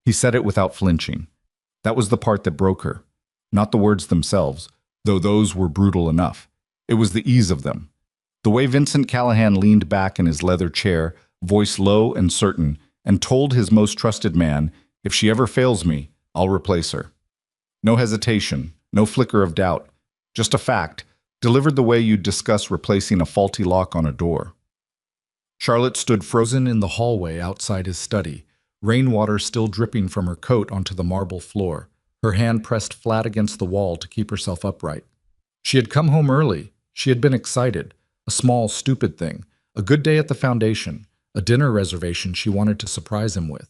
He said it without flinching. That was the part that broke her. Not the words themselves, though those were brutal enough. It was the ease of them. The way Vincent Callahan leaned back in his leather chair, voice low and certain, and told his most trusted man, "If she ever fails me, I'll replace her." No hesitation, no flicker of doubt, just a fact, delivered the way you'd discuss replacing a faulty lock on a door. Charlotte stood frozen in the hallway outside his study, rainwater still dripping from her coat onto the marble floor, her hand pressed flat against the wall to keep herself upright. She had come home early. She had been excited. A small, stupid thing. A good day at the foundation. A dinner reservation she wanted to surprise him with.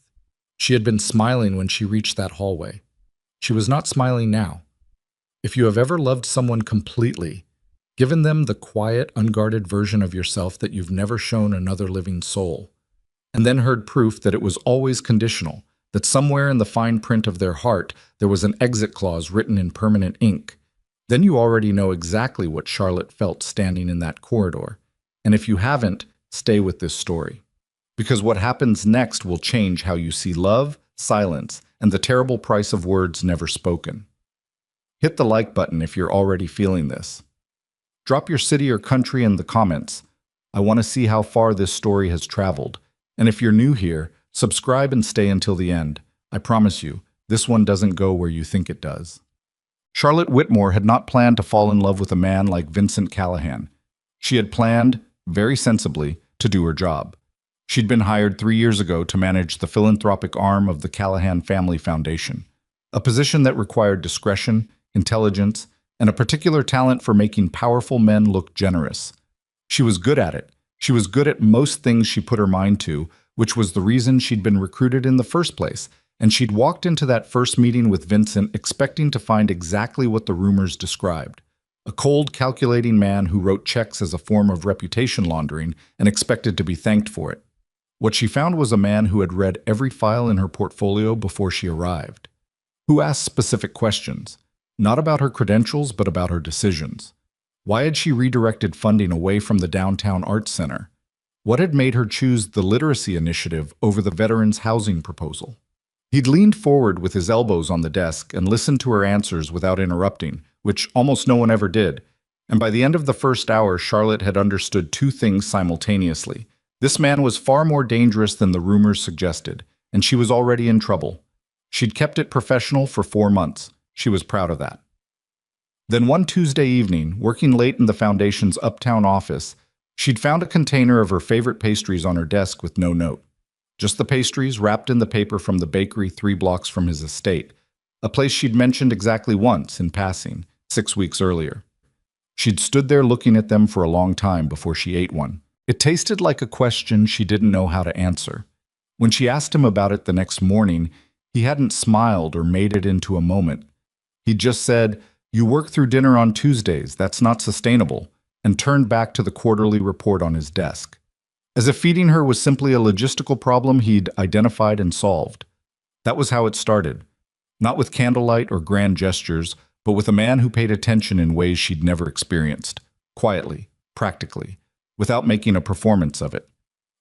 She had been smiling when she reached that hallway. She was not smiling now. If you have ever loved someone completely, given them the quiet, unguarded version of yourself that you've never shown another living soul, and then heard proof that it was always conditional, that somewhere in the fine print of their heart there was an exit clause written in permanent ink, then you already know exactly what Charlotte felt standing in that corridor. And if you haven't, stay with this story. Because what happens next will change how you see love, silence, and the terrible price of words never spoken. Hit the like button if you're already feeling this. Drop your city or country in the comments. I want to see how far this story has traveled. And if you're new here, subscribe and stay until the end. I promise you, this one doesn't go where you think it does. Charlotte Whitmore had not planned to fall in love with a man like Vincent Callahan. She had planned, very sensibly, to do her job. She'd been hired 3 years ago to manage the philanthropic arm of the Callahan Family Foundation, a position that required discretion, intelligence, and a particular talent for making powerful men look generous. She was good at it. She was good at most things she put her mind to, which was the reason she'd been recruited in the first place, and she'd walked into that first meeting with Vincent expecting to find exactly what the rumors described. A cold, calculating man who wrote checks as a form of reputation laundering and expected to be thanked for it. What she found was a man who had read every file in her portfolio before she arrived, who asked specific questions, not about her credentials but about her decisions. Why had she redirected funding away from the Downtown Arts Center? What had made her choose the literacy initiative over the veterans' housing proposal? He'd leaned forward with his elbows on the desk and listened to her answers without interrupting, which almost no one ever did. And by the end of the first hour, Charlotte had understood two things simultaneously. This man was far more dangerous than the rumors suggested, and she was already in trouble. She'd kept it professional for 4 months. She was proud of that. Then one Tuesday evening, working late in the foundation's uptown office, she'd found a container of her favorite pastries on her desk with no note. Just the pastries wrapped in the paper from the bakery 3 blocks from his estate, a place she'd mentioned exactly once in passing, 6 weeks earlier. She'd stood there looking at them for a long time before she ate one. It tasted like a question she didn't know how to answer. When she asked him about it the next morning, he hadn't smiled or made it into a moment. He'd just said, "You work through dinner on Tuesdays, that's not sustainable," and turned back to the quarterly report on his desk. As if feeding her was simply a logistical problem he'd identified and solved. That was how it started. Not with candlelight or grand gestures, but with a man who paid attention in ways she'd never experienced. Quietly, practically, without making a performance of it.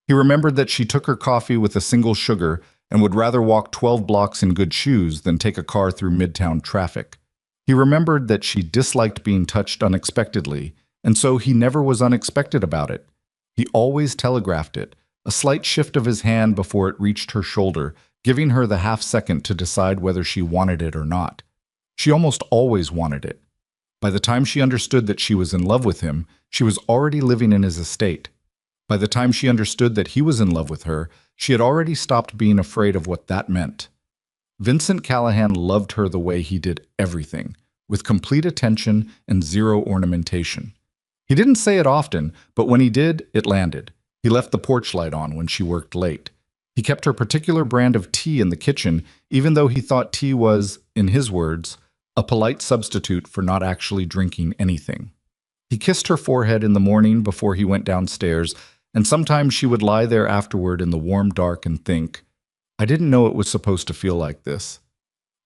He remembered that she took her coffee with a single sugar and would rather walk 12 blocks in good shoes than take a car through midtown traffic. He remembered that she disliked being touched unexpectedly, and so he never was unexpected about it. He always telegraphed it, a slight shift of his hand before it reached her shoulder, giving her the half-second to decide whether she wanted it or not. She almost always wanted it. By the time she understood that she was in love with him, she was already living in his estate. By the time she understood that he was in love with her, she had already stopped being afraid of what that meant. Vincent Callahan loved her the way he did everything, with complete attention and zero ornamentation. He didn't say it often, but when he did, it landed. He left the porch light on when she worked late. He kept her particular brand of tea in the kitchen, even though he thought tea was, in his words, a polite substitute for not actually drinking anything. He kissed her forehead in the morning before he went downstairs, and sometimes she would lie there afterward in the warm dark and think, "I didn't know it was supposed to feel like this."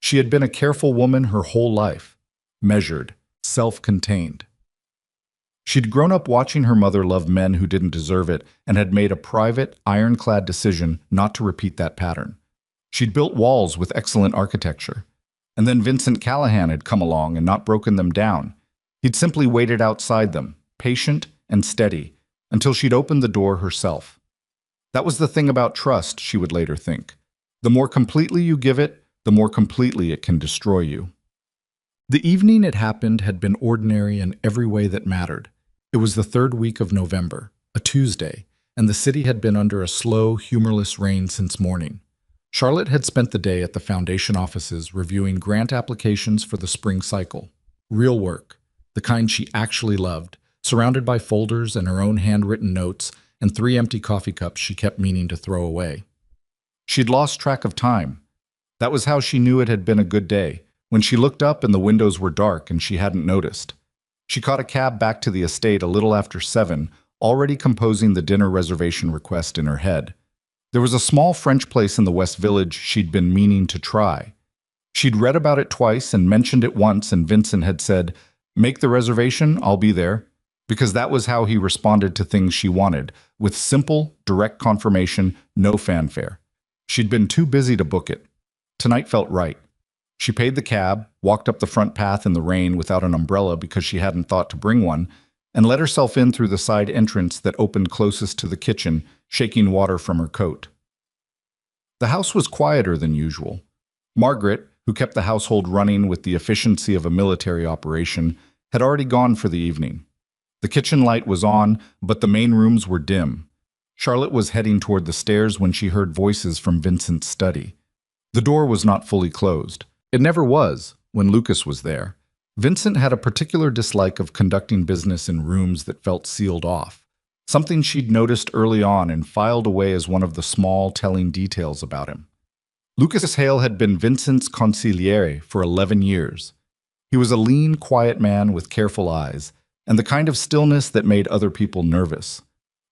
She had been a careful woman her whole life, measured, self-contained. She'd grown up watching her mother love men who didn't deserve it and had made a private, ironclad decision not to repeat that pattern. She'd built walls with excellent architecture. And then Vincent Callahan had come along and not broken them down. He'd simply waited outside them, patient and steady, until she'd opened the door herself. That was the thing about trust, she would later think. The more completely you give it, the more completely it can destroy you. The evening it happened had been ordinary in every way that mattered. It was the third week of November, a Tuesday, and the city had been under a slow, humorless rain since morning. Charlotte had spent the day at the foundation offices reviewing grant applications for the spring cycle. Real work, the kind she actually loved, surrounded by folders and her own handwritten notes and 3 empty coffee cups she kept meaning to throw away. She'd lost track of time. That was how she knew it had been a good day, when she looked up and the windows were dark and she hadn't noticed. She caught a cab back to the estate a little after 7, already composing the dinner reservation request in her head. There was a small French place in the West Village she'd been meaning to try. She'd read about it twice and mentioned it once, and Vincent had said, "Make the reservation, I'll be there," because that was how he responded to things she wanted, with simple, direct confirmation, no fanfare. She'd been too busy to book it. Tonight felt right. She paid the cab, walked up the front path in the rain without an umbrella because she hadn't thought to bring one, and let herself in through the side entrance that opened closest to the kitchen, shaking water from her coat. The house was quieter than usual. Margaret, who kept the household running with the efficiency of a military operation, had already gone for the evening. The kitchen light was on, but the main rooms were dim. Charlotte was heading toward the stairs when she heard voices from Vincent's study. The door was not fully closed. It never was, when Lucas was there. Vincent had a particular dislike of conducting business in rooms that felt sealed off, something she'd noticed early on and filed away as one of the small, telling details about him. Lucas Hale had been Vincent's consigliere for 11 years. He was a lean, quiet man with careful eyes, and the kind of stillness that made other people nervous.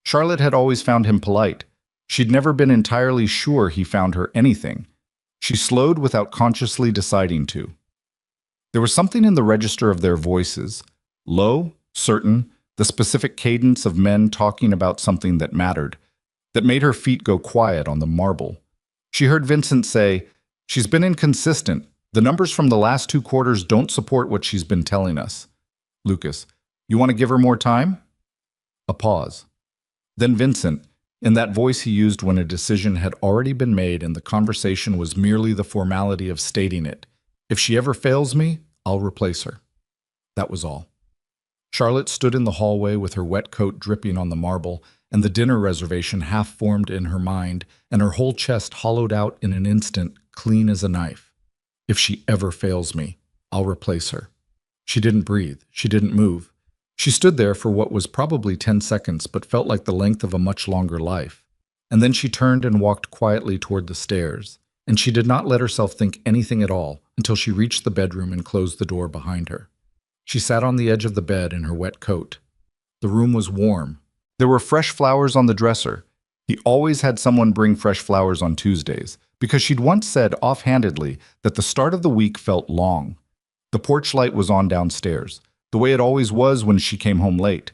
Charlotte had always found him polite. She'd never been entirely sure he found her anything. She slowed without consciously deciding to. There was something in the register of their voices, low, certain, the specific cadence of men talking about something that mattered, that made her feet go quiet on the marble. She heard Vincent say, "She's been inconsistent. The numbers from the last 2 quarters don't support what she's been telling us." Lucas, "You want to give her more time?" A pause. Then Vincent, in that voice he used when a decision had already been made and the conversation was merely the formality of stating it, "If she ever fails me, I'll replace her." That was all. Charlotte stood in the hallway with her wet coat dripping on the marble and the dinner reservation half formed in her mind and her whole chest hollowed out in an instant, clean as a knife. If she ever fails me, I'll replace her. She didn't breathe. She didn't move. She stood there for what was probably 10 seconds but felt like the length of a much longer life. And then she turned and walked quietly toward the stairs, and she did not let herself think anything at all until she reached the bedroom and closed the door behind her. She sat on the edge of the bed in her wet coat. The room was warm. There were fresh flowers on the dresser. He always had someone bring fresh flowers on Tuesdays, because she'd once said offhandedly that the start of the week felt long. The porch light was on downstairs, the way it always was when she came home late.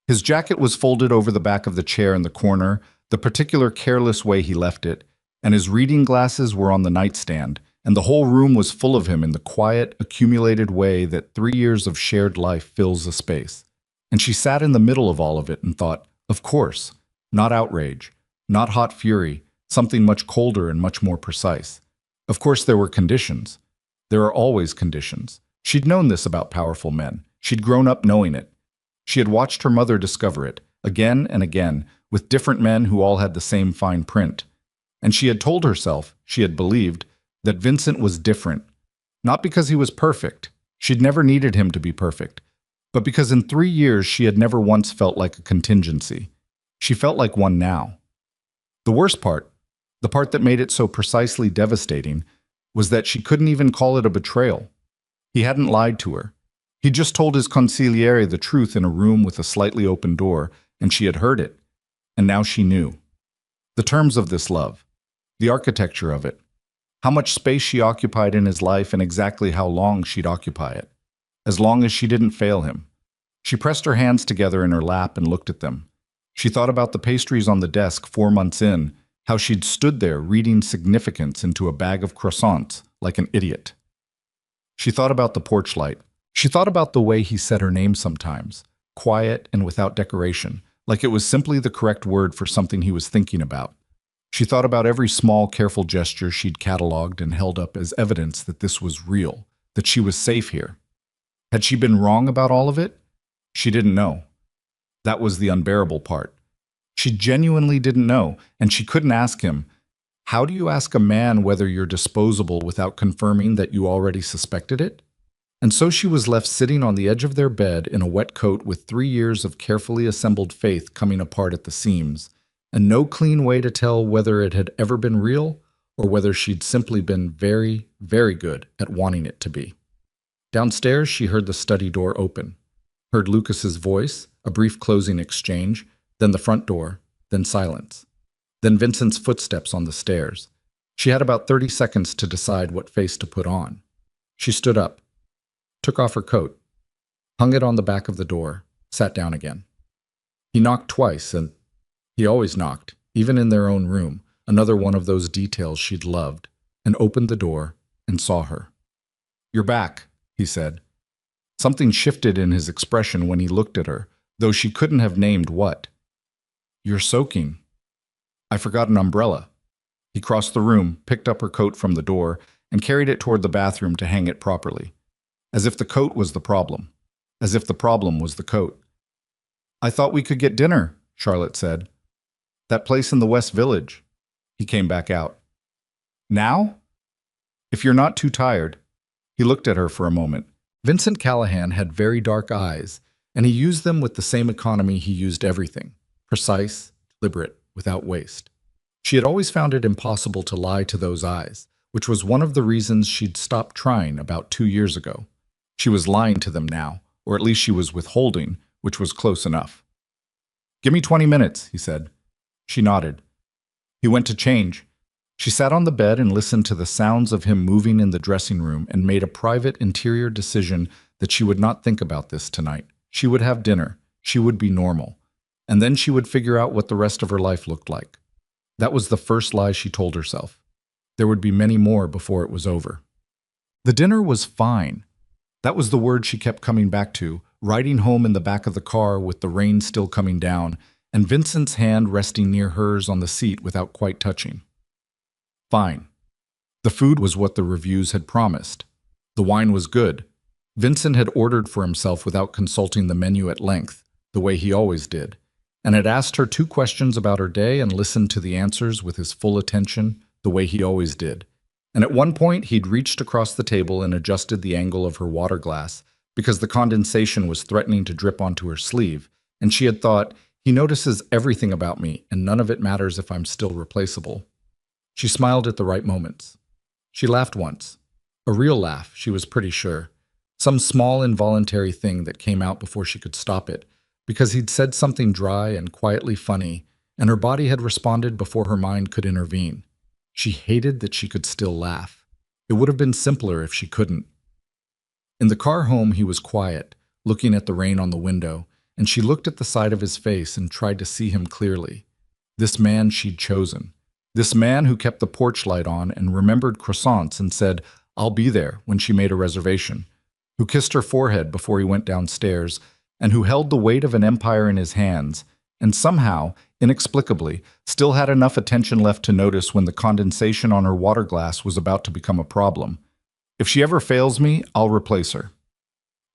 His jacket was folded over the back of the chair in the corner, the particular careless way he left it, and his reading glasses were on the nightstand, and the whole room was full of him in the quiet, accumulated way that 3 years of shared life fills a space. And she sat in the middle of all of it and thought, of course, not outrage, not hot fury, something much colder and much more precise. Of course there were conditions. There are always conditions. She'd known this about powerful men. She'd grown up knowing it. She had watched her mother discover it, again and again, with different men who all had the same fine print. And she had told herself, she had believed, that Vincent was different. Not because he was perfect. She'd never needed him to be perfect. But because in 3 years she had never once felt like a contingency. She felt like one now. The worst part, the part that made it so precisely devastating, was that she couldn't even call it a betrayal. He hadn't lied to her. He'd just told his consigliere the truth in a room with a slightly open door, and she had heard it. And now she knew. The terms of this love, the architecture of it, how much space she occupied in his life and exactly how long she'd occupy it. As long as she didn't fail him. She pressed her hands together in her lap and looked at them. She thought about the pastries on the desk 4 months in. how she'd stood there reading significance into a bag of croissants like an idiot. She thought about the porch light. She thought about the way he said her name sometimes, quiet and without decoration, like it was simply the correct word for something he was thinking about. She thought about every small, careful gesture she'd catalogued and held up as evidence that this was real, that she was safe here. Had she been wrong about all of it? She didn't know. That was the unbearable part. She genuinely didn't know, and she couldn't ask him. How do you ask a man whether you're disposable without confirming that you already suspected it? And so she was left sitting on the edge of their bed in a wet coat with 3 years of carefully assembled faith coming apart at the seams, and no clean way to tell whether it had ever been real or whether she'd simply been very, very good at wanting it to be. Downstairs, she heard the study door open, heard Lucas's voice, a brief closing exchange, then the front door, then silence. Then Vincent's footsteps on the stairs. She had about 30 seconds to decide what face to put on. She stood up, took off her coat, hung it on the back of the door, sat down again. He knocked twice, and he always knocked, even in their own room, another one of those details she'd loved, and opened the door and saw her. "You're back," he said. Something shifted in his expression when he looked at her, though she couldn't have named what. "You're soaking." "I forgot an umbrella." He crossed the room, picked up her coat from the door, and carried it toward the bathroom to hang it properly. As if the coat was the problem. As if the problem was the coat. "I thought we could get dinner," Charlotte said. "That place in the West Village." He came back out. "Now?" "If you're not too tired." He looked at her for a moment. Vincent Callahan had very dark eyes, and he used them with the same economy he used everything. Precise, deliberate, without waste. She had always found it impossible to lie to those eyes, which was one of the reasons she'd stopped trying about 2 years ago. She was lying to them now, or at least she was withholding, which was close enough. "Give me 20 minutes, he said. She nodded. He went to change. She sat on the bed and listened to the sounds of him moving in the dressing room and made a private interior decision that she would not think about this tonight. She would have dinner. She would be normal. And then she would figure out what the rest of her life looked like. That was the first lie she told herself. There would be many more before it was over. The dinner was fine. That was the word she kept coming back to, riding home in the back of the car with the rain still coming down, and Vincent's hand resting near hers on the seat without quite touching. Fine. The food was what the reviews had promised. The wine was good. Vincent had ordered for himself without consulting the menu at length, the way he always did, and had asked her 2 questions about her day and listened to the answers with his full attention, the way he always did. And at one point, he'd reached across the table and adjusted the angle of her water glass because the condensation was threatening to drip onto her sleeve, and she had thought, he notices everything about me, and none of it matters if I'm still replaceable. She smiled at the right moments. She laughed once. A real laugh, she was pretty sure. Some small involuntary thing that came out before she could stop it, because he'd said something dry and quietly funny, and her body had responded before her mind could intervene. She hated that she could still laugh. It would have been simpler if she couldn't. In the car home, he was quiet, looking at the rain on the window, and she looked at the side of his face and tried to see him clearly. This man she'd chosen. This man who kept the porch light on and remembered croissants and said, "I'll be there," when she made a reservation, who kissed her forehead before he went downstairs, and who held the weight of an empire in his hands, and somehow, inexplicably, still had enough attention left to notice when the condensation on her water glass was about to become a problem. If she ever fails me, I'll replace her.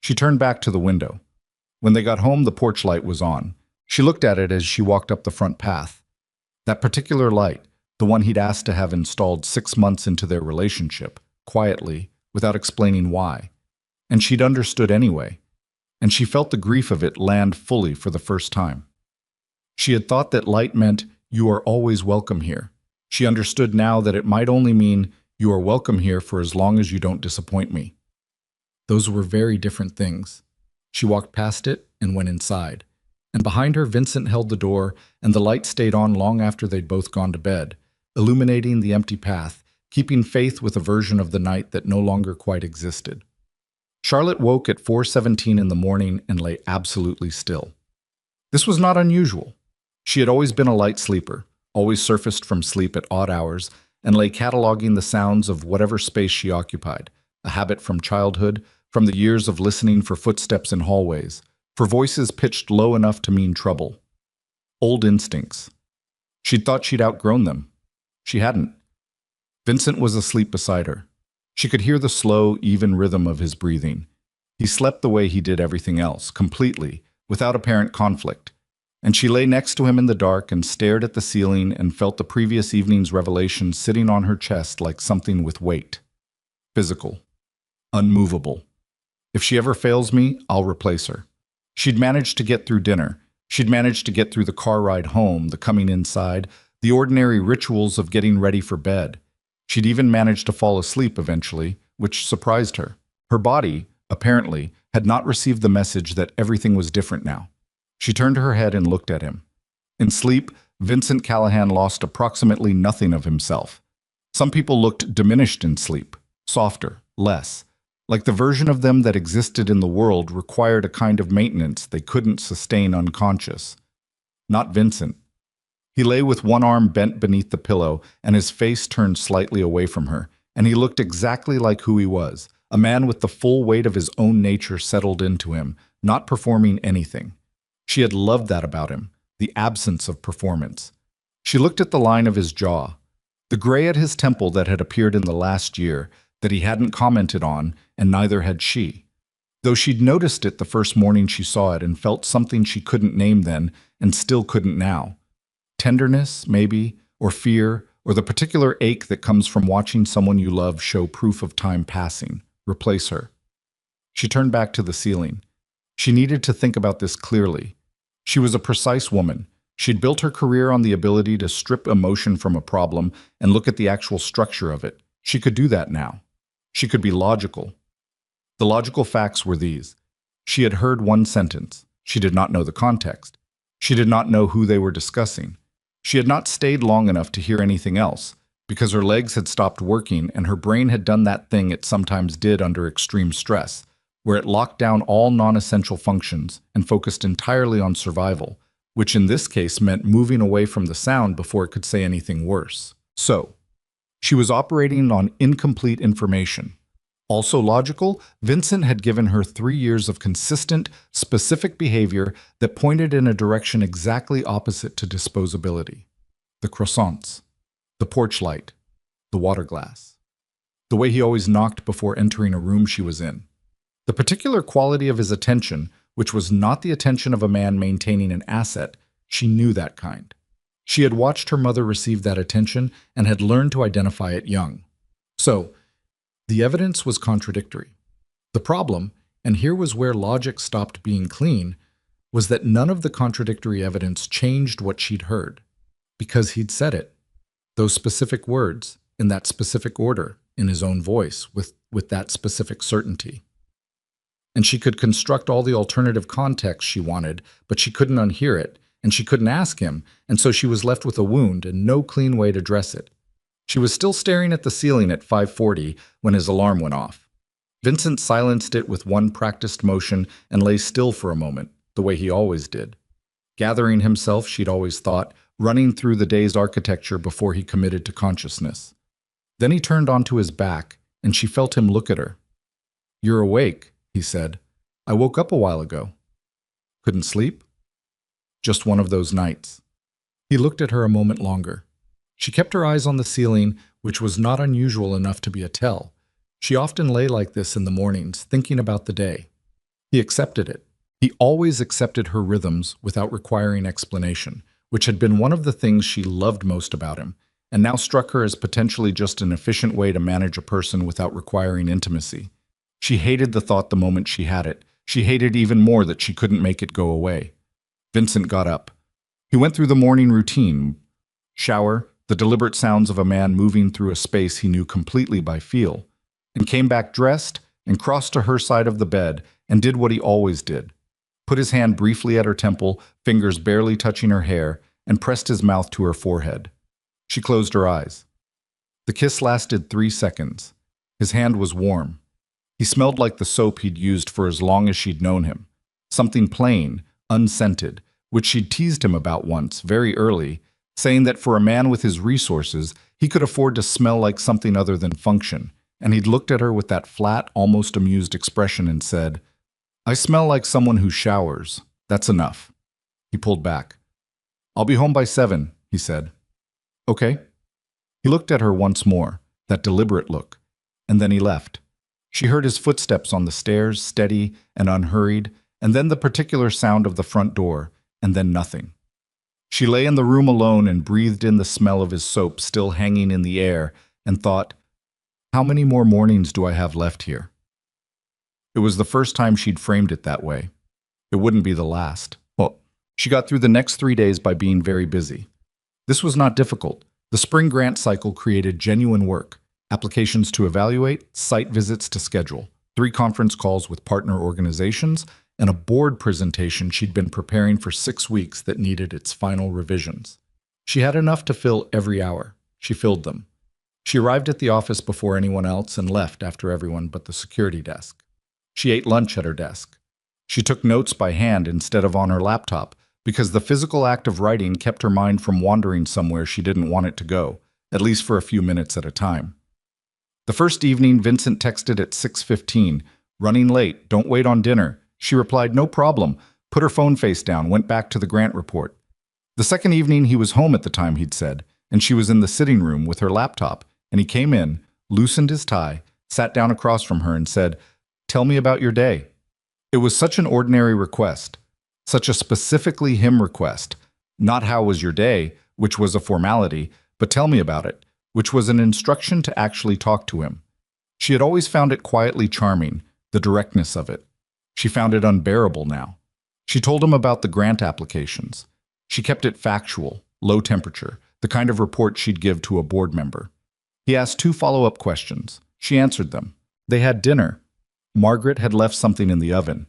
She turned back to the window. When they got home, the porch light was on. She looked at it as she walked up the front path. That particular light, the one he'd asked to have installed 6 months into their relationship, quietly, without explaining why. And she'd understood anyway. And she felt the grief of it land fully for the first time. She had thought that light meant, "You are always welcome here." She understood now that it might only mean, "You are welcome here for as long as you don't disappoint me." Those were very different things. She walked past it and went inside. And behind her, Vincent held the door, and the light stayed on long after they'd both gone to bed, illuminating the empty path, keeping faith with a version of the night that no longer quite existed. Charlotte woke at 4:17 in the morning and lay absolutely still. This was not unusual. She had always been a light sleeper, always surfaced from sleep at odd hours, and lay cataloging the sounds of whatever space she occupied, a habit from childhood, from the years of listening for footsteps in hallways, for voices pitched low enough to mean trouble. Old instincts. She'd thought she'd outgrown them. She hadn't. Vincent was asleep beside her. She could hear the slow, even rhythm of his breathing. He slept the way he did everything else, completely, without apparent conflict. And she lay next to him in the dark and stared at the ceiling and felt the previous evening's revelation sitting on her chest like something with weight. Physical. Unmovable. If she ever fails me, I'll replace her. She'd managed to get through dinner. She'd managed to get through the car ride home, the coming inside, the ordinary rituals of getting ready for bed. She'd even managed to fall asleep eventually, which surprised her. Her body, apparently, had not received the message that everything was different now. She turned her head and looked at him. In sleep, Vincent Callahan lost approximately nothing of himself. Some people looked diminished in sleep, softer, less, like the version of them that existed in the world required a kind of maintenance they couldn't sustain unconscious. Not Vincent. He lay with one arm bent beneath the pillow and his face turned slightly away from her, and he looked exactly like who he was, a man with the full weight of his own nature settled into him, not performing anything. She had loved that about him, the absence of performance. She looked at the line of his jaw, the gray at his temple that had appeared in the last year, that he hadn't commented on, and neither had she. Though she'd noticed it the first morning she saw it and felt something she couldn't name then and still couldn't now. Tenderness, maybe, or fear, or the particular ache that comes from watching someone you love show proof of time passing, replace her. She turned back to the ceiling. She needed to think about this clearly. She was a precise woman. She'd built her career on the ability to strip emotion from a problem and look at the actual structure of it. She could do that now. She could be logical. The logical facts were these. She had heard one sentence. She did not know the context. She did not know who they were discussing. She had not stayed long enough to hear anything else, because her legs had stopped working and her brain had done that thing it sometimes did under extreme stress, where it locked down all non-essential functions and focused entirely on survival, which in this case meant moving away from the sound before it could say anything worse. So, she was operating on incomplete information. Also logical, Vincent had given her 3 years of consistent, specific behavior that pointed in a direction exactly opposite to disposability. The croissants, the porch light, the water glass, the way he always knocked before entering a room she was in. The particular quality of his attention, which was not the attention of a man maintaining an asset, she knew that kind. She had watched her mother receive that attention and had learned to identify it young. So, the evidence was contradictory. The problem, and here was where logic stopped being clean, was that none of the contradictory evidence changed what she'd heard. Because he'd said it. Those specific words, in that specific order, in his own voice, with that specific certainty. And she could construct all the alternative context she wanted, but she couldn't unhear it, and she couldn't ask him, and so she was left with a wound and no clean way to dress it. She was still staring at the ceiling at 5:40 when his alarm went off. Vincent silenced it with one practiced motion and lay still for a moment, the way he always did. Gathering himself, she'd always thought, running through the day's architecture before he committed to consciousness. Then he turned onto his back, and she felt him look at her. "You're awake," he said. "I woke up a while ago." "Couldn't sleep?" "Just one of those nights." He looked at her a moment longer. She kept her eyes on the ceiling, which was not unusual enough to be a tell. She often lay like this in the mornings, thinking about the day. He accepted it. He always accepted her rhythms without requiring explanation, which had been one of the things she loved most about him, and now struck her as potentially just an efficient way to manage a person without requiring intimacy. She hated the thought the moment she had it. She hated even more that she couldn't make it go away. Vincent got up. He went through the morning routine. Shower, the deliberate sounds of a man moving through a space he knew completely by feel, and came back dressed and crossed to her side of the bed and did what he always did. Put his hand briefly at her temple, fingers barely touching her hair, and pressed his mouth to her forehead. She closed her eyes. The kiss lasted 3 seconds. His hand was warm. He smelled like the soap he'd used for as long as she'd known him. Something plain, unscented, which she'd teased him about once, very early, saying that for a man with his resources, he could afford to smell like something other than function, and he'd looked at her with that flat, almost amused expression and said, "I smell like someone who showers. That's enough." He pulled back. "I'll be home by 7, he said. "Okay." He looked at her once more, that deliberate look, and then he left. She heard his footsteps on the stairs, steady and unhurried, and then the particular sound of the front door, and then nothing. She lay in the room alone and breathed in the smell of his soap still hanging in the air and thought, how many more mornings do I have left here? It was the first time she'd framed it that way. It wouldn't be the last. Well, she got through the next 3 days by being very busy. This was not difficult. The spring grant cycle created genuine work, applications to evaluate, site visits to schedule, 3 conference calls with partner organizations, and a board presentation she'd been preparing for 6 weeks that needed its final revisions. She had enough to fill every hour. She filled them. She arrived at the office before anyone else and left after everyone but the security desk. She ate lunch at her desk. She took notes by hand instead of on her laptop because the physical act of writing kept her mind from wandering somewhere she didn't want it to go, at least for a few minutes at a time. The first evening, Vincent texted at 6:15, "Running late, don't wait on dinner." She replied, "No problem," put her phone face down, went back to the grant report. The second evening, he was home at the time he'd said, and she was in the sitting room with her laptop, and he came in, loosened his tie, sat down across from her and said, "Tell me about your day." It was such an ordinary request, such a specifically him request, not "how was your day," which was a formality, but "tell me about it," which was an instruction to actually talk to him. She had always found it quietly charming, the directness of it. She found it unbearable now. She told him about the grant applications. She kept it factual, low temperature, the kind of report she'd give to a board member. He asked 2 follow-up questions. She answered them. They had dinner. Margaret had left something in the oven,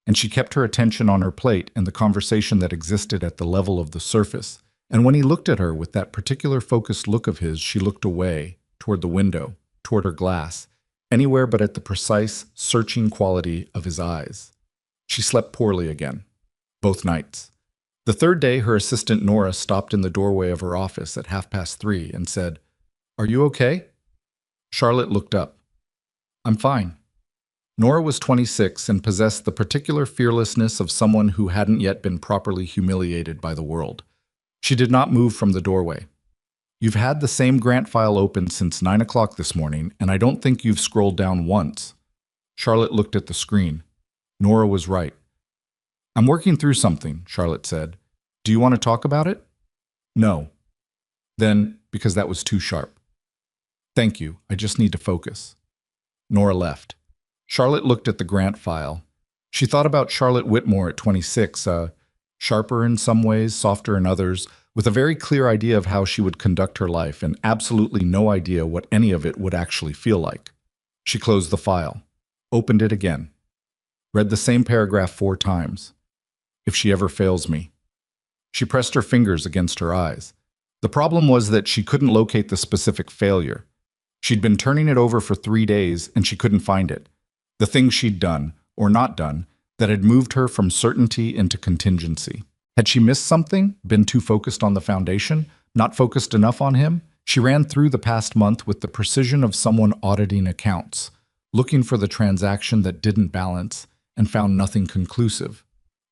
and she kept her attention on her plate and the conversation that existed at the level of the surface. And when he looked at her with that particular focused look of his, she looked away, toward the window, toward her glass, anywhere but at the precise, searching quality of his eyes. She slept poorly again, both nights. The third day, her assistant Nora stopped in the doorway of her office at 3:30 and said, "Are you okay?" Charlotte looked up. "I'm fine." Nora was 26 and possessed the particular fearlessness of someone who hadn't yet been properly humiliated by the world. She did not move from the doorway. "You've had the same grant file open since 9 o'clock this morning, and I don't think you've scrolled down once." Charlotte looked at the screen. Nora was right. "I'm working through something," Charlotte said. "Do you want to talk about it?" "No." Then, because that was too sharp. "Thank you, I just need to focus." Nora left. Charlotte looked at the grant file. She thought about Charlotte Whitmore at 26, sharper in some ways, softer in others, with a very clear idea of how she would conduct her life and absolutely no idea what any of it would actually feel like. She closed the file, opened it again, read the same paragraph 4 times. "If she ever fails me." She pressed her fingers against her eyes. The problem was that she couldn't locate the specific failure. She'd been turning it over for 3 days and she couldn't find it. The things she'd done, or not done, that had moved her from certainty into contingency. Had she missed something, been too focused on the foundation, not focused enough on him? She ran through the past month with the precision of someone auditing accounts, looking for the transaction that didn't balance, and found nothing conclusive.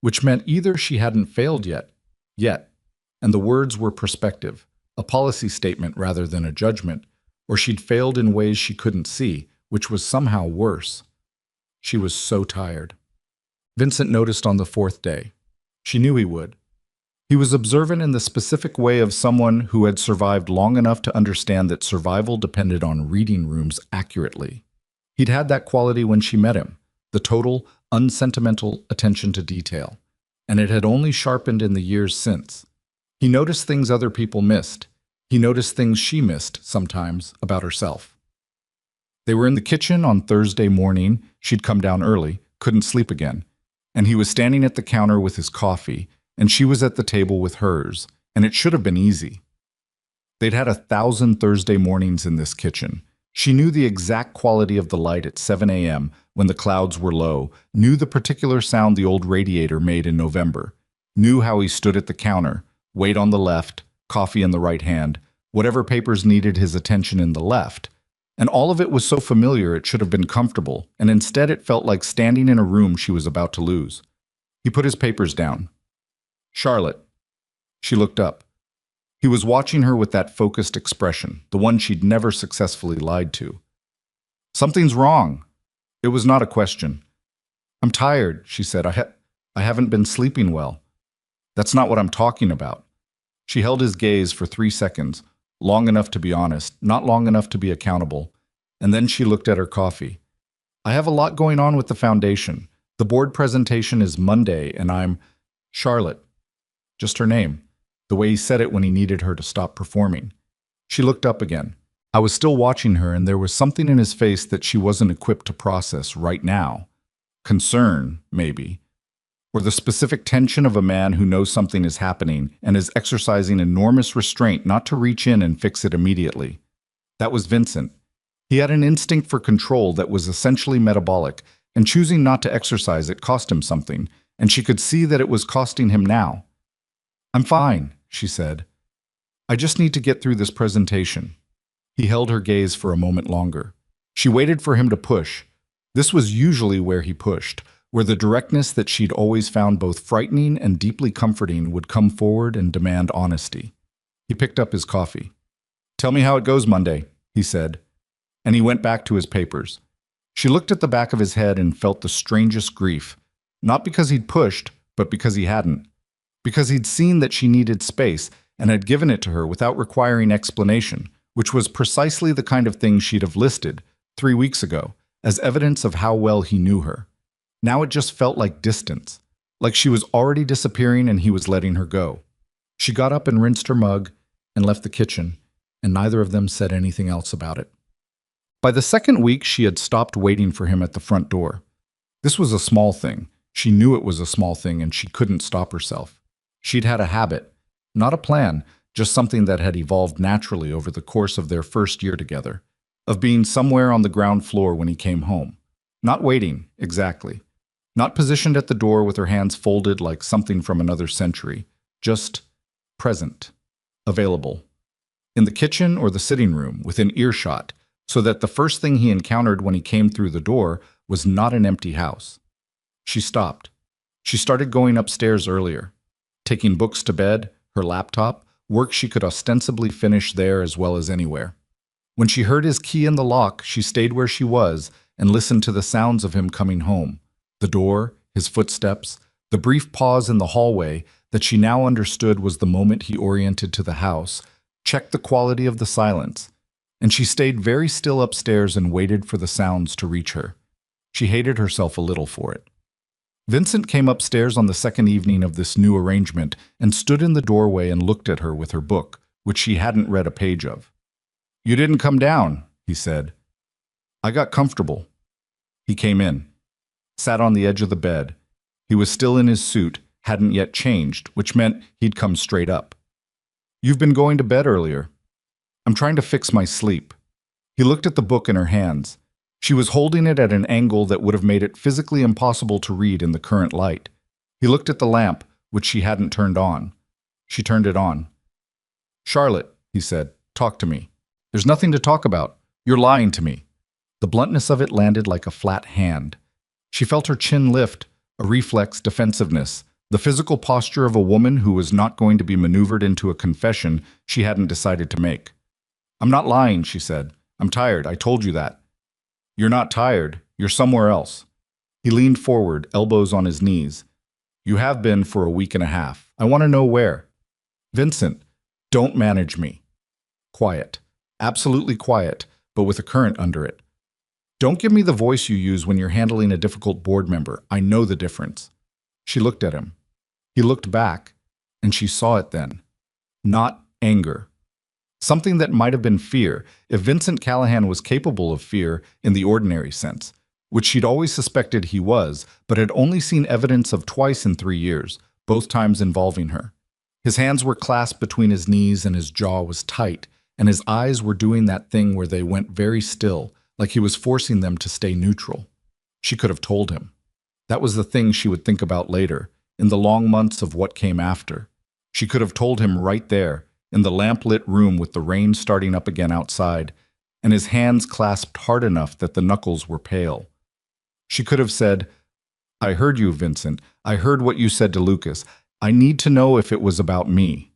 Which meant either she hadn't failed yet, and the words were perspective, a policy statement rather than a judgment, or she'd failed in ways she couldn't see, which was somehow worse. She was so tired. Vincent noticed on the 4th day. She knew he would. He was observant in the specific way of someone who had survived long enough to understand that survival depended on reading rooms accurately. He'd had that quality when she met him, the total, unsentimental attention to detail, and it had only sharpened in the years since. He noticed things other people missed. He noticed things she missed, sometimes, about herself. They were in the kitchen on Thursday morning. She'd come down early, couldn't sleep again, and he was standing at the counter with his coffee, and she was at the table with hers, and it should have been easy. They'd had 1,000 Thursday mornings in this kitchen. She knew the exact quality of the light at 7 a.m. when the clouds were low, knew the particular sound the old radiator made in November, knew how he stood at the counter, weight on the left, coffee in the right hand, whatever papers needed his attention in the left. And all of it was so familiar it should have been comfortable, and instead it felt like standing in a room she was about to lose. He put his papers down. "Charlotte." She looked up. He was watching her with that focused expression, the one she'd never successfully lied to. "Something's wrong." It was not a question. "I'm tired," she said. I haven't been sleeping well." "That's not what I'm talking about." She held his gaze for 3 seconds, long enough to be honest, not long enough to be accountable, and then she looked at her coffee. "I have a lot going on with the foundation. The board presentation is Monday, and I'm Charlotte." Just her name, the way he said it when he needed her to stop performing. She looked up again. I was still watching her, and there was something in his face that she wasn't equipped to process right now. Concern, maybe. Or the specific tension of a man who knows something is happening and is exercising enormous restraint not to reach in and fix it immediately. That was Vincent. He had an instinct for control that was essentially metabolic, and choosing not to exercise it cost him something, and she could see that it was costing him now. "I'm fine," she said. "I just need to get through this presentation." He held her gaze for a moment longer. She waited for him to push. This was usually where he pushed, where the directness that she'd always found both frightening and deeply comforting would come forward and demand honesty. He picked up his coffee. "Tell me how it goes Monday," he said, and he went back to his papers. She looked at the back of his head and felt the strangest grief, not because he'd pushed, but because he hadn't. Because he'd seen that she needed space and had given it to her without requiring explanation, which was precisely the kind of thing she'd have listed 3 weeks ago as evidence of how well he knew her. Now it just felt like distance, like she was already disappearing and he was letting her go. She got up and rinsed her mug and left the kitchen, and neither of them said anything else about it. By the second week, she had stopped waiting for him at the front door. This was a small thing. She knew it was a small thing, and she couldn't stop herself. She'd had a habit, not a plan, just something that had evolved naturally over the course of their first year together, of being somewhere on the ground floor when he came home. Not waiting, exactly. Not positioned at the door with her hands folded like something from another century. Just present. Available. In the kitchen or the sitting room, within earshot, so that the first thing he encountered when he came through the door was not an empty house. She stopped. She started going upstairs earlier, taking books to bed, her laptop, work she could ostensibly finish there as well as anywhere. When she heard his key in the lock, she stayed where she was and listened to the sounds of him coming home. The door, his footsteps, the brief pause in the hallway that she now understood was the moment he oriented to the house, checked the quality of the silence, and she stayed very still upstairs and waited for the sounds to reach her. She hated herself a little for it. Vincent came upstairs on the second evening of this new arrangement and stood in the doorway and looked at her with her book, which she hadn't read a page of. "You didn't come down," he said. "I got comfortable." He came in, sat on the edge of the bed. He was still in his suit, hadn't yet changed, which meant he'd come straight up. "You've been going to bed earlier." "I'm trying to fix my sleep." He looked at the book in her hands. She was holding it at an angle that would have made it physically impossible to read in the current light. He looked at the lamp, which she hadn't turned on. She turned it on. "Charlotte," he said, "talk to me." "There's nothing to talk about. You're lying to me." The bluntness of it landed like a flat hand. She felt her chin lift, a reflex defensiveness, the physical posture of a woman who was not going to be maneuvered into a confession she hadn't decided to make. "I'm not lying," she said. "I'm tired. I told you that." "You're not tired. You're somewhere else." He leaned forward, elbows on his knees. "You have been for a week and a half. I want to know where." "Vincent, don't manage me." Quiet. Absolutely quiet, but with a current under it. "Don't give me the voice you use when you're handling a difficult board member. I know the difference." She looked at him. He looked back, and she saw it then. Not anger. Something that might have been fear, if Vincent Callahan was capable of fear in the ordinary sense, which she'd always suspected he was, but had only seen evidence of twice in 3 years, both times involving her. His hands were clasped between his knees and his jaw was tight, and his eyes were doing that thing where they went very still, like he was forcing them to stay neutral. She could have told him. That was the thing she would think about later, in the long months of what came after. She could have told him right there, in the lamp-lit room with the rain starting up again outside, and his hands clasped hard enough that the knuckles were pale. She could have said, "I heard you, Vincent. I heard what you said to Lucas. I need to know if it was about me."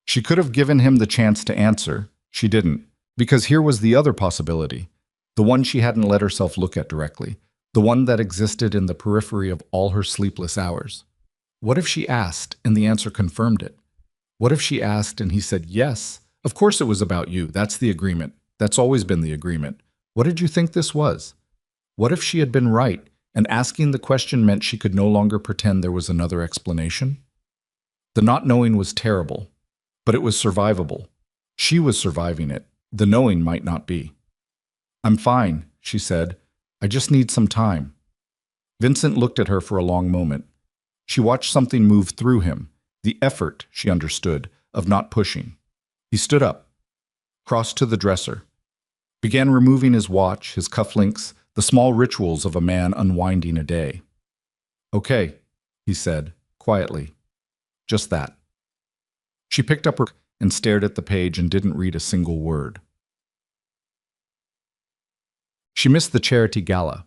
She could have given him the chance to answer. She didn't, because here was the other possibility, the one she hadn't let herself look at directly, the one that existed in the periphery of all her sleepless hours. What if she asked and the answer confirmed it? What if she asked and he said, "Yes, of course it was about you. That's the agreement. That's always been the agreement. What did you think this was?" What if she had been right, and asking the question meant she could no longer pretend there was another explanation? The not knowing was terrible, but it was survivable. She was surviving it. The knowing might not be. "I'm fine," she said. "I just need some time." Vincent looked at her for a long moment. She watched something move through him, the effort, she understood, of not pushing. He stood up, crossed to the dresser, began removing his watch, his cufflinks, the small rituals of a man unwinding a day. "Okay," he said, quietly. Just that. She picked up her and stared at the page and didn't read a single word. She missed the charity gala.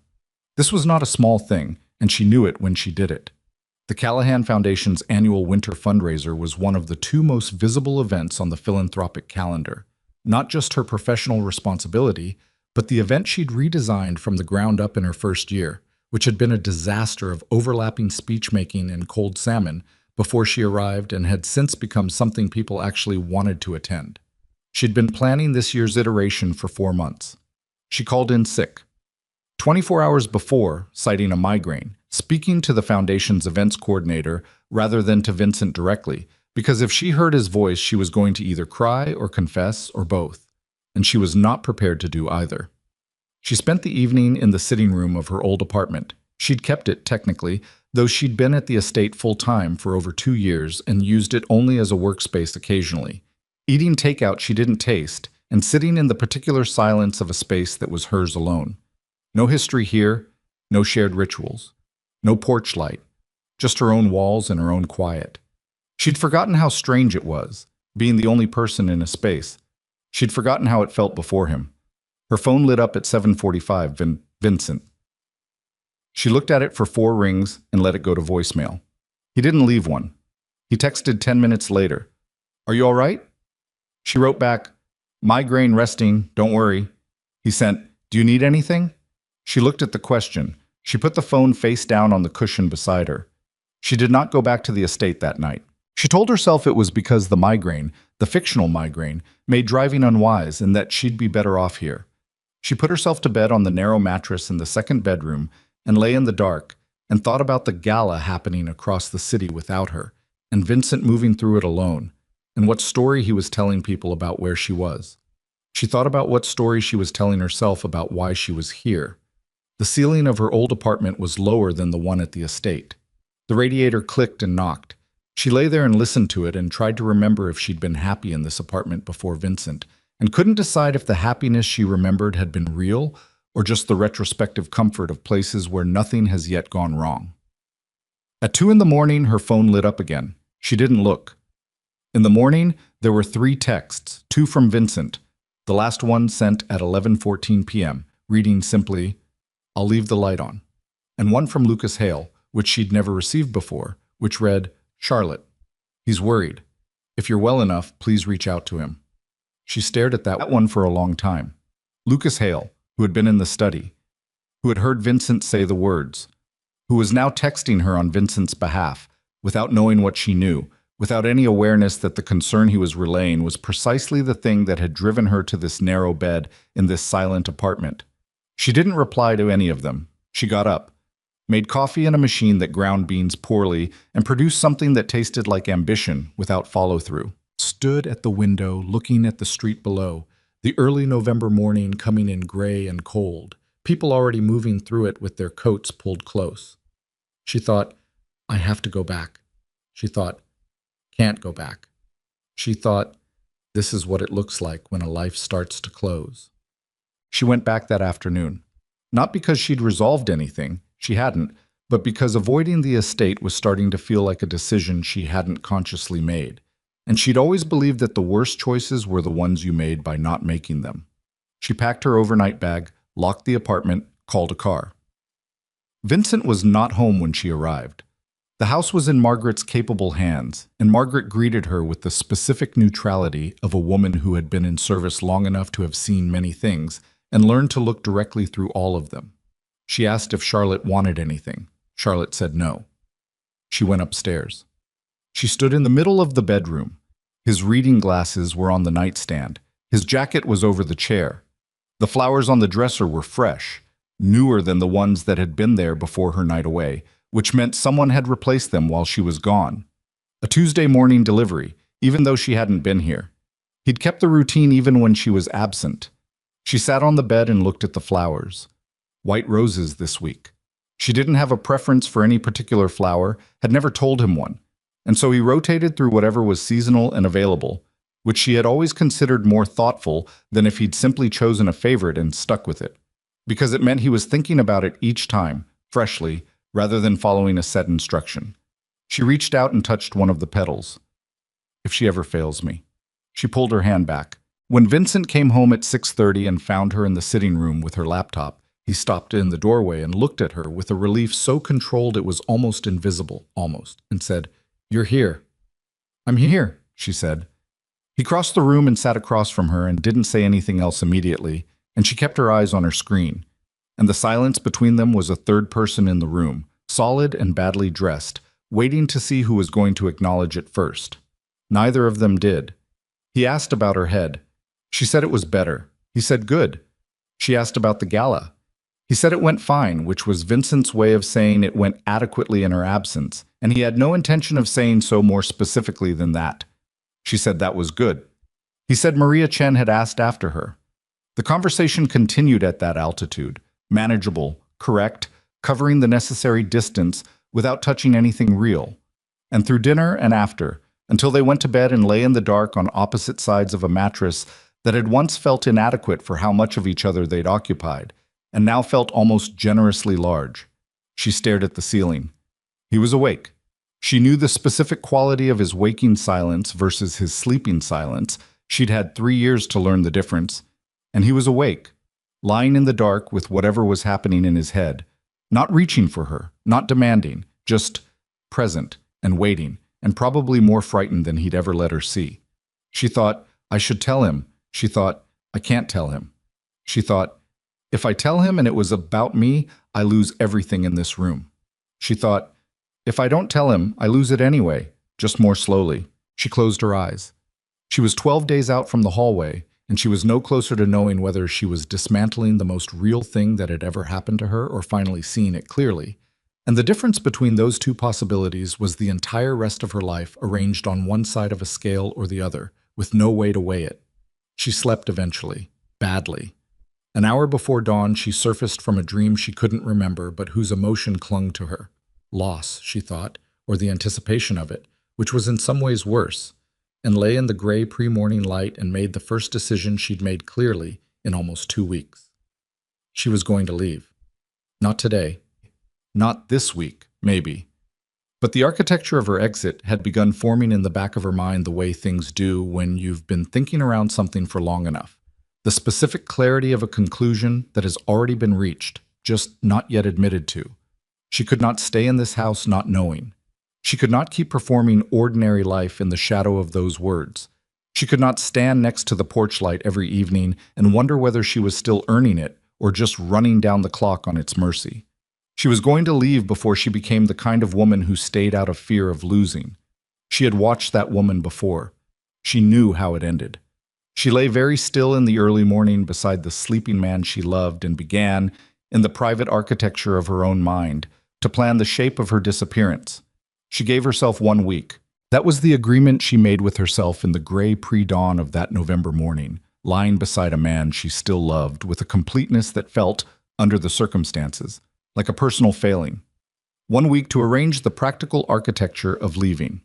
This was not a small thing, and she knew it when she did it. The Callahan Foundation's annual winter fundraiser was one of the two most visible events on the philanthropic calendar. Not just her professional responsibility, but the event she'd redesigned from the ground up in her first year, which had been a disaster of overlapping speech-making and cold salmon before she arrived and had since become something people actually wanted to attend. She'd been planning this year's iteration for 4 months. She called in sick. 24 hours before, citing a migraine, speaking to the Foundation's events coordinator rather than to Vincent directly, because if she heard his voice, she was going to either cry or confess or both, and she was not prepared to do either. She spent the evening in the sitting room of her old apartment. She'd kept it, technically, though she'd been at the estate full-time for over 2 years and used it only as a workspace occasionally. Eating takeout she didn't taste, and sitting in the particular silence of a space that was hers alone. No history here, no shared rituals, no porch light, just her own walls and her own quiet. She'd forgotten how strange it was, being the only person in a space. She'd forgotten how it felt before him. Her phone lit up at 7:45, Vincent. She looked at it for 4 rings and let it go to voicemail. He didn't leave one. He texted 10 minutes later. "Are you all right?" She wrote back, "Migraine resting, don't worry." He sent, "Do you need anything?" She looked at the question. She put the phone face down on the cushion beside her. She did not go back to the estate that night. She told herself it was because the migraine, the fictional migraine, made driving unwise and that she'd be better off here. She put herself to bed on the narrow mattress in the second bedroom and lay in the dark and thought about the gala happening across the city without her, and Vincent moving through it alone, and what story he was telling people about where she was. She thought about what story she was telling herself about why she was here. The ceiling of her old apartment was lower than the one at the estate. The radiator clicked and knocked. She lay there and listened to it and tried to remember if she'd been happy in this apartment before Vincent, and couldn't decide if the happiness she remembered had been real or just the retrospective comfort of places where nothing has yet gone wrong. At 2 in the morning, her phone lit up again. She didn't look. In the morning, there were 3 texts, 2 from Vincent, the last one sent at 11:14 p.m., reading simply, "I'll leave the light on," and one from Lucas Hale, which she'd never received before, which read, "Charlotte, he's worried. If you're well enough, please reach out to him." She stared at that one for a long time. Lucas Hale, who had been in the study, who had heard Vincent say the words, who was now texting her on Vincent's behalf, without knowing what she knew, without any awareness that the concern he was relaying was precisely the thing that had driven her to this narrow bed in this silent apartment. She didn't reply to any of them. She got up, made coffee in a machine that ground beans poorly, and produced something that tasted like ambition without follow-through. Stood at the window, looking at the street below, the early November morning coming in gray and cold, people already moving through it with their coats pulled close. She thought, "I have to go back." She thought, "Can't go back." She thought, "This is what it looks like when a life starts to close." She went back that afternoon. Not because she'd resolved anything, she hadn't, but because avoiding the estate was starting to feel like a decision she hadn't consciously made. And she'd always believed that the worst choices were the ones you made by not making them. She packed her overnight bag, locked the apartment, called a car. Vincent was not home when she arrived. The house was in Margaret's capable hands, and Margaret greeted her with the specific neutrality of a woman who had been in service long enough to have seen many things and learned to look directly through all of them. She asked if Charlotte wanted anything. Charlotte said no. She went upstairs. She stood in the middle of the bedroom. His reading glasses were on the nightstand. His jacket was over the chair. The flowers on the dresser were fresh, newer than the ones that had been there before her night away, which meant someone had replaced them while she was gone. A Tuesday morning delivery, even though she hadn't been here. He'd kept the routine even when she was absent. She sat on the bed and looked at the flowers. White roses this week. She didn't have a preference for any particular flower, had never told him one, and so he rotated through whatever was seasonal and available, which she had always considered more thoughtful than if he'd simply chosen a favorite and stuck with it, because it meant he was thinking about it each time, freshly, rather than following a set instruction. She reached out and touched one of the petals. If she ever fails me. She pulled her hand back. When Vincent came home at 6:30 and found her in the sitting room with her laptop, he stopped in the doorway and looked at her with a relief so controlled it was almost invisible, and said, "You're here." "I'm here," she said. He crossed the room and sat across from her and didn't say anything else immediately, and she kept her eyes on her screen. And the silence between them was a third person in the room, solid and badly dressed, waiting to see who was going to acknowledge it first. Neither of them did. He asked about her head. She said it was better. He said good. She asked about the gala. He said it went fine, which was Vincent's way of saying it went adequately in her absence, and he had no intention of saying so more specifically than that. She said that was good. He said Maria Chen had asked after her. The conversation continued at that altitude, manageable, correct, covering the necessary distance without touching anything real. And through dinner and after, until they went to bed and lay in the dark on opposite sides of a mattress that had once felt inadequate for how much of each other they'd occupied, and now felt almost generously large. She stared at the ceiling. He was awake. She knew the specific quality of his waking silence versus his sleeping silence. She'd had 3 years to learn the difference. And he was awake, lying in the dark with whatever was happening in his head, not reaching for her, not demanding, just present and waiting, and probably more frightened than he'd ever let her see. She thought, I should tell him. She thought, I can't tell him. She thought, if I tell him and it was about me, I lose everything in this room. She thought, if I don't tell him, I lose it anyway, just more slowly. She closed her eyes. She was 12 days out from the hallway, and she was no closer to knowing whether she was dismantling the most real thing that had ever happened to her or finally seeing it clearly. And the difference between those two possibilities was the entire rest of her life arranged on one side of a scale or the other, with no way to weigh it. She slept eventually, badly. An hour before dawn, she surfaced from a dream she couldn't remember but whose emotion clung to her. Loss, she thought, or the anticipation of it, which was in some ways worse, and lay in the gray pre-morning light and made the first decision she'd made clearly in almost 2 weeks. She was going to leave. Not today. Not this week, maybe. But the architecture of her exit had begun forming in the back of her mind the way things do when you've been thinking around something for long enough. The specific clarity of a conclusion that has already been reached, just not yet admitted to. She could not stay in this house not knowing. She could not keep performing ordinary life in the shadow of those words. She could not stand next to the porch light every evening and wonder whether she was still earning it or just running down the clock on its mercy. She was going to leave before she became the kind of woman who stayed out of fear of losing. She had watched that woman before. She knew how it ended. She lay very still in the early morning beside the sleeping man she loved and began, in the private architecture of her own mind, to plan the shape of her disappearance. She gave herself 1 week. That was the agreement she made with herself in the gray pre-dawn of that November morning, lying beside a man she still loved with a completeness that felt, under the circumstances, like a personal failing. 1 week to arrange the practical architecture of leaving.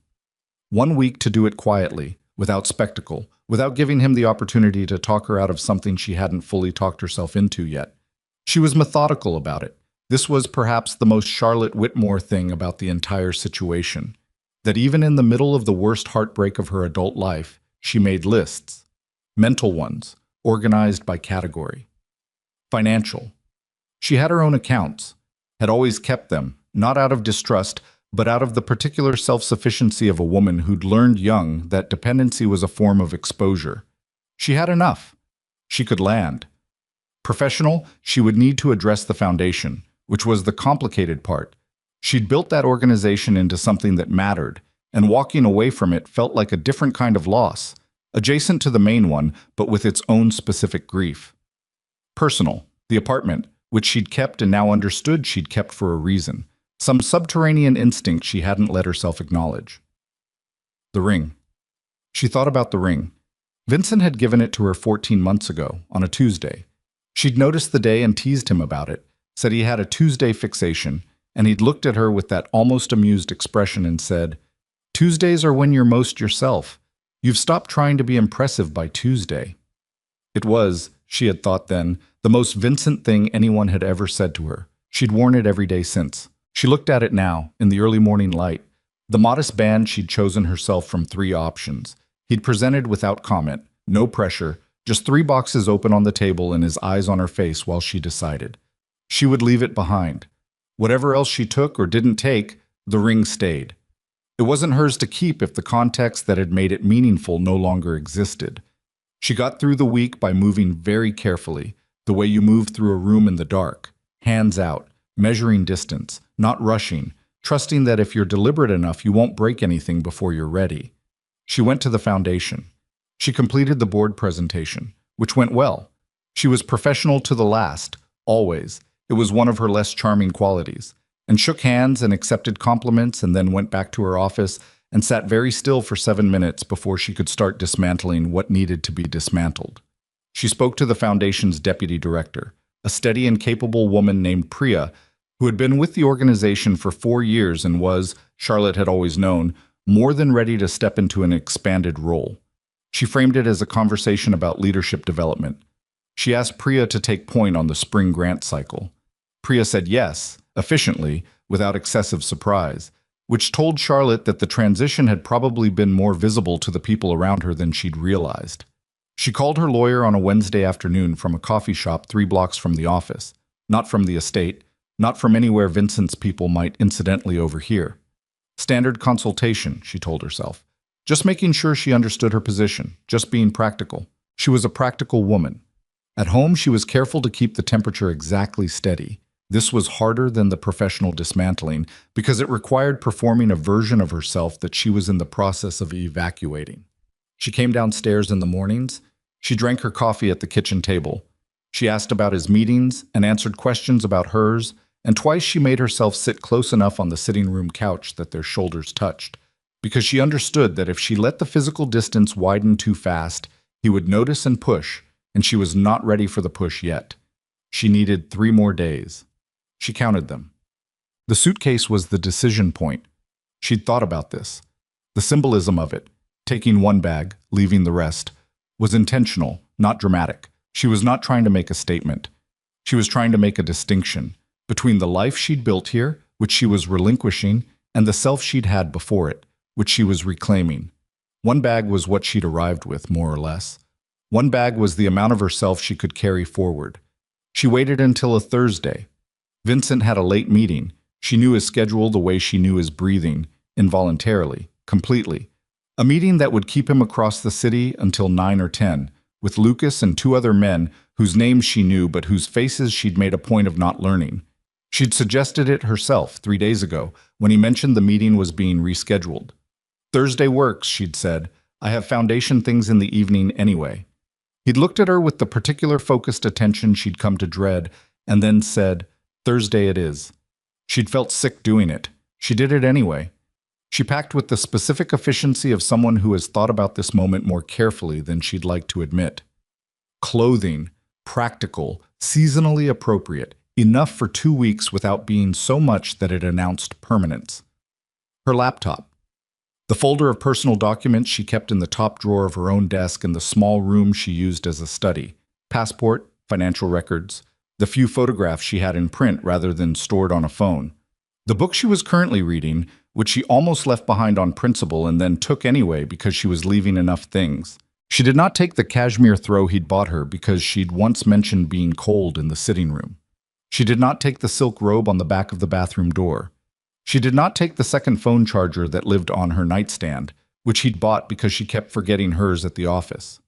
1 week to do it quietly, without spectacle, without giving him the opportunity to talk her out of something she hadn't fully talked herself into yet. She was methodical about it. This was perhaps the most Charlotte Whitmore thing about the entire situation. that even in the middle of the worst heartbreak of her adult life, she made lists, mental ones, organized by category. Financial. She had her own accounts, had always kept them, not out of distrust, but out of the particular self-sufficiency of a woman who'd learned young that dependency was a form of exposure. She had enough. She could land. Professional, she would need to address the foundation, which was the complicated part. She'd built that organization into something that mattered, and walking away from it felt like a different kind of loss, adjacent to the main one, but with its own specific grief. Personal, the apartment, which she'd kept and now understood she'd kept for a reason, some subterranean instinct she hadn't let herself acknowledge. The ring. She thought about the ring. Vincent had given it to her 14 months ago, on a Tuesday. She'd noticed the day and teased him about it, said he had a Tuesday fixation, and he'd looked at her with that almost amused expression and said, "Tuesdays are when you're most yourself. You've stopped trying to be impressive by Tuesday." It was, she had thought then, the most Vincent thing anyone had ever said to her. She'd worn it every day since. She looked at it now, in the early morning light. The modest band she'd chosen herself from 3 options. He'd presented without comment, no pressure, just 3 boxes open on the table and his eyes on her face while she decided. She would leave it behind. Whatever else she took or didn't take, the ring stayed. It wasn't hers to keep if the context that had made it meaningful no longer existed. She got through the week by moving very carefully, the way you move through a room in the dark, hands out, measuring distance, not rushing, trusting that if you're deliberate enough you won't break anything before you're ready. She went to the foundation. She completed the board presentation, which went well. She was professional to the last, always. It was one of her less charming qualities, and shook hands and accepted compliments and then went back to her office and sat very still for 7 minutes before she could start dismantling what needed to be dismantled. She spoke to the foundation's deputy director, a steady and capable woman named Priya, who had been with the organization for 4 years and was, Charlotte had always known, more than ready to step into an expanded role. She framed it as a conversation about leadership development. She asked Priya to take point on the spring grant cycle. Priya said yes, efficiently, without excessive surprise, which told Charlotte that the transition had probably been more visible to the people around her than she'd realized. She called her lawyer on a Wednesday afternoon from a coffee shop 3 blocks from the office, not from the estate, not from anywhere Vincent's people might incidentally overhear. Standard consultation, she told herself. Just making sure she understood her position, just being practical. She was a practical woman. At home, she was careful to keep the temperature exactly steady. This was harder than the professional dismantling because it required performing a version of herself that she was in the process of evacuating. She came downstairs in the mornings. She drank her coffee at the kitchen table. She asked about his meetings and answered questions about hers, and twice she made herself sit close enough on the sitting room couch that their shoulders touched, because she understood that if she let the physical distance widen too fast, he would notice and push, and she was not ready for the push yet. She needed 3 more days. She counted them. The suitcase was the decision point. She'd thought about this. The symbolism of it, taking 1 bag, leaving the rest, was intentional, not dramatic. She was not trying to make a statement. She was trying to make a distinction between the life she'd built here, which she was relinquishing, and the self she'd had before it, which she was reclaiming. 1 bag was what she'd arrived with, more or less. 1 bag was the amount of herself she could carry forward. She waited until a Thursday. Vincent had a late meeting. She knew his schedule the way she knew his breathing, involuntarily, completely. A meeting that would keep him across the city until 9 or 10, with Lucas and 2 other men whose names she knew but whose faces she'd made a point of not learning. She'd suggested it herself 3 days ago when he mentioned the meeting was being rescheduled. "Thursday works," she'd said. "I have foundation things in the evening anyway." He'd looked at her with the particular focused attention she'd come to dread and then said, "Thursday it is." She'd felt sick doing it. She did it anyway. She packed with the specific efficiency of someone who has thought about this moment more carefully than she'd like to admit. Clothing, practical, seasonally appropriate, enough for 2 weeks without being so much that it announced permanence. Her laptop. The folder of personal documents she kept in the top drawer of her own desk in the small room she used as a study. Passport, financial records, the few photographs she had in print rather than stored on a phone. The book she was currently reading, which she almost left behind on principle and then took anyway because she was leaving enough things. She did not take the cashmere throw he'd bought her because she'd once mentioned being cold in the sitting room. She did not take the silk robe on the back of the bathroom door. She did not take the second phone charger that lived on her nightstand, which he'd bought because she kept forgetting hers at the office.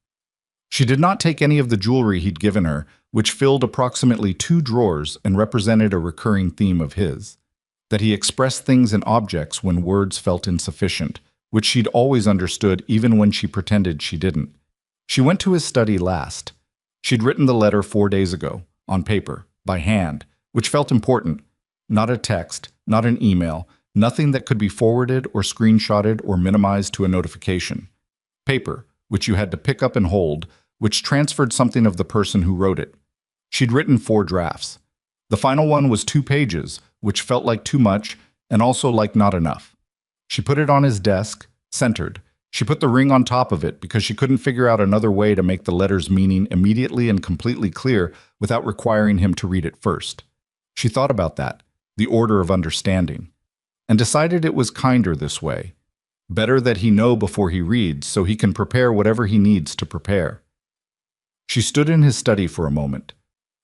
She did not take any of the jewelry he'd given her, which filled approximately 2 drawers and represented a recurring theme of his. That he expressed things in objects when words felt insufficient, which she'd always understood even when she pretended she didn't. She went to his study last. She'd written the letter 4 days ago, on paper, by hand, which felt important. Not a text, not an email, nothing that could be forwarded or screenshotted or minimized to a notification. Paper, which you had to pick up and hold, which transferred something of the person who wrote it. She'd written 4 drafts. The final one was 2 pages, which felt like too much and also like not enough. She put it on his desk, centered. She put the ring on top of it because she couldn't figure out another way to make the letter's meaning immediately and completely clear without requiring him to read it first. She thought about that, the order of understanding, and decided it was kinder this way. Better that he know before he reads so he can prepare whatever he needs to prepare. She stood in his study for a moment.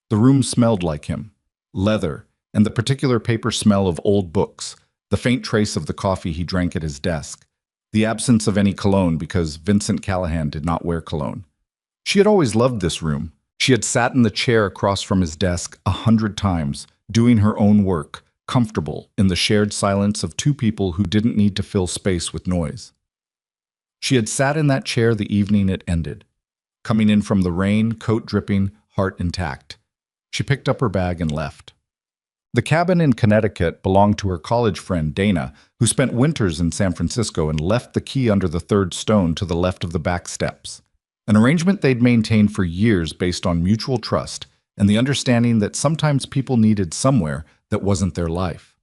The room smelled like him, leather, and the particular paper smell of old books, the faint trace of the coffee he drank at his desk, the absence of any cologne because Vincent Callahan did not wear cologne. She had always loved this room. She had sat in the chair across from his desk 100 times, doing her own work, comfortable in the shared silence of 2 people who didn't need to fill space with noise. She had sat in that chair the evening it ended, coming in from the rain, coat dripping, heart intact. She picked up her bag and left. The cabin in Connecticut belonged to her college friend Dana, who spent winters in San Francisco and left the key under the 3rd stone to the left of the back steps, an arrangement they'd maintained for years based on mutual trust and the understanding that sometimes people needed somewhere that wasn't their life.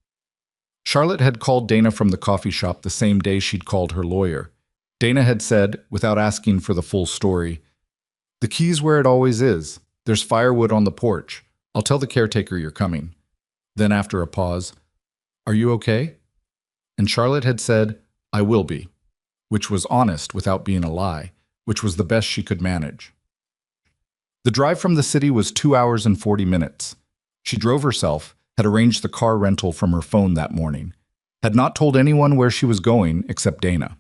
Charlotte had called Dana from the coffee shop the same day she'd called her lawyer. Dana had said, without asking for the full story, "The key's where it always is. There's firewood on the porch. I'll tell the caretaker you're coming." Then after a pause, "Are you okay?" And Charlotte had said, "I will be," which was honest without being a lie, which was the best she could manage. The drive from the city was 2 hours and 40 minutes. She drove herself, had arranged the car rental from her phone that morning, had not told anyone where she was going except Dana.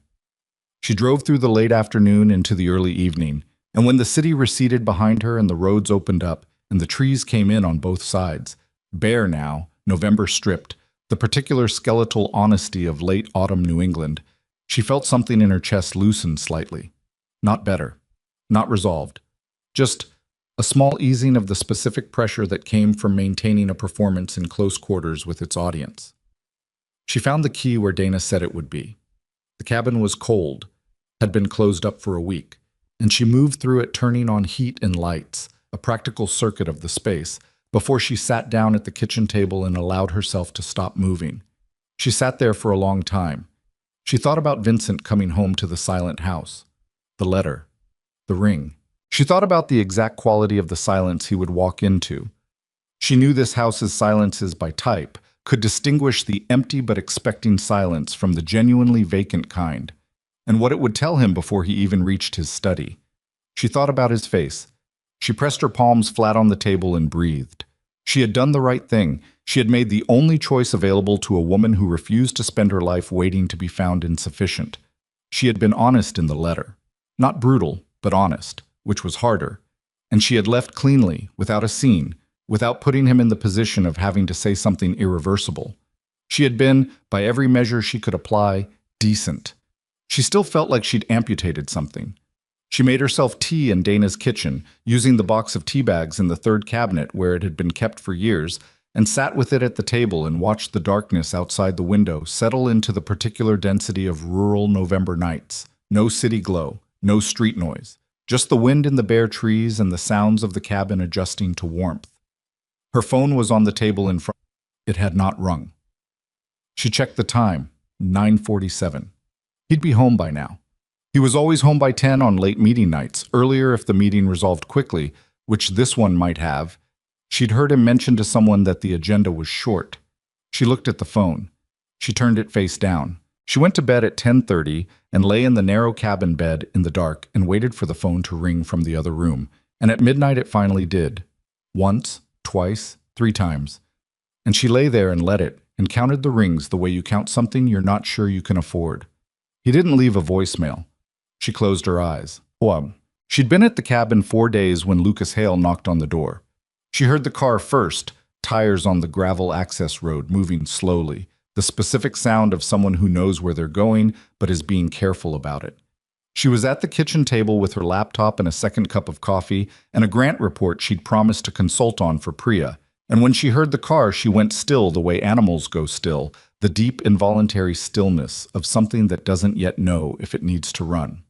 She drove through the late afternoon into the early evening, and when the city receded behind her and the roads opened up and the trees came in on both sides, bare now, November stripped, the particular skeletal honesty of late autumn New England, she felt something in her chest loosen slightly. Not better, not resolved, just a small easing of the specific pressure that came from maintaining a performance in close quarters with its audience. She found the key where Dana said it would be. The cabin was cold, had been closed up for a week, and she moved through it turning on heat and lights, a practical circuit of the space, before she sat down at the kitchen table and allowed herself to stop moving. She sat there for a long time. She thought about Vincent coming home to the silent house, the letter, the ring. She thought about the exact quality of the silence he would walk into. She knew this house's silences by type, could distinguish the empty but expecting silence from the genuinely vacant kind, and what it would tell him before he even reached his study. She thought about his face. She pressed her palms flat on the table and breathed. She had done the right thing. She had made the only choice available to a woman who refused to spend her life waiting to be found insufficient. She had been honest in the letter. Not brutal, but honest, which was harder. And she had left cleanly, without a scene, without putting him in the position of having to say something irreversible. She had been, by every measure she could apply, decent. She still felt like she'd amputated something. She made herself tea in Dana's kitchen, using the box of tea bags in the 3rd cabinet where it had been kept for years, and sat with it at the table and watched the darkness outside the window settle into the particular density of rural November nights. No city glow, no street noise, just the wind in the bare trees and the sounds of the cabin adjusting to warmth. Her phone was on the table in front. It had not rung. She checked the time, 9:47. He'd be home by now. He was always home by 10 on late meeting nights, earlier if the meeting resolved quickly, which this one might have. She'd heard him mention to someone that the agenda was short. She looked at the phone. She turned it face down. She went to bed at 10:30 and lay in the narrow cabin bed in the dark and waited for the phone to ring from the other room. And at midnight it finally did. Once, twice, 3 times. And she lay there and let it, and counted the rings the way you count something you're not sure you can afford. He didn't leave a voicemail. She closed her eyes. She'd been at the cabin 4 days when Lucas Hale knocked on the door. She heard the car first, tires on the gravel access road moving slowly, the specific sound of someone who knows where they're going but is being careful about it. She was at the kitchen table with her laptop and a second cup of coffee and a grant report she'd promised to consult on for Priya. And when she heard the car, she went still the way animals go still, the deep involuntary stillness of something that doesn't yet know if it needs to run.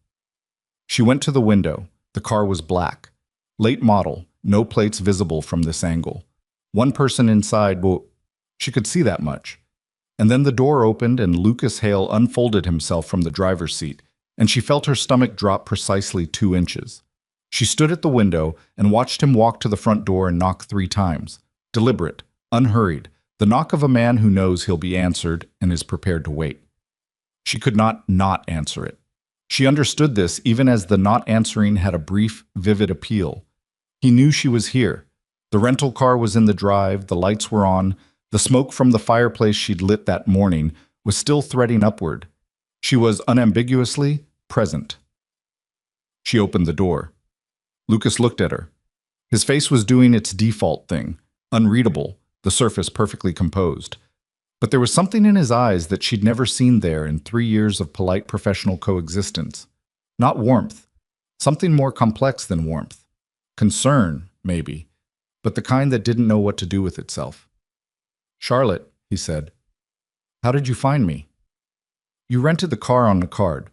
She went to the window. The car was black. Late model, no plates visible from this angle. One person inside, well, she could see that much. And then the door opened and Lucas Hale unfolded himself from the driver's seat, and she felt her stomach drop precisely 2 inches. She stood at the window and watched him walk to the front door and knock 3 times. Deliberate, unhurried, the knock of a man who knows he'll be answered and is prepared to wait. She could not answer it. She understood this even as the not answering had a brief, vivid appeal. He knew she was here. The rental car was in the drive, the lights were on, the smoke from the fireplace she'd lit that morning was still threading upward. She was unambiguously present. She opened the door. Lucas looked at her. His face was doing its default thing, unreadable, the surface perfectly composed. But there was something in his eyes that she'd never seen there in 3 years of polite professional coexistence. Not warmth. Something more complex than warmth. Concern, maybe, but the kind that didn't know what to do with itself. "Charlotte," he said, "how did you find me?" "You rented the car on a card.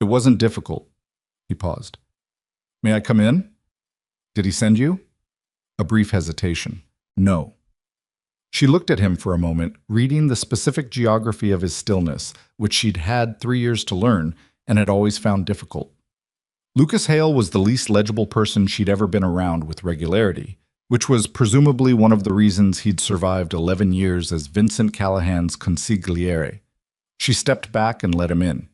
It wasn't difficult." He paused. "May I come in?" "Did he send you?" A brief hesitation. "No." She looked at him for a moment, reading the specific geography of his stillness, which she'd had 3 years to learn and had always found difficult. Lucas Hale was the least legible person she'd ever been around with regularity, which was presumably one of the reasons he'd survived 11 years as Vincent Callahan's consigliere. She stepped back and let him in.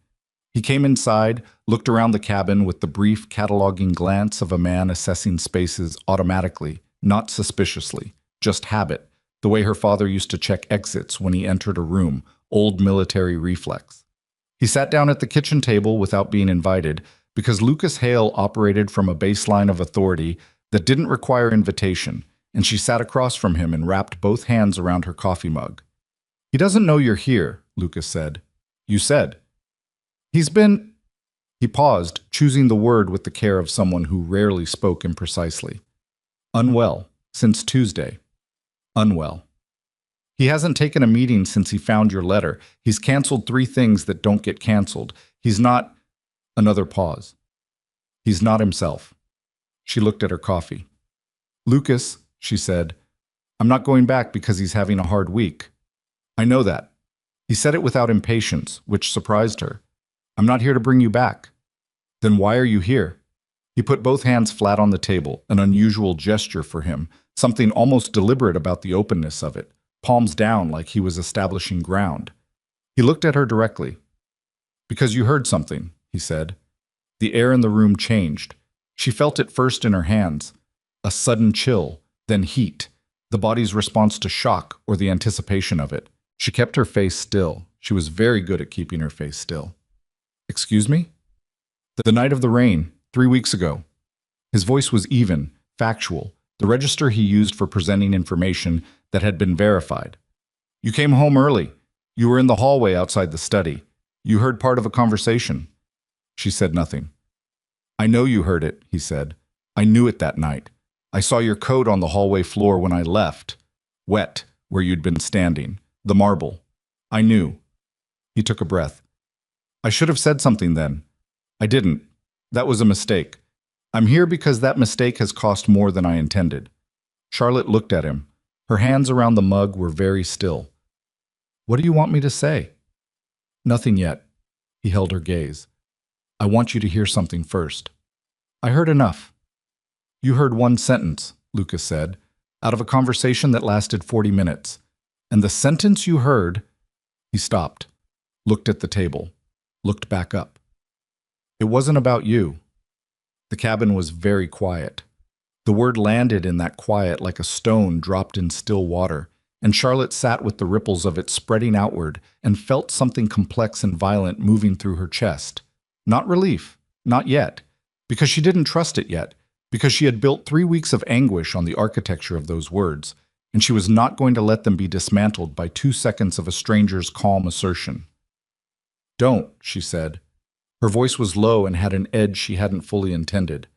He came inside, looked around the cabin with the brief, cataloging glance of a man assessing spaces automatically, not suspiciously, just habit, the way her father used to check exits when he entered a room, old military reflex. He sat down at the kitchen table without being invited, because Lucas Hale operated from a baseline of authority that didn't require invitation, and she sat across from him and wrapped both hands around her coffee mug. "He doesn't know you're here," Lucas said. "You said." "He's been—" He paused, choosing the word with the care of someone who rarely spoke imprecisely. "Unwell, since Tuesday." "Unwell." "He hasn't taken a meeting since he found your letter. He's canceled 3 things that don't get canceled. He's not—" Another pause. "He's not himself." She looked at her coffee. "Lucas," she said, "I'm not going back because he's having a hard week." "I know that." He said it without impatience, which surprised her. "I'm not here to bring you back." "Then why are you here?" He put both hands flat on the table, an unusual gesture for him, something almost deliberate about the openness of it, palms down like he was establishing ground. He looked at her directly. "Because you heard something," he said. The air in the room changed. She felt it first in her hands, a sudden chill, then heat, the body's response to shock or the anticipation of it. She kept her face still. She was very good at keeping her face still. "Excuse me?" "The night of the rain, 3 weeks ago." His voice was even, factual, the register he used for presenting information that had been verified. "You came home early. You were in the hallway outside the study. You heard part of a conversation." She said nothing. "I know you heard it," he said. "I knew it that night. I saw your coat on the hallway floor when I left. Wet, where you'd been standing. The marble. I knew." He took a breath. "I should have said something then. I didn't. That was a mistake. I'm here because that mistake has cost more than I intended." Charlotte looked at him. Her hands around the mug were very still. "What do you want me to say?" "Nothing yet." He held her gaze. "I want you to hear something first." "I heard enough." "You heard 1 sentence," Lucas said, "out of a conversation that lasted 40 minutes. And the sentence you heard—" He stopped, looked at the table, looked back up. It wasn't about you. The cabin was very quiet. The word landed in that quiet like a stone dropped in still water, and Charlotte sat with the ripples of it spreading outward and felt something complex and violent moving through her chest. Not relief, not yet, because she didn't trust it yet, because she had built 3 weeks of anguish on the architecture of those words, and she was not going to let them be dismantled by 2 seconds of a stranger's calm assertion. "Don't," she said. Her voice was low and had an edge she hadn't fully intended.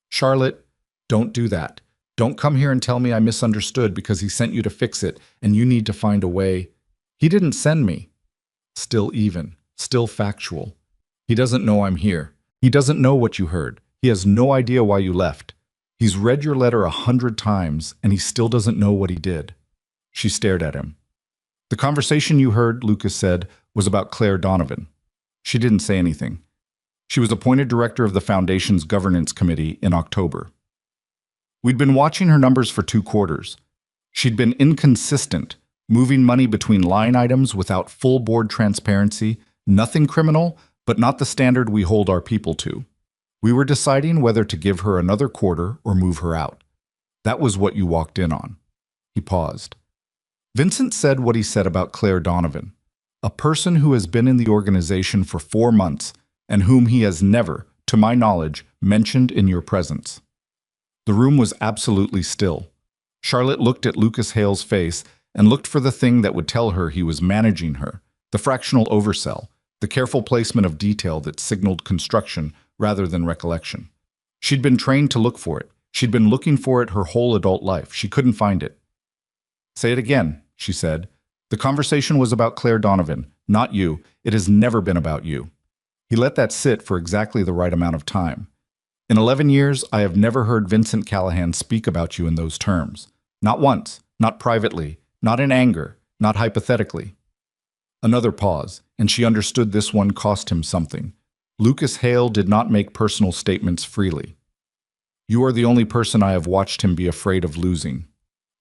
"Charlotte, don't do that. Don't come here and tell me I misunderstood because he sent you to fix it and you need to find a way. He didn't send me." Still even, still factual. "He doesn't know I'm here. He doesn't know what you heard. He has no idea why you left. He's read your letter 100 times and he still doesn't know what he did." She stared at him. "The conversation you heard," Lucas said, "was about Claire Donovan." She didn't say anything. She was appointed director of the Foundation's governance committee in October. We'd been watching her numbers for 2 quarters. She'd been inconsistent, moving money between line items without full board transparency, nothing criminal, but not the standard we hold our people to. We were deciding whether to give her another quarter or move her out. That was what you walked in on. He paused. Vincent said what he said about Claire Donovan, a person who has been in the organization for 4 months and whom he has never, to my knowledge, mentioned in your presence. The room was absolutely still. Charlotte looked at Lucas Hale's face and looked for the thing that would tell her he was managing her, the fractional oversell, the careful placement of detail that signaled construction rather than recollection. She'd been trained to look for it. She'd been looking for it her whole adult life. She couldn't find it. "Say it again," she said. "The conversation was about Claire Donovan, not you. It has never been about you." He let that sit for exactly the right amount of time. "In 11 years, I have never heard Vincent Callahan speak about you in those terms. Not once, not privately, not in anger, not hypothetically." Another pause, and she understood this one cost him something. Lucas Hale did not make personal statements freely. "You are the only person I have watched him be afraid of losing."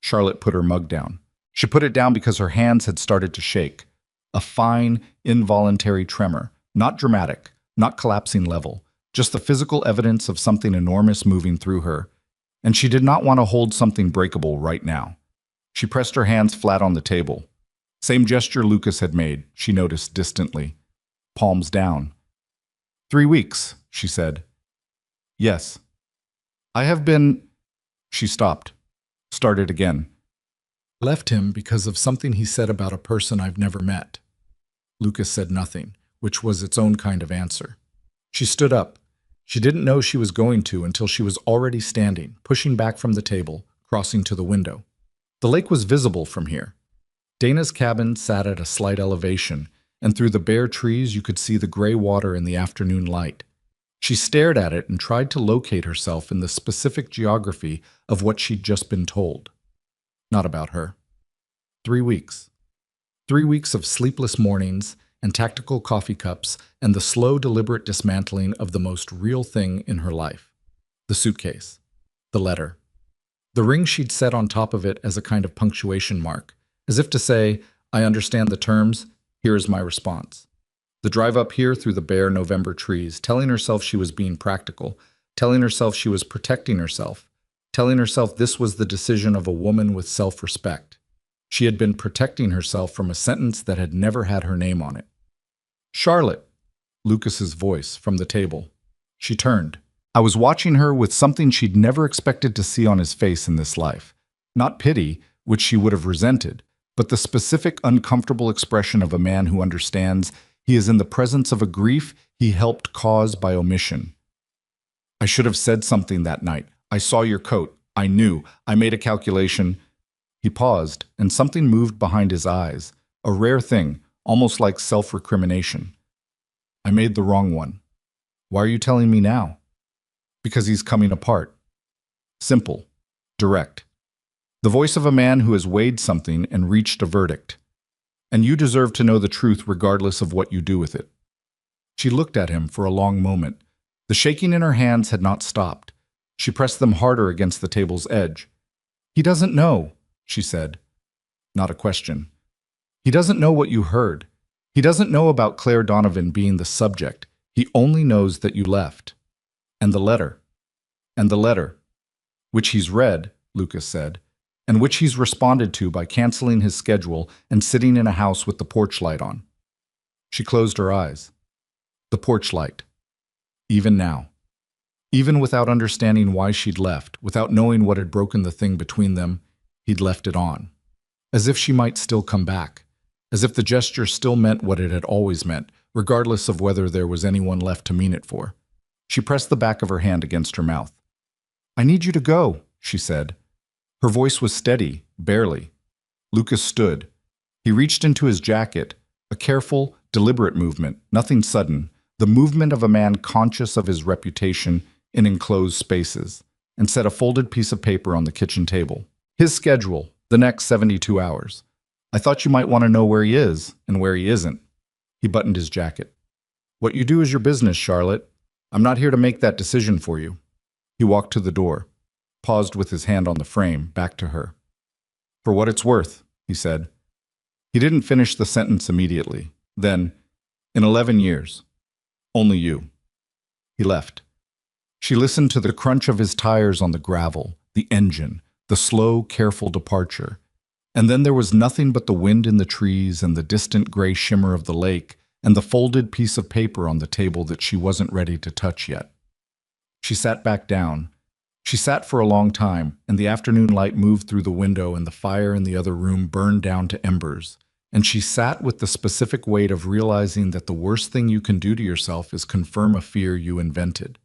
Charlotte put her mug down. She put it down because her hands had started to shake. A fine, involuntary tremor, not dramatic, not collapsing level, just the physical evidence of something enormous moving through her, and she did not want to hold something breakable right now. She pressed her hands flat on the table. Same gesture Lucas had made, she noticed distantly. Palms down. 3 weeks, she said. "Yes. I have been—" She stopped. Started again. "Left him because of something he said about a person I've never met." Lucas said nothing, which was its own kind of answer. She stood up. She didn't know she was going to until she was already standing, pushing back from the table, crossing to the window. The lake was visible from here. Dana's cabin sat at a slight elevation, and through the bare trees you could see the gray water in the afternoon light. She stared at it and tried to locate herself in the specific geography of what she'd just been told. Not about her. 3 weeks. 3 weeks of sleepless mornings and tactical coffee cups and the slow, deliberate dismantling of the most real thing in her life. The suitcase. The letter. The ring she'd set on top of it as a kind of punctuation mark, as if to say, "I understand the terms, here is my response." The drive up here through the bare November trees, telling herself she was being practical, telling herself she was protecting herself, telling herself this was the decision of a woman with self-respect. She had been protecting herself from a sentence that had never had her name on it. "Charlotte," Lucas's voice from the table. She turned. I was watching her with something she'd never expected to see on his face in this life. Not pity, which she would have resented, but the specific uncomfortable expression of a man who understands he is in the presence of a grief he helped cause by omission. "I should have said something that night. I saw your coat. I knew. I made a calculation." He paused, and something moved behind his eyes, a rare thing, almost like self-recrimination. "I made the wrong one." "Why are you telling me now?" "Because he's coming apart." Simple. Direct. The voice of a man who has weighed something and reached a verdict. "And you deserve to know the truth regardless of what you do with it." She looked at him for a long moment. The shaking in her hands had not stopped. She pressed them harder against the table's edge. "He doesn't know," she said. Not a question. "He doesn't know what you heard. He doesn't know about Claire Donovan being the subject. He only knows that you left. And the letter. And the letter. Which he's read, Lucas said, and which he's responded to by canceling his schedule and sitting in a house with the porch light on. She closed her eyes. The porch light. Even now. Even without understanding why she'd left, without knowing what had broken the thing between them, he'd left it on. As if she might still come back. As if the gesture still meant what it had always meant, regardless of whether there was anyone left to mean it for. She pressed the back of her hand against her mouth. "I need you to go," she said. Her voice was steady, barely. Lucas stood. He reached into his jacket, a careful, deliberate movement, nothing sudden, the movement of a man conscious of his reputation in enclosed spaces, and set a folded piece of paper on the kitchen table. His schedule, the next 72 hours. "I thought you might want to know where he is and where he isn't." He buttoned his jacket. "What you do is your business, Charlotte. I'm not here to make that decision for you." He walked to the door, paused with his hand on the frame, back to her. "For what it's worth," he said. He didn't finish the sentence immediately. Then, "In 11 years. Only you." He left. She listened to the crunch of his tires on the gravel, the engine, the slow, careful departure. And then there was nothing but the wind in the trees and the distant gray shimmer of the lake and the folded piece of paper on the table that she wasn't ready to touch yet. She sat back down. She sat for a long time, and the afternoon light moved through the window and the fire in the other room burned down to embers. And she sat with the specific weight of realizing that the worst thing you can do to yourself is confirm a fear you invented.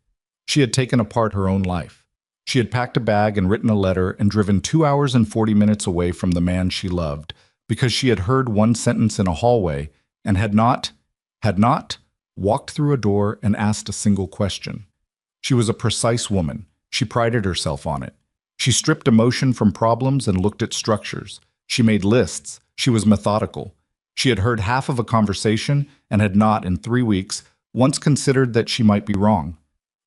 She had taken apart her own life. She had packed a bag and written a letter and driven 2 hours and 40 minutes away from the man she loved because she had heard one sentence in a hallway and had not walked through a door and asked a single question. She was a precise woman. She prided herself on it. She stripped emotion from problems and looked at structures. She made lists. She was methodical. She had heard half of a conversation and had not, in 3 weeks, once considered that she might be wrong.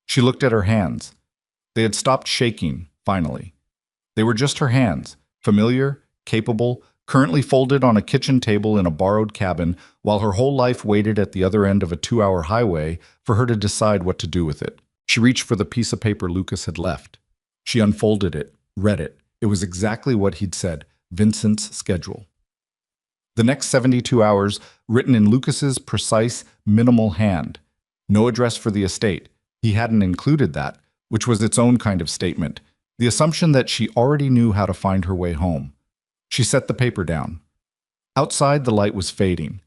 She looked at her hands. They had stopped shaking, finally. They were just her hands, familiar, capable, currently folded on a kitchen table in a borrowed cabin, while her whole life waited at the other end of a 2-hour highway for her to decide what to do with it. She reached for the piece of paper Lucas had left. She unfolded it, read it. It was exactly what he'd said, Vincent's schedule. The next 72 hours, written in Lucas's precise, minimal hand. No address for the estate. He hadn't included that, which was its own kind of statement, the assumption that she already knew how to find her way home. She set the paper down. Outside, the light was fading.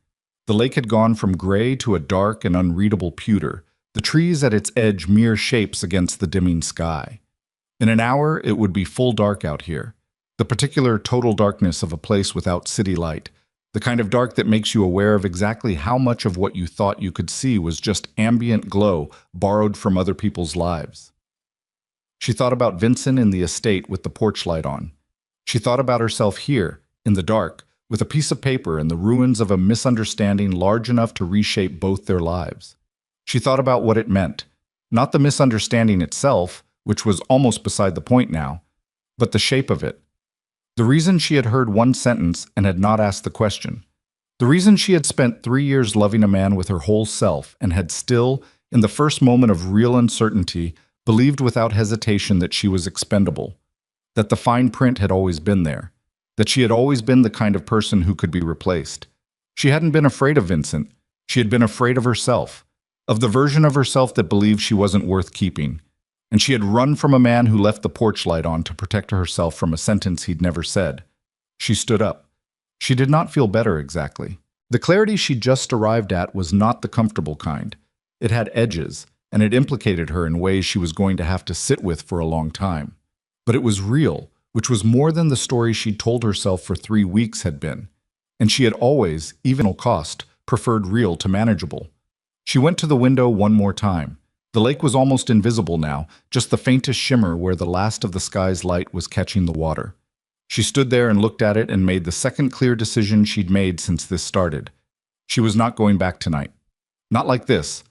The lake had gone from gray to a dark and unreadable pewter, the trees at its edge mere shapes against the dimming sky. In an hour, it would be full dark out here, the particular total darkness of a place without city light, the kind of dark that makes you aware of exactly how much of what you thought you could see was just ambient glow borrowed from other people's lives. She thought about Vincent in the estate with the porch light on. She thought about herself here, in the dark, with a piece of paper and the ruins of a misunderstanding large enough to reshape both their lives. She thought about what it meant, not the misunderstanding itself, which was almost beside the point now, but the shape of it. The reason she had heard one sentence and had not asked the question. The reason she had spent 3 years loving a man with her whole self and had still, in the first moment of real uncertainty, believed without hesitation that she was expendable, that the fine print had always been there, that she had always been the kind of person who could be replaced. She hadn't been afraid of Vincent. She had been afraid of herself, of the version of herself that believed she wasn't worth keeping. And she had run from a man who left the porch light on to protect herself from a sentence he'd never said. She stood up. She did not feel better exactly. The clarity she'd just arrived at was not the comfortable kind. It had edges, and it implicated her in ways she was going to have to sit with for a long time. But it was real, which was more than the story she'd told herself for 3 weeks had been. And she had always, even at cost, preferred real to manageable. She went to the window one more time. The lake was almost invisible now, just the faintest shimmer where the last of the sky's light was catching the water. She stood there and looked at it and made the second clear decision she'd made since this started. She was not going back tonight. Not like this.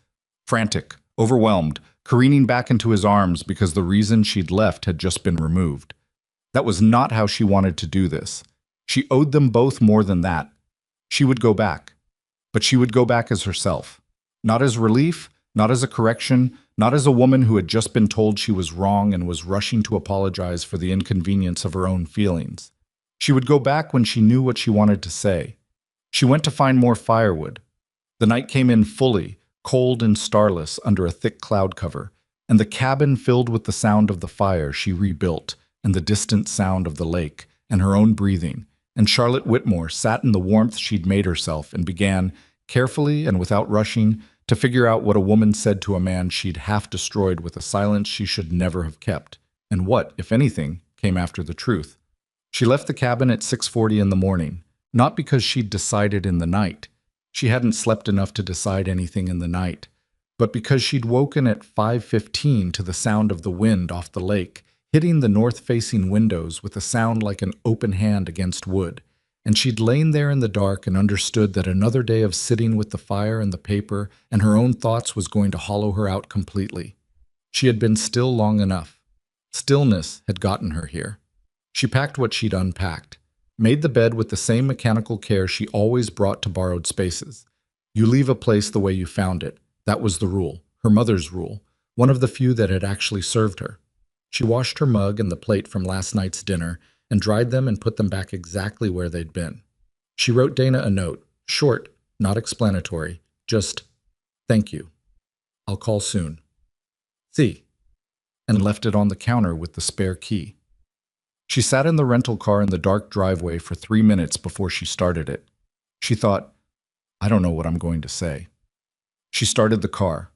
Frantic, overwhelmed, careening back into his arms because the reason she'd left had just been removed. That was not how she wanted to do this. She owed them both more than that. She would go back. But she would go back as herself. Not as relief, not as a correction, not as a woman who had just been told she was wrong and was rushing to apologize for the inconvenience of her own feelings. She would go back when she knew what she wanted to say. She went to find more firewood. The night came in fully, cold and starless under a thick cloud cover, and the cabin filled with the sound of the fire she rebuilt, and the distant sound of the lake, and her own breathing. And Charlotte Whitmore sat in the warmth she'd made herself and began, carefully and without rushing, to figure out what a woman said to a man she'd half destroyed with a silence she should never have kept, and what, if anything, came after the truth. She left the cabin at 6:40 in the morning, not because she'd decided in the night. She hadn't slept enough to decide anything in the night, but because she'd woken at 5:15 to the sound of the wind off the lake, hitting the north-facing windows with a sound like an open hand against wood, and she'd lain there in the dark and understood that another day of sitting with the fire and the paper and her own thoughts was going to hollow her out completely. She had been still long enough. Stillness had gotten her here. She packed what she'd unpacked, made the bed with the same mechanical care she always brought to borrowed spaces. You leave a place the way you found it. That was the rule, her mother's rule, one of the few that had actually served her. She washed her mug and the plate from last night's dinner and dried them and put them back exactly where they'd been. She wrote Dana a note, short, not explanatory, just, "Thank you. I'll call soon. See," and left it on the counter with the spare key. She sat in the rental car in the dark driveway for 3 minutes before she started it. She thought, I don't know what I'm going to say. She started the car.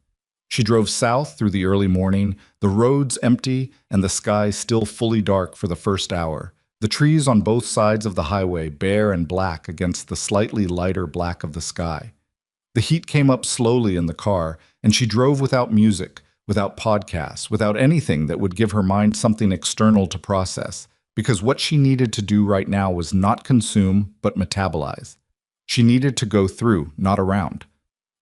She drove south through the early morning, the roads empty and the sky still fully dark for the first hour, the trees on both sides of the highway bare and black against the slightly lighter black of the sky. The heat came up slowly in the car, and she drove without music, without podcasts, without anything that would give her mind something external to process, because what she needed to do right now was not consume, but metabolize. She needed to go through, not around.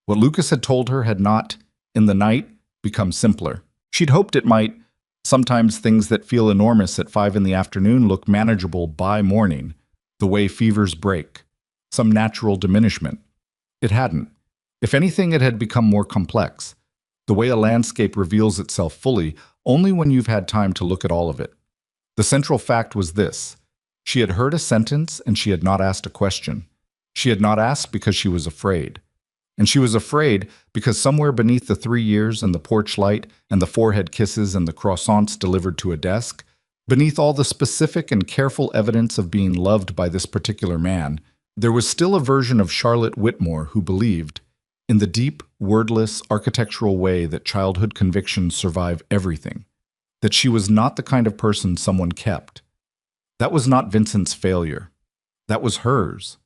What Lucas had told her had not, in the night, become simpler. She'd hoped it might. Sometimes things that feel enormous at 5 in the afternoon look manageable by morning, the way fevers break, some natural diminishment. It hadn't. If anything, it had become more complex, the way a landscape reveals itself fully only when you've had time to look at all of it. The central fact was this. She had heard a sentence and she had not asked a question. She had not asked because she was afraid. And she was afraid because somewhere beneath the 3 years and the porch light and the forehead kisses and the croissants delivered to a desk, beneath all the specific and careful evidence of being loved by this particular man, there was still a version of Charlotte Whitmore who believed, in the deep, wordless, architectural way that childhood convictions survive everything, that she was not the kind of person someone kept. That was not Vincent's failure. That was hers.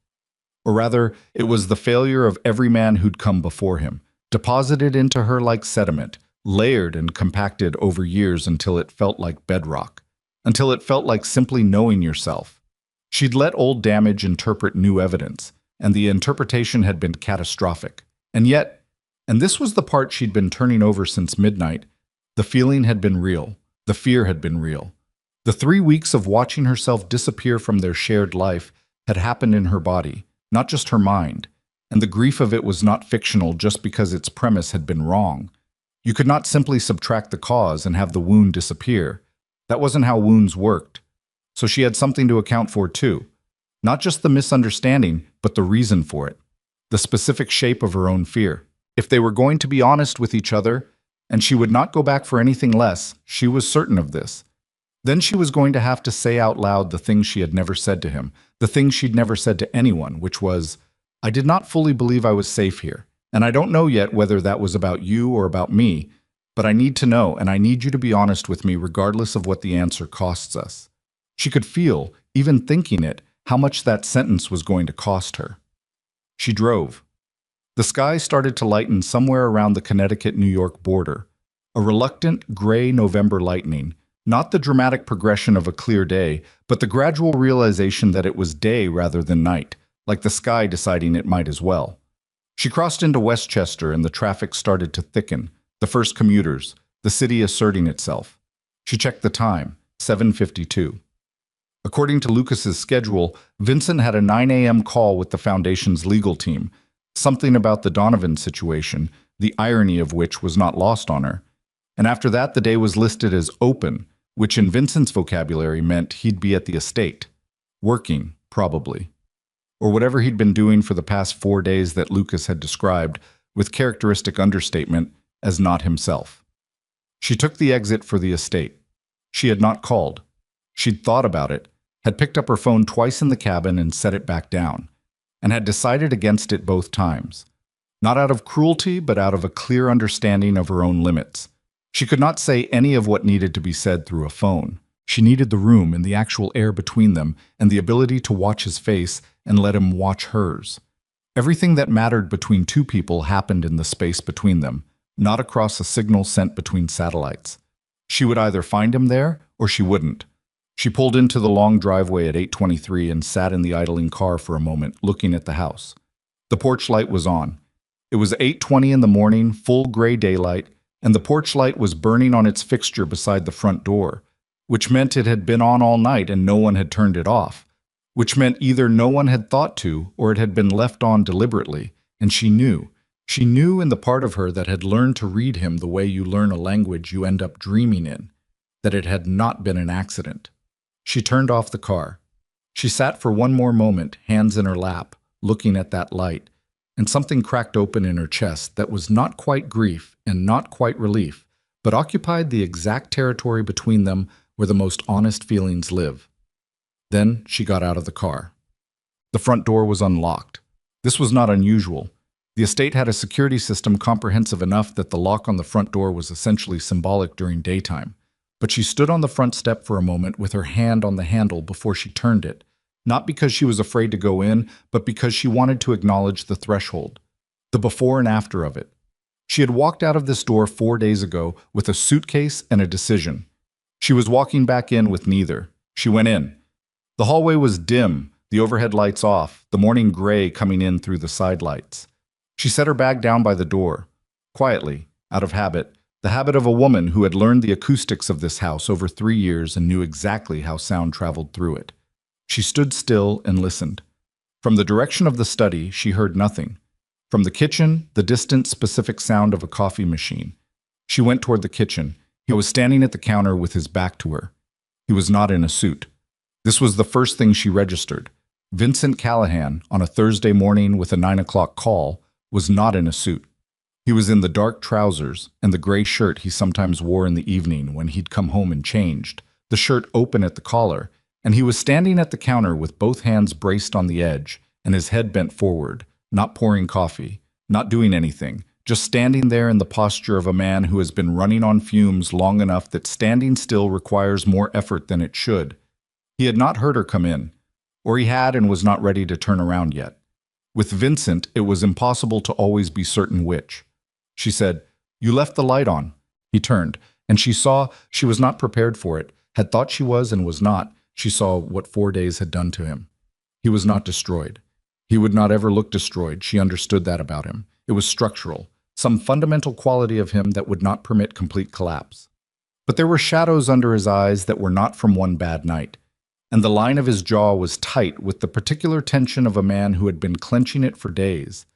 Or rather, it was the failure of every man who'd come before him, deposited into her like sediment, layered and compacted over years until it felt like bedrock, until it felt like simply knowing yourself. She'd let old damage interpret new evidence, and the interpretation had been catastrophic. And yet, and this was the part she'd been turning over since midnight, the feeling had been real, the fear had been real. The 3 weeks of watching herself disappear from their shared life had happened in her body, not just her mind, and the grief of it was not fictional just because its premise had been wrong. You could not simply subtract the cause and have the wound disappear. That wasn't how wounds worked. So she had something to account for too. Not just the misunderstanding, but the reason for it. The specific shape of her own fear. If they were going to be honest with each other, and she would not go back for anything less, she was certain of this. Then she was going to have to say out loud the things she had never said to him, the things she'd never said to anyone, which was, I did not fully believe I was safe here, and I don't know yet whether that was about you or about me, but I need to know, and I need you to be honest with me regardless of what the answer costs us. She could feel, even thinking it, how much that sentence was going to cost her. She drove. The sky started to lighten somewhere around the Connecticut-New York border, a reluctant gray November lightning, not the dramatic progression of a clear day, but the gradual realization that it was day rather than night, like the sky deciding it might as well. She crossed into Westchester and the traffic started to thicken, the first commuters, the city asserting itself. She checked the time, 7:52. According to Lucas's schedule, Vincent had a 9 a.m. call with the Foundation's legal team, something about the Donovan situation, the irony of which was not lost on her. And after that, the day was listed as open, which in Vincent's vocabulary meant he'd be at the estate. Working, probably. Or whatever he'd been doing for the past 4 days that Lucas had described, with characteristic understatement, as not himself. She took the exit for the estate. She had not called. She'd thought about it, had picked up her phone twice in the cabin and set it back down, and had decided against it both times. Not out of cruelty, but out of a clear understanding of her own limits. She could not say any of what needed to be said through a phone. She needed the room and the actual air between them and the ability to watch his face and let him watch hers. Everything that mattered between two people happened in the space between them, not across a signal sent between satellites. She would either find him there or she wouldn't. She pulled into the long driveway at 8:23 and sat in the idling car for a moment, looking at the house. The porch light was on. It was 8:20 in the morning, full gray daylight, and the porch light was burning on its fixture beside the front door, which meant it had been on all night and no one had turned it off, which meant either no one had thought to or it had been left on deliberately, and she knew. She knew in the part of her that had learned to read him the way you learn a language you end up dreaming in, that it had not been an accident. She turned off the car. She sat for one more moment, hands in her lap, looking at that light, and something cracked open in her chest that was not quite grief and not quite relief, but occupied the exact territory between them where the most honest feelings live. Then she got out of the car. The front door was unlocked. This was not unusual. The estate had a security system comprehensive enough that the lock on the front door was essentially symbolic during daytime. But she stood on the front step for a moment with her hand on the handle before she turned it, not because she was afraid to go in, but because she wanted to acknowledge the threshold, the before and after of it. She had walked out of this door 4 days ago with a suitcase and a decision. She was walking back in with neither. She went in. The hallway was dim, the overhead lights off, the morning gray coming in through the side lights. She set her bag down by the door, quietly, out of habit, the habit of a woman who had learned the acoustics of this house over 3 years and knew exactly how sound traveled through it. She stood still and listened. From the direction of the study, she heard nothing. From the kitchen, the distant, specific sound of a coffee machine. She went toward the kitchen. He was standing at the counter with his back to her. He was not in a suit. This was the first thing she registered. Vincent Callahan, on a Thursday morning with a 9 o'clock call, was not in a suit. He was in the dark trousers and the gray shirt he sometimes wore in the evening when he'd come home and changed, the shirt open at the collar, and he was standing at the counter with both hands braced on the edge and his head bent forward, not pouring coffee, not doing anything, just standing there in the posture of a man who has been running on fumes long enough that standing still requires more effort than it should. He had not heard her come in, or he had and was not ready to turn around yet. With Vincent, it was impossible to always be certain which. She said, "You left the light on." He turned, and she saw she was not prepared for it, had thought she was and was not. She saw what 4 days had done to him. He was not destroyed. He would not ever look destroyed. She understood that about him. It was structural, some fundamental quality of him that would not permit complete collapse. But there were shadows under his eyes that were not from one bad night, and the line of his jaw was tight with the particular tension of a man who had been clenching it for days.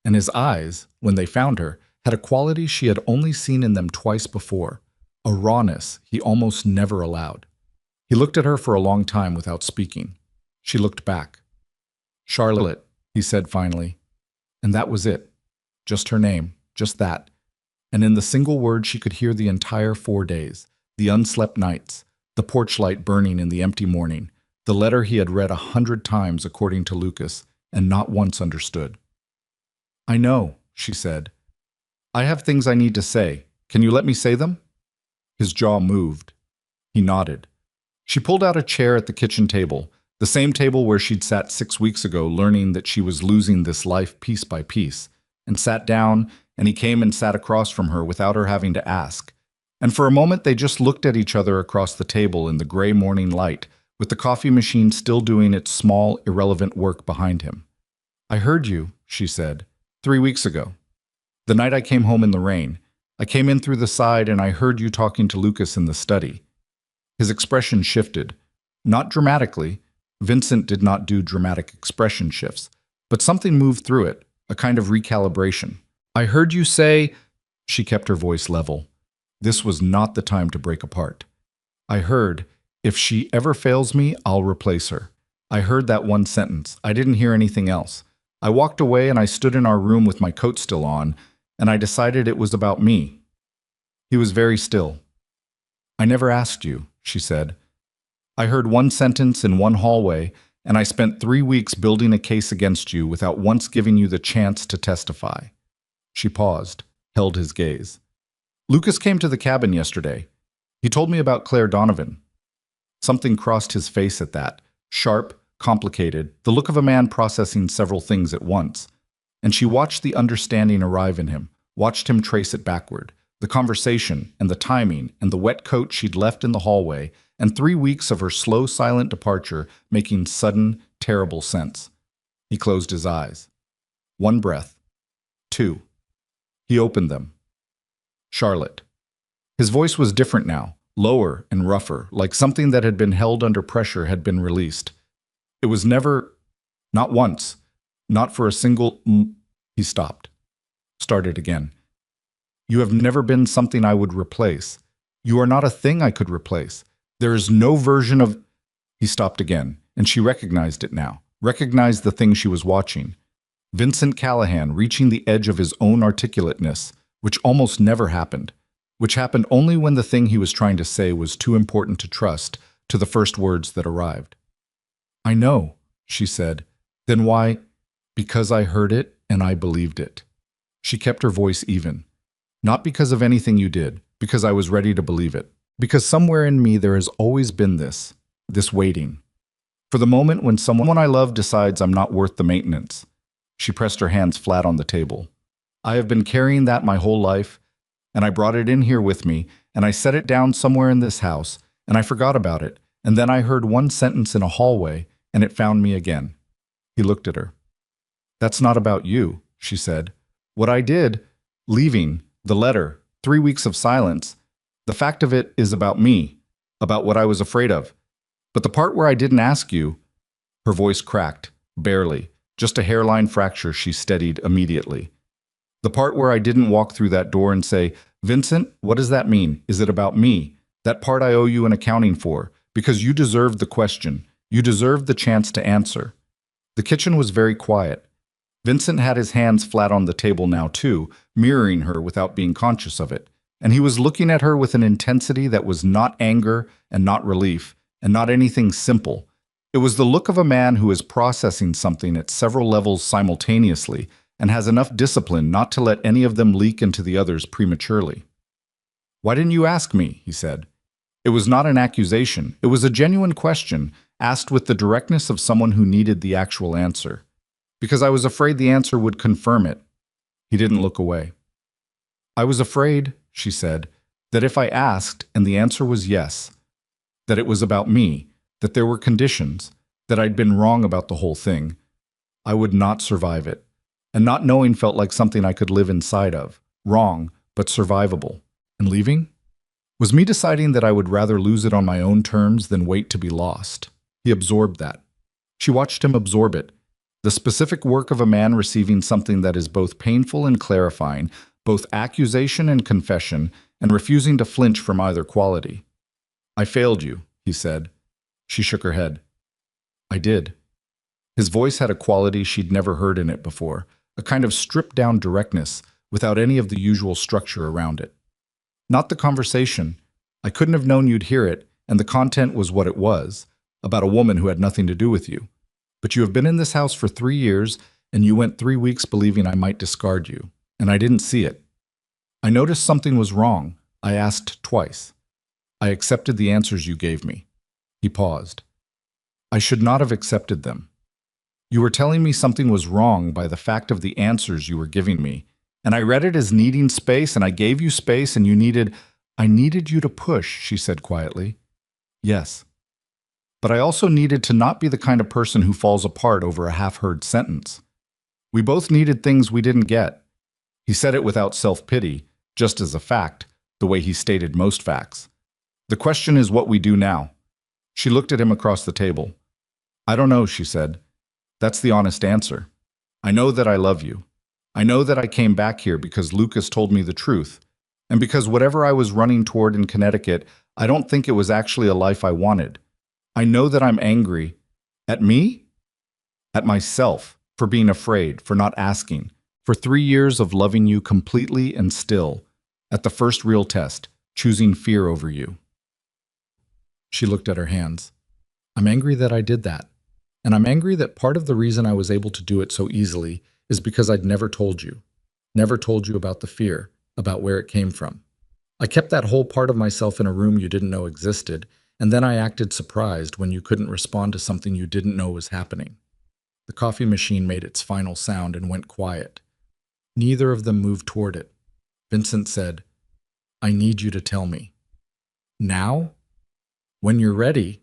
And his eyes, when they found her, had a quality she had only seen in them twice before, a rawness he almost never allowed. He looked at her for a long time without speaking. She looked back. "Charlotte," he said finally. And that was it. Just her name, just that. And in the single word she could hear the entire 4 days, the unslept nights, the porch light burning in the empty morning, the letter he had read 100 times according to Lucas, and not once understood. "I know," she said. "I have things I need to say. Can you let me say them?" His jaw moved. He nodded. She pulled out a chair at the kitchen table, the same table where she'd sat 6 weeks ago learning that she was losing this life piece by piece, and sat down, and he came and sat across from her without her having to ask. And for a moment they just looked at each other across the table in the gray morning light, with the coffee machine still doing its small, irrelevant work behind him. "I heard you," she said, 3 weeks ago. "The night I came home in the rain. I came in through the side and I heard you talking to Lucas in the study." His expression shifted. Not dramatically. Vincent did not do dramatic expression shifts. But something moved through it, a kind of recalibration. I heard you say, she kept her voice level. This was not the time to break apart. I heard, if she ever fails me, I'll replace her. I heard that one sentence. I didn't hear anything else. I walked away and I stood in our room with my coat still on, and I decided it was about me. He was very still. I never asked you, she said. I heard one sentence in one hallway, and I spent 3 weeks building a case against you without once giving you the chance to testify. She paused, held his gaze. Lucas came to the cabin yesterday. He told me about Claire Donovan. Something crossed his face at that, sharp, complicated, the look of a man processing several things at once. And she watched the understanding arrive in him, watched him trace it backward, the conversation and the timing and the wet coat she'd left in the hallway, and 3 weeks of her slow, silent departure making sudden, terrible sense. He closed his eyes. 1 breath. 2. He opened them. Charlotte. His voice was different now, lower and rougher, like something that had been held under pressure had been released. It was never, not once, not for a single He stopped. Started again. You have never been something I would replace. You are not a thing I could replace. There is no version of... He stopped again, and she recognized it now, recognized the thing she was watching. Vincent Callahan reaching the edge of his own articulateness, which almost never happened, which happened only when the thing he was trying to say was too important to trust to the first words that arrived. I know, she said. Then why? Because I heard it and I believed it. She kept her voice even. Not because of anything you did, because I was ready to believe it. Because somewhere in me there has always been this waiting. For the moment when someone I love decides I'm not worth the maintenance. She pressed her hands flat on the table. I have been carrying that my whole life, and I brought it in here with me, and I set it down somewhere in this house, and I forgot about it, and then I heard one sentence in a hallway, and it found me again. He looked at her. That's not about you, she said. What I did, leaving, the letter, 3 weeks of silence, the fact of it is about me, about what I was afraid of. But the part where I didn't ask you, her voice cracked, barely, just a hairline fracture she steadied immediately. The part where I didn't walk through that door and say, Vincent, what does that mean? Is it about me? That part I owe you an accounting for, because you deserved the question. You deserved the chance to answer. The kitchen was very quiet. Vincent had his hands flat on the table now too, mirroring her without being conscious of it. And he was looking at her with an intensity that was not anger and not relief, and not anything simple. It was the look of a man who is processing something at several levels simultaneously, and has enough discipline not to let any of them leak into the others prematurely. Why didn't you ask me? He said. It was not an accusation. It was a genuine question, asked with the directness of someone who needed the actual answer. Because I was afraid the answer would confirm it. He didn't look away. I was afraid, she said, that if I asked and the answer was yes, that it was about me, that there were conditions, that I'd been wrong about the whole thing, I would not survive it. And not knowing felt like something I could live inside of, wrong, but survivable. And leaving? Was me deciding that I would rather lose it on my own terms than wait to be lost. He absorbed that. She watched him absorb it. The specific work of a man receiving something that is both painful and clarifying, both accusation and confession, and refusing to flinch from either quality. I failed you, he said. She shook her head. I did. His voice had a quality she'd never heard in it before. A kind of stripped-down directness, without any of the usual structure around it. Not the conversation. I couldn't have known you'd hear it, and the content was what it was, about a woman who had nothing to do with you. But you have been in this house for 3 years, and you went 3 weeks believing I might discard you, and I didn't see it. I noticed something was wrong. I asked twice. I accepted the answers you gave me. He paused. I should not have accepted them. You were telling me something was wrong by the fact of the answers you were giving me, and I read it as needing space, and I gave you space, and I needed you to push, she said quietly. Yes. But I also needed to not be the kind of person who falls apart over a half-heard sentence. We both needed things we didn't get. He said it without self-pity, just as a fact, the way he stated most facts. The question is what we do now. She looked at him across the table. I don't know, she said. That's the honest answer. I know that I love you. I know that I came back here because Lucas told me the truth, and because whatever I was running toward in Connecticut, I don't think it was actually a life I wanted. I know that I'm angry. At me? At myself, for being afraid, for not asking, for 3 years of loving you completely and still, at the first real test, choosing fear over you. She looked at her hands. I'm angry that I did that. And I'm angry that part of the reason I was able to do it so easily is because I'd never told you. Never told you about the fear, about where it came from. I kept that whole part of myself in a room you didn't know existed, and then I acted surprised when you couldn't respond to something you didn't know was happening. The coffee machine made its final sound and went quiet. Neither of them moved toward it. Vincent said, I need you to tell me. Now? When you're ready.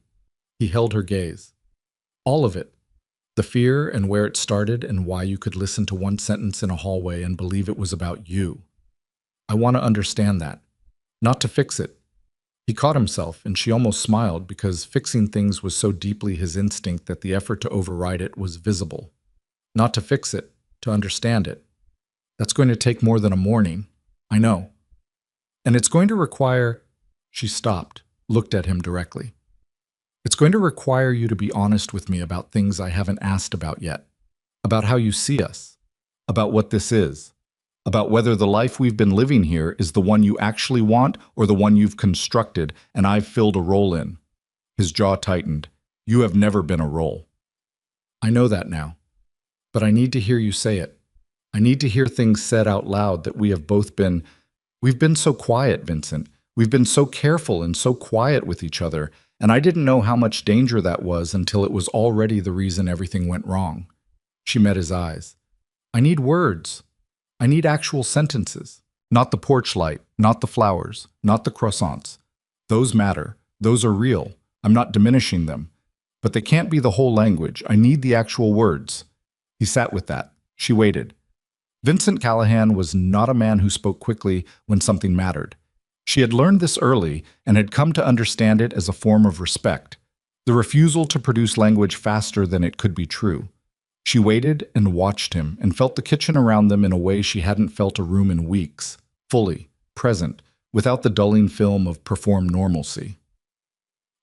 He held her gaze. All of it. The fear and where it started and why you could listen to one sentence in a hallway and believe it was about you. I want to understand that. Not to fix it. He caught himself, and she almost smiled because fixing things was so deeply his instinct that the effort to override it was visible. Not to fix it, to understand it. That's going to take more than a morning. I know. And it's going to require... She stopped, looked at him directly. It's going to require you to be honest with me about things I haven't asked about yet. About how you see us. About what this is. About whether the life we've been living here is the one you actually want or the one you've constructed and I've filled a role in. His jaw tightened. You have never been a role. I know that now. But I need to hear you say it. I need to hear things said out loud that we have both been... We've been so quiet, Vincent. We've been so careful and so quiet with each other, and I didn't know how much danger that was until it was already the reason everything went wrong. She met his eyes. I need words. I need actual sentences. Not the porch light, not the flowers, not the croissants. Those matter. Those are real. I'm not diminishing them. But they can't be the whole language. I need the actual words. He sat with that. She waited. Vincent Callahan was not a man who spoke quickly when something mattered. She had learned this early and had come to understand it as a form of respect, the refusal to produce language faster than it could be true. She waited and watched him and felt the kitchen around them in a way she hadn't felt a room in weeks, fully, present, without the dulling film of performed normalcy.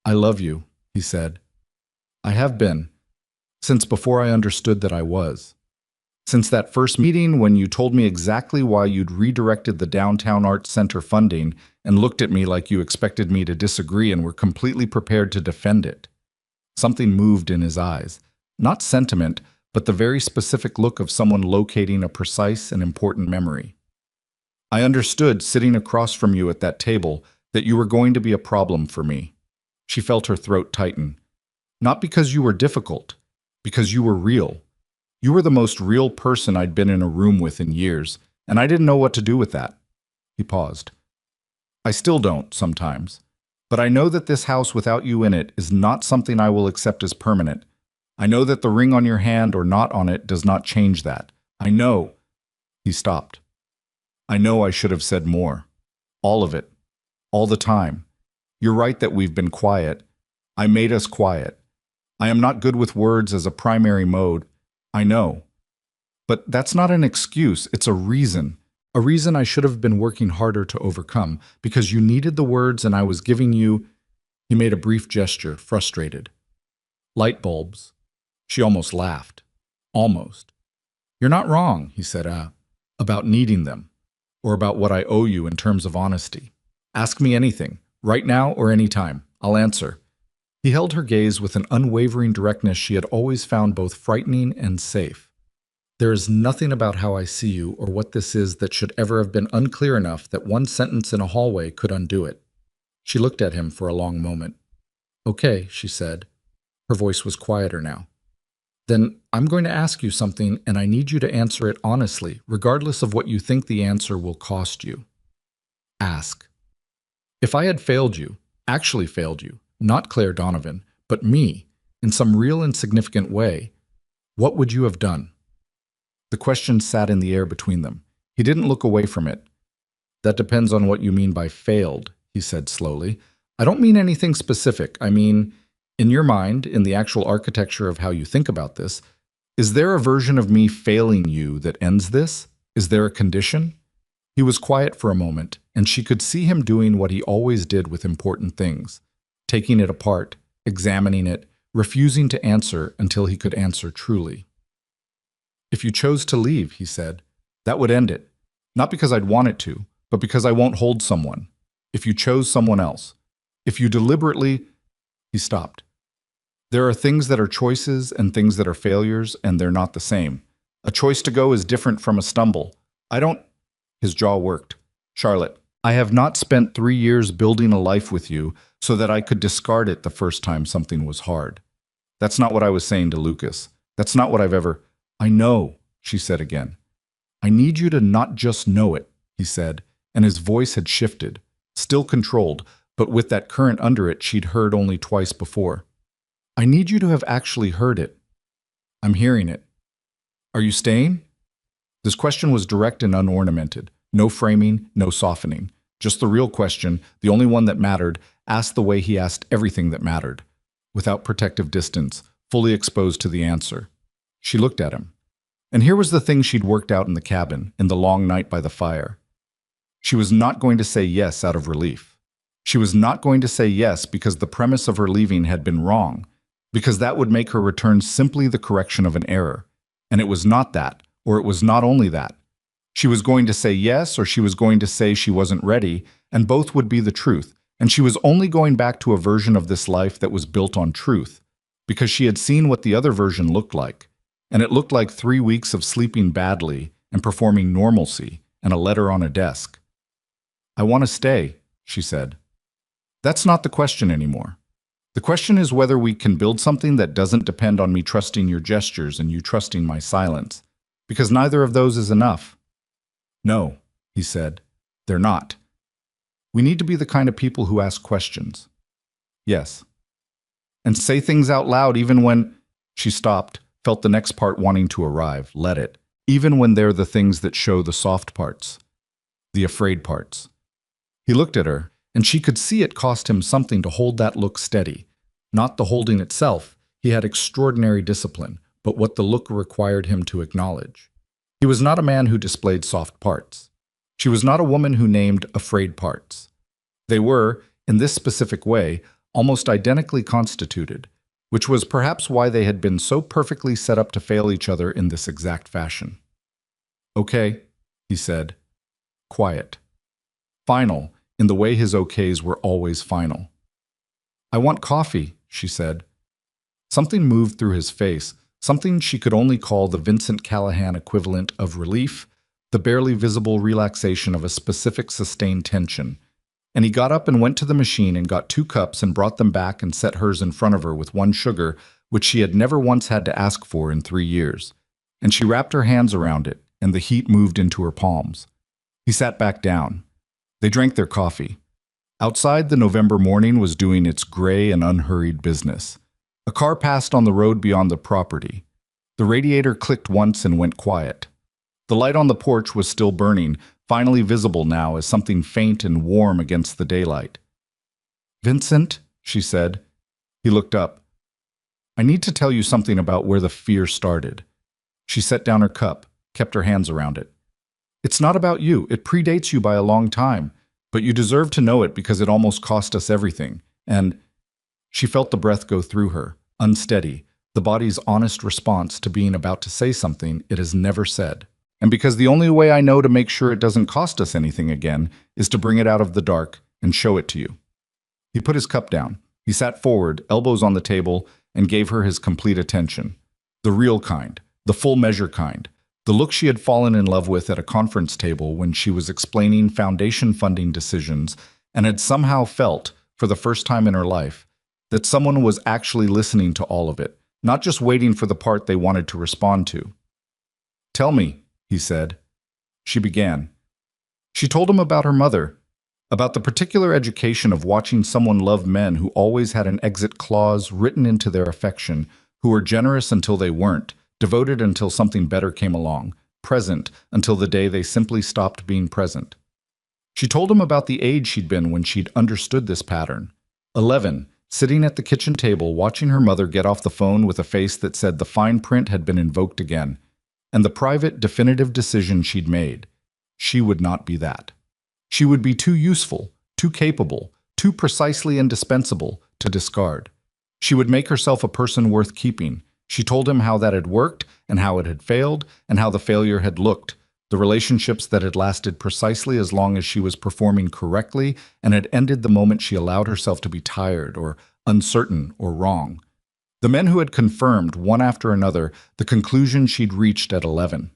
I love you, he said. I have been, since before I understood that I was. Since that first meeting when you told me exactly why you'd redirected the Downtown Arts Center funding and looked at me like you expected me to disagree and were completely prepared to defend it. Something moved in his eyes. Not sentiment, but the very specific look of someone locating a precise and important memory. I understood, sitting across from you at that table, that you were going to be a problem for me. She felt her throat tighten. Not because you were difficult, because you were real. You were the most real person I'd been in a room with in years, and I didn't know what to do with that. He paused. I still don't, sometimes. But I know that this house without you in it is not something I will accept as permanent. I know that the ring on your hand or not on it does not change that. I know. He stopped. I know I should have said more. All of it. All the time. You're right that we've been quiet. I made us quiet. I am not good with words as a primary mode. I know. But that's not an excuse, it's a reason I should have been working harder to overcome, because you needed the words and I was giving you... He made a brief gesture, frustrated. Light bulbs. She almost laughed. Almost. You're not wrong, he said, about needing them, or about what I owe you in terms of honesty. Ask me anything, right now or any time. I'll answer. He held her gaze with an unwavering directness she had always found both frightening and safe. There is nothing about how I see you or what this is that should ever have been unclear enough that one sentence in a hallway could undo it. She looked at him for a long moment. Okay, she said. Her voice was quieter now. Then I'm going to ask you something and I need you to answer it honestly, regardless of what you think the answer will cost you. Ask. If I had failed you, actually failed you, not Claire Donovan, but me, in some real and significant way, what would you have done? The question sat in the air between them. He didn't look away from it. That depends on what you mean by failed, he said slowly. I don't mean anything specific. I mean, in your mind, in the actual architecture of how you think about this, is there a version of me failing you that ends this? Is there a condition? He was quiet for a moment, and she could see him doing what he always did with important things, taking it apart, examining it, refusing to answer until he could answer truly. If you chose to leave, he said, that would end it. Not because I'd want it to, but because I won't hold someone. If you chose someone else. If you deliberately... He stopped. There are things that are choices and things that are failures, and they're not the same. A choice to go is different from a stumble. I don't... His jaw worked. Charlotte, I have not spent 3 years building a life with you so that I could discard it the first time something was hard. That's not what I was saying to Lucas. That's not what I've ever... I know, she said again. I need you to not just know it, he said, and his voice had shifted, still controlled, but with that current under it she'd heard only twice before. I need you to have actually heard it. I'm hearing it. Are you staying? This question was direct and unornamented. No framing, no softening. Just the real question, the only one that mattered, asked the way he asked everything that mattered. Without protective distance, fully exposed to the answer. She looked at him. And here was the thing she'd worked out in the cabin, in the long night by the fire. She was not going to say yes out of relief. She was not going to say yes because the premise of her leaving had been wrong, because that would make her return simply the correction of an error. And it was not that, or it was not only that. She was going to say yes, or she was going to say she wasn't ready, and both would be the truth. And she was only going back to a version of this life that was built on truth, because she had seen what the other version looked like. And it looked like 3 weeks of sleeping badly and performing normalcy and a letter on a desk. I want to stay, she said. That's not the question anymore. The question is whether we can build something that doesn't depend on me trusting your gestures and you trusting my silence, because neither of those is enough. No, he said, they're not. We need to be the kind of people who ask questions. Yes. And say things out loud even when... She stopped, felt the next part wanting to arrive, let it, even when they're the things that show the soft parts, the afraid parts. He looked at her, and she could see it cost him something to hold that look steady. Not the holding itself, he had extraordinary discipline, but what the look required him to acknowledge. He was not a man who displayed soft parts. She was not a woman who named afraid parts. They were, in this specific way, almost identically constituted, which was perhaps why they had been so perfectly set up to fail each other in this exact fashion. Okay, he said. Quiet. Final, in the way his okays were always final. I want coffee, she said. Something moved through his face, something she could only call the Vincent Callahan equivalent of relief, the barely visible relaxation of a specific sustained tension. And he got up and went to the machine and got 2 cups and brought them back and set hers in front of her with 1 sugar, which she had never once had to ask for in 3 years. And she wrapped her hands around it, and the heat moved into her palms. He sat back down. They drank their coffee. Outside, the November morning was doing its gray and unhurried business. A car passed on the road beyond the property. The radiator clicked once and went quiet. The light on the porch was still burning, finally visible now as something faint and warm against the daylight. Vincent, she said. He looked up. I need to tell you something about where the fear started. She set down her cup, kept her hands around it. It's not about you. It predates you by a long time, but you deserve to know it because it almost cost us everything. And she felt the breath go through her, unsteady, the body's honest response to being about to say something it has never said. And because the only way I know to make sure it doesn't cost us anything again is to bring it out of the dark and show it to you. He put his cup down. He sat forward, elbows on the table, and gave her his complete attention. The real kind, the full measure kind, the look she had fallen in love with at a conference table when she was explaining foundation funding decisions and had somehow felt, for the first time in her life, that someone was actually listening to all of it, not just waiting for the part they wanted to respond to. Tell me, he said. She began. She told him about her mother, about the particular education of watching someone love men who always had an exit clause written into their affection, who were generous until they weren't, devoted until something better came along, present until the day they simply stopped being present. She told him about the age she'd been when she'd understood this pattern. 11, sitting at the kitchen table watching her mother get off the phone with a face that said the fine print had been invoked again. and the private, definitive decision she'd made. She would not be that. She would be too useful, too capable, too precisely indispensable to discard. She would make herself a person worth keeping. She told him how that had worked, and how it had failed, and how the failure had looked, the relationships that had lasted precisely as long as she was performing correctly and had ended the moment she allowed herself to be tired or uncertain or wrong. The men who had confirmed, one after another, the conclusion she'd reached at 11.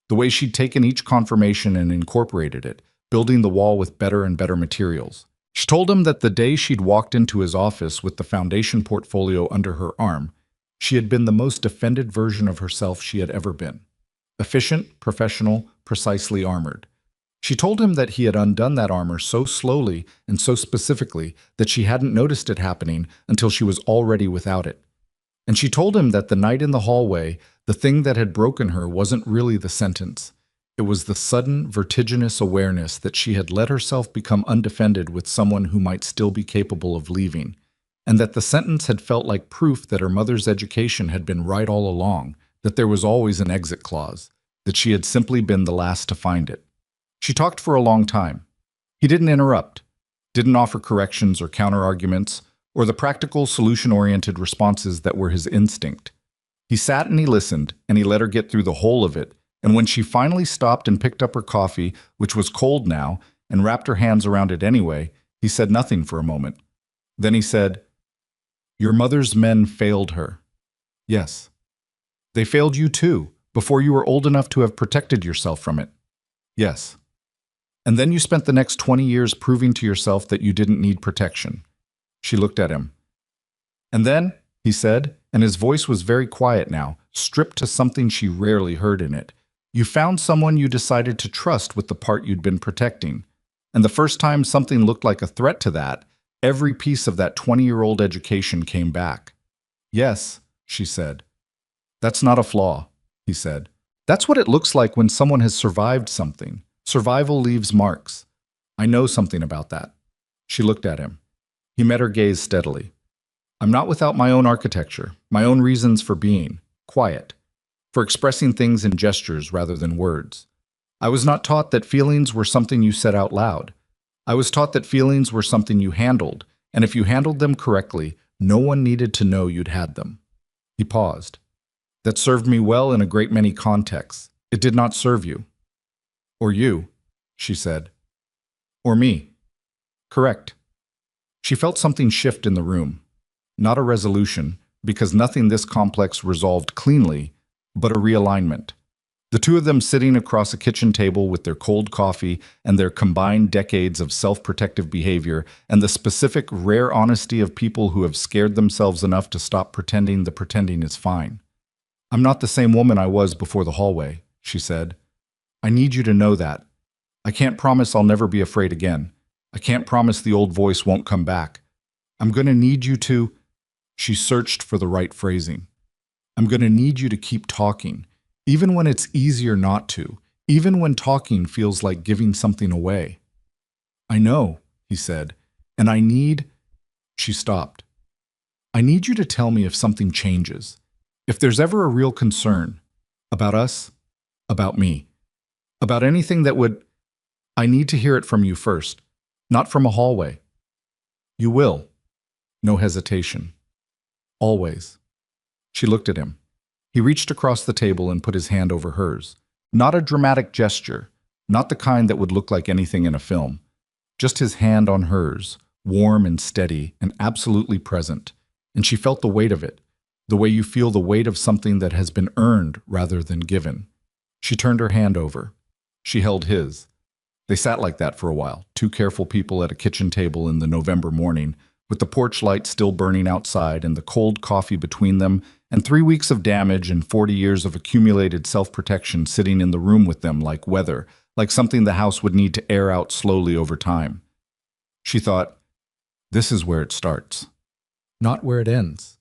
The way she'd taken each confirmation and incorporated it, building the wall with better and better materials. She told him that the day she'd walked into his office with the foundation portfolio under her arm, she had been the most defended version of herself she had ever been. Efficient, professional, precisely armored. She told him that he had undone that armor so slowly and so specifically that she hadn't noticed it happening until she was already without it. And she told him that the night in the hallway, the thing that had broken her wasn't really the sentence. It was the sudden, vertiginous awareness that she had let herself become undefended with someone who might still be capable of leaving, and that the sentence had felt like proof that her mother's education had been right all along, that there was always an exit clause, that she had simply been the last to find it. She talked for a long time. He didn't interrupt, didn't offer corrections or counter-arguments, or the practical, solution-oriented responses that were his instinct. He sat and he listened, and he let her get through the whole of it, and when she finally stopped and picked up her coffee, which was cold now, and wrapped her hands around it anyway, he said nothing for a moment. Then he said, "Your mother's men failed her." "Yes. They failed you too, before you were old enough to have protected yourself from it." "Yes. And then you spent the next 20 years proving to yourself that you didn't need protection." She looked at him. "And then," he said, and his voice was very quiet now, stripped to something she rarely heard in it, "you found someone you decided to trust with the part you'd been protecting. And the first time something looked like a threat to that, every piece of that 20-year-old education came back." "Yes," she said. "That's not a flaw," he said. "That's what it looks like when someone has survived something. Survival leaves marks. I know something about that." She looked at him. He met her gaze steadily. "I'm not without my own architecture, my own reasons for being quiet, for expressing things in gestures rather than words. I was not taught that feelings were something you said out loud. I was taught that feelings were something you handled, and if you handled them correctly, no one needed to know you'd had them." He paused. "That served me well in a great many contexts. It did not serve you." "Or you," she said. "Or me." "Correct." She felt something shift in the room. Not a resolution, because nothing this complex resolved cleanly, but a realignment. The two of them sitting across a kitchen table with their cold coffee and their combined decades of self-protective behavior and the specific, rare honesty of people who have scared themselves enough to stop pretending the pretending is fine. "I'm not the same woman I was before the hallway," she said. "I need you to know that. I can't promise I'll never be afraid again. I can't promise the old voice won't come back. I'm going to need you to—" She searched for the right phrasing. "I'm going to need you to keep talking, even when it's easier not to, even when talking feels like giving something away." "I know," he said, "and I need—" She stopped. "I need you to tell me if something changes. If there's ever a real concern. About us. About me. About anything that would— I need to hear it from you first, not from a hallway." "You will." No hesitation. "Always." She looked at him. He reached across the table and put his hand over hers. Not a dramatic gesture, not the kind that would look like anything in a film. Just his hand on hers, warm and steady and absolutely present. And she felt the weight of it, the way you feel the weight of something that has been earned rather than given. She turned her hand over. She held his. They sat like that for a while, two careful people at a kitchen table in the November morning, with the porch light still burning outside and the cold coffee between them, and 3 weeks of damage and 40 years of accumulated self-protection sitting in the room with them like weather, like something the house would need to air out slowly over time. She thought, this is where it starts, not where it ends.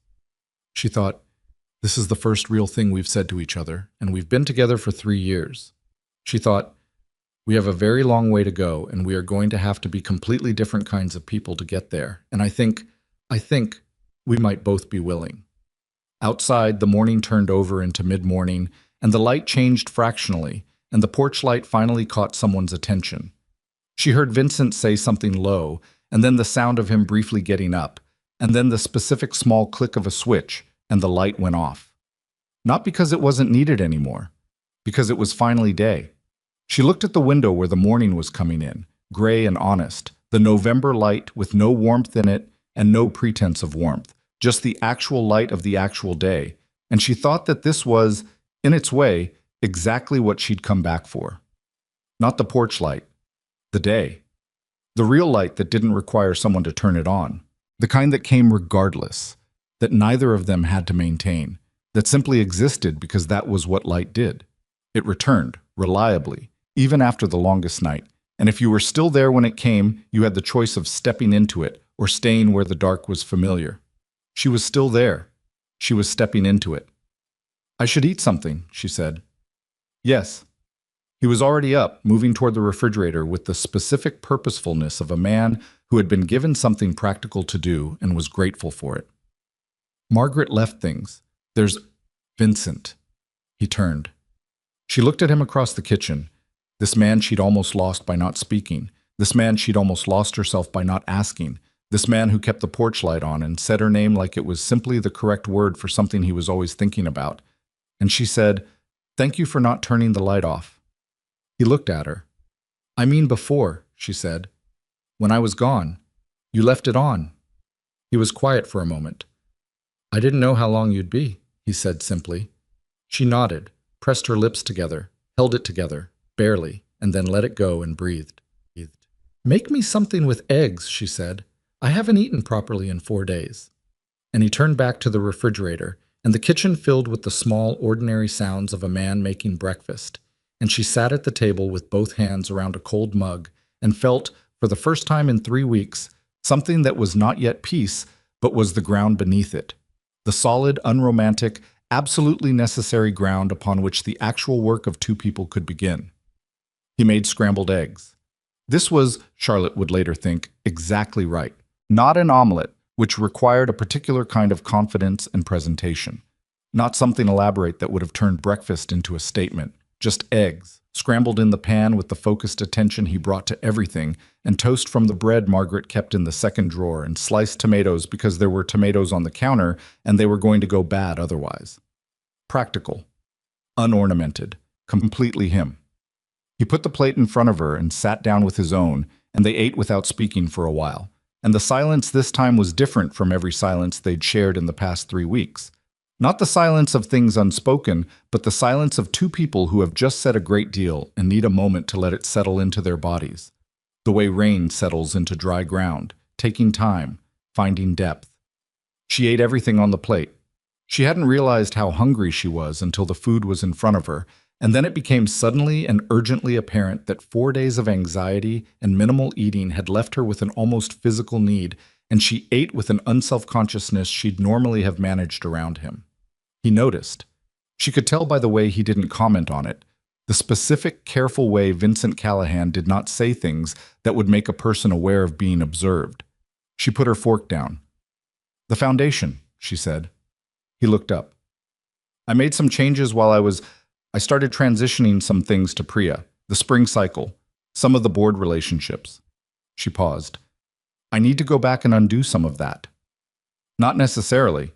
She thought, this is the first real thing we've said to each other, and we've been together for 3 years. She thought, we have a very long way to go, and we are going to have to be completely different kinds of people to get there, and I think we might both be willing. Outside, the morning turned over into mid-morning, and the light changed fractionally, and the porch light finally caught someone's attention. She heard Vincent say something low, and then the sound of him briefly getting up, and then the specific small click of a switch, and the light went off. Not because it wasn't needed anymore, because it was finally day. She looked at the window where the morning was coming in, gray and honest, the November light with no warmth in it and no pretense of warmth, just the actual light of the actual day, and she thought that this was, in its way, exactly what she'd come back for. Not the porch light, the day. The real light that didn't require someone to turn it on. The kind that came regardless, that neither of them had to maintain, that simply existed because that was what light did. It returned, reliably, even after the longest night, and if you were still there when it came, you had the choice of stepping into it or staying where the dark was familiar. She was still there. She was stepping into it. "I should eat something," she said. "Yes." He was already up, moving toward the refrigerator with the specific purposefulness of a man who had been given something practical to do and was grateful for it. "Margaret left things. There's Vincent." He turned. She looked at him across the kitchen. This man she'd almost lost by not speaking. This man she'd almost lost herself by not asking. This man who kept the porch light on and said her name like it was simply the correct word for something he was always thinking about. And she said, "Thank you for not turning the light off." He looked at her. "I mean before," she said. "When I was gone. You left it on." He was quiet for a moment. "I didn't know how long you'd be," he said simply. She nodded, pressed her lips together, held it together, barely, and then let it go and breathed. "Make me something with eggs," she said. "I haven't eaten properly in 4 days." And he turned back to the refrigerator, and the kitchen filled with the small, ordinary sounds of a man making breakfast. And she sat at the table with both hands around a cold mug and felt, for the first time in 3 weeks, something that was not yet peace, but was the ground beneath it. The solid, unromantic, absolutely necessary ground upon which the actual work of two people could begin. He made scrambled eggs. This was, Charlotte would later think, exactly right. Not an omelet, which required a particular kind of confidence and presentation. Not something elaborate that would have turned breakfast into a statement. Just eggs, scrambled in the pan with the focused attention he brought to everything, and toast from the bread Margaret kept in the second drawer, and sliced tomatoes because there were tomatoes on the counter and they were going to go bad otherwise. Practical. Unornamented. Completely him. He put the plate in front of her and sat down with his own, and they ate without speaking for a while. And the silence this time was different from every silence they'd shared in the past 3 weeks. Not the silence of things unspoken, but the silence of two people who have just said a great deal and need a moment to let it settle into their bodies. The way rain settles into dry ground, taking time, finding depth. She ate everything on the plate. She hadn't realized how hungry she was until the food was in front of her, and then it became suddenly and urgently apparent that 4 days of anxiety and minimal eating had left her with an almost physical need, and she ate with an unself-consciousness she'd normally have managed around him. He noticed. She could tell by the way he didn't comment on it, the specific, careful way Vincent Callahan did not say things that would make a person aware of being observed. She put her fork down. "The foundation," she said. He looked up. "I made some changes while I started transitioning some things to Priya, the spring cycle, some of the board relationships." She paused. "I need to go back and undo some of that." "Not necessarily."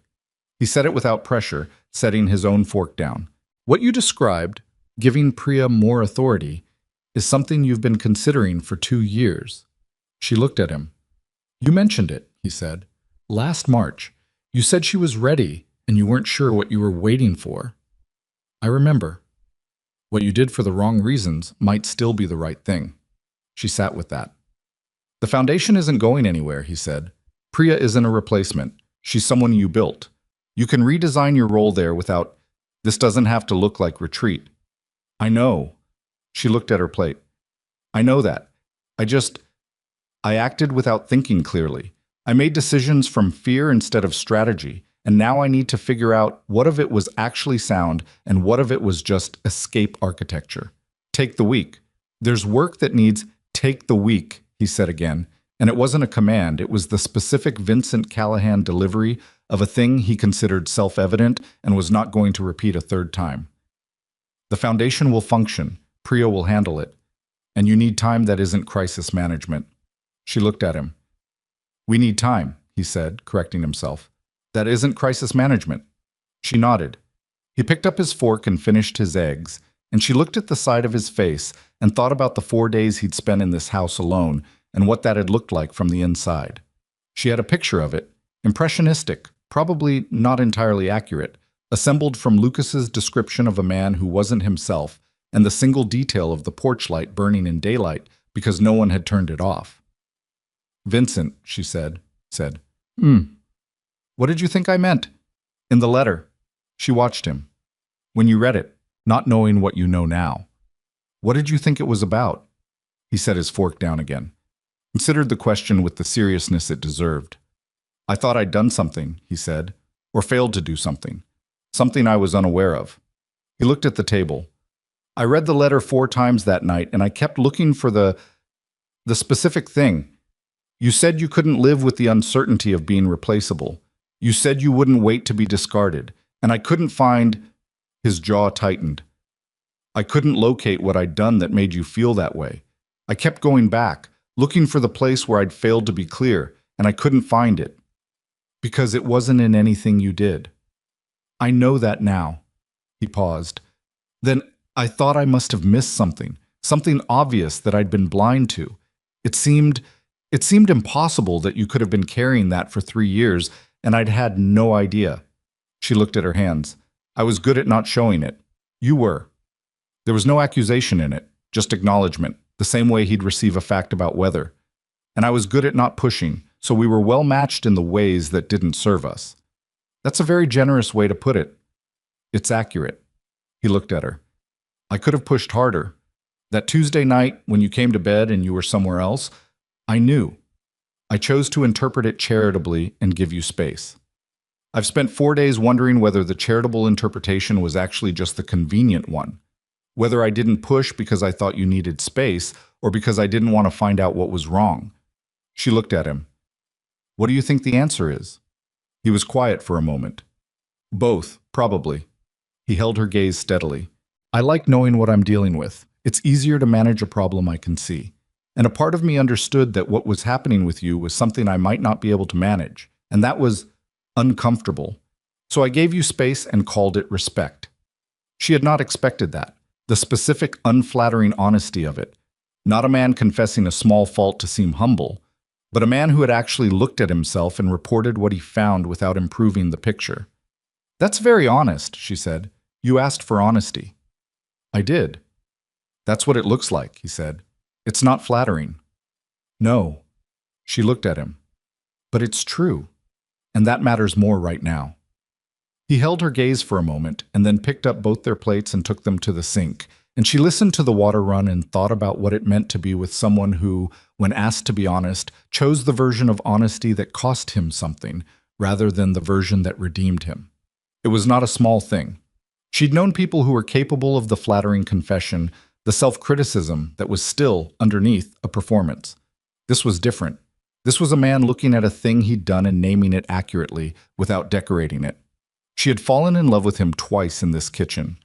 He said it without pressure, setting his own fork down. "What you described, giving Priya more authority, is something you've been considering for 2 years. She looked at him. "You mentioned it," he said. "Last March. You said she was ready, and you weren't sure what you were waiting for." "I remember. What you did for the wrong reasons might still be the right thing." She sat with that. "The foundation isn't going anywhere," he said. "Priya isn't a replacement. She's someone you built. You can redesign your role there without... This doesn't have to look like retreat." "I know." She looked at her plate. "I know that. I acted without thinking clearly. I made decisions from fear instead of strategy, and now I need to figure out what of it was actually sound and what of it was just escape architecture. Take the week. There's work that needs take the week," he said again, and it wasn't a command, it was the specific Vincent Callahan delivery of a thing he considered self-evident and was not going to repeat a third time. The foundation will function. Priya will handle it. And you need time that isn't crisis management. She looked at him. We need time, he said, correcting himself. That isn't crisis management. She nodded. He picked up his fork and finished his eggs, and she looked at the side of his face and thought about the 4 days he'd spent in this house alone and what that had looked like from the inside. She had a picture of it, impressionistic, probably not entirely accurate, assembled from Lucas's description of a man who wasn't himself and the single detail of the porch light burning in daylight because no one had turned it off. Vincent, she said. What did you think I meant? In the letter. She watched him. When you read it, not knowing what you know now. What did you think it was about? He set his fork down again. Considered the question with the seriousness it deserved. I thought I'd done something, he said, or failed to do something. Something I was unaware of. He looked at the table. I read the letter 4 times that night, and I kept looking for the specific thing. You said you couldn't live with the uncertainty of being replaceable. You said you wouldn't wait to be discarded, and I couldn't find... His jaw tightened. I couldn't locate what I'd done that made you feel that way. I kept going back, looking for the place where I'd failed to be clear, and I couldn't find it. Because it wasn't in anything you did. I know that now. He paused. Then I thought I must have missed something obvious that I'd been blind to. It seemed impossible that you could have been carrying that for 3 years, and I'd had no idea. She looked at her hands. I was good at not showing it. You were. There was no accusation in it, just acknowledgement, the same way he'd receive a fact about weather. And I was good at not pushing, so we were well matched in the ways that didn't serve us. That's a very generous way to put it. It's accurate. He looked at her. I could have pushed harder. That Tuesday night, when you came to bed and you were somewhere else, I knew. I chose to interpret it charitably and give you space. I've spent 4 days wondering whether the charitable interpretation was actually just the convenient one. Whether I didn't push because I thought you needed space or because I didn't want to find out what was wrong. She looked at him. What do you think the answer is? He was quiet for a moment. Both, probably. He held her gaze steadily. I like knowing what I'm dealing with. It's easier to manage a problem I can see. And a part of me understood that what was happening with you was something I might not be able to manage, and that was uncomfortable. So I gave you space and called it respect. She had not expected that, the specific, unflattering honesty of it. Not a man confessing a small fault to seem humble, but a man who had actually looked at himself and reported what he found without improving the picture. That's very honest, she said. You asked for honesty. I did. That's what it looks like, he said. It's not flattering. No. She looked at him. But it's true. And that matters more right now. He held her gaze for a moment and then picked up both their plates and took them to the sink, and she listened to the water run and thought about what it meant to be with someone who, when asked to be honest, chose the version of honesty that cost him something rather than the version that redeemed him. It was not a small thing. She'd known people who were capable of the flattering confession, the self-criticism that was still, underneath, a performance. This was different. This was a man looking at a thing he'd done and naming it accurately without decorating it. She had fallen in love with him twice in this kitchen.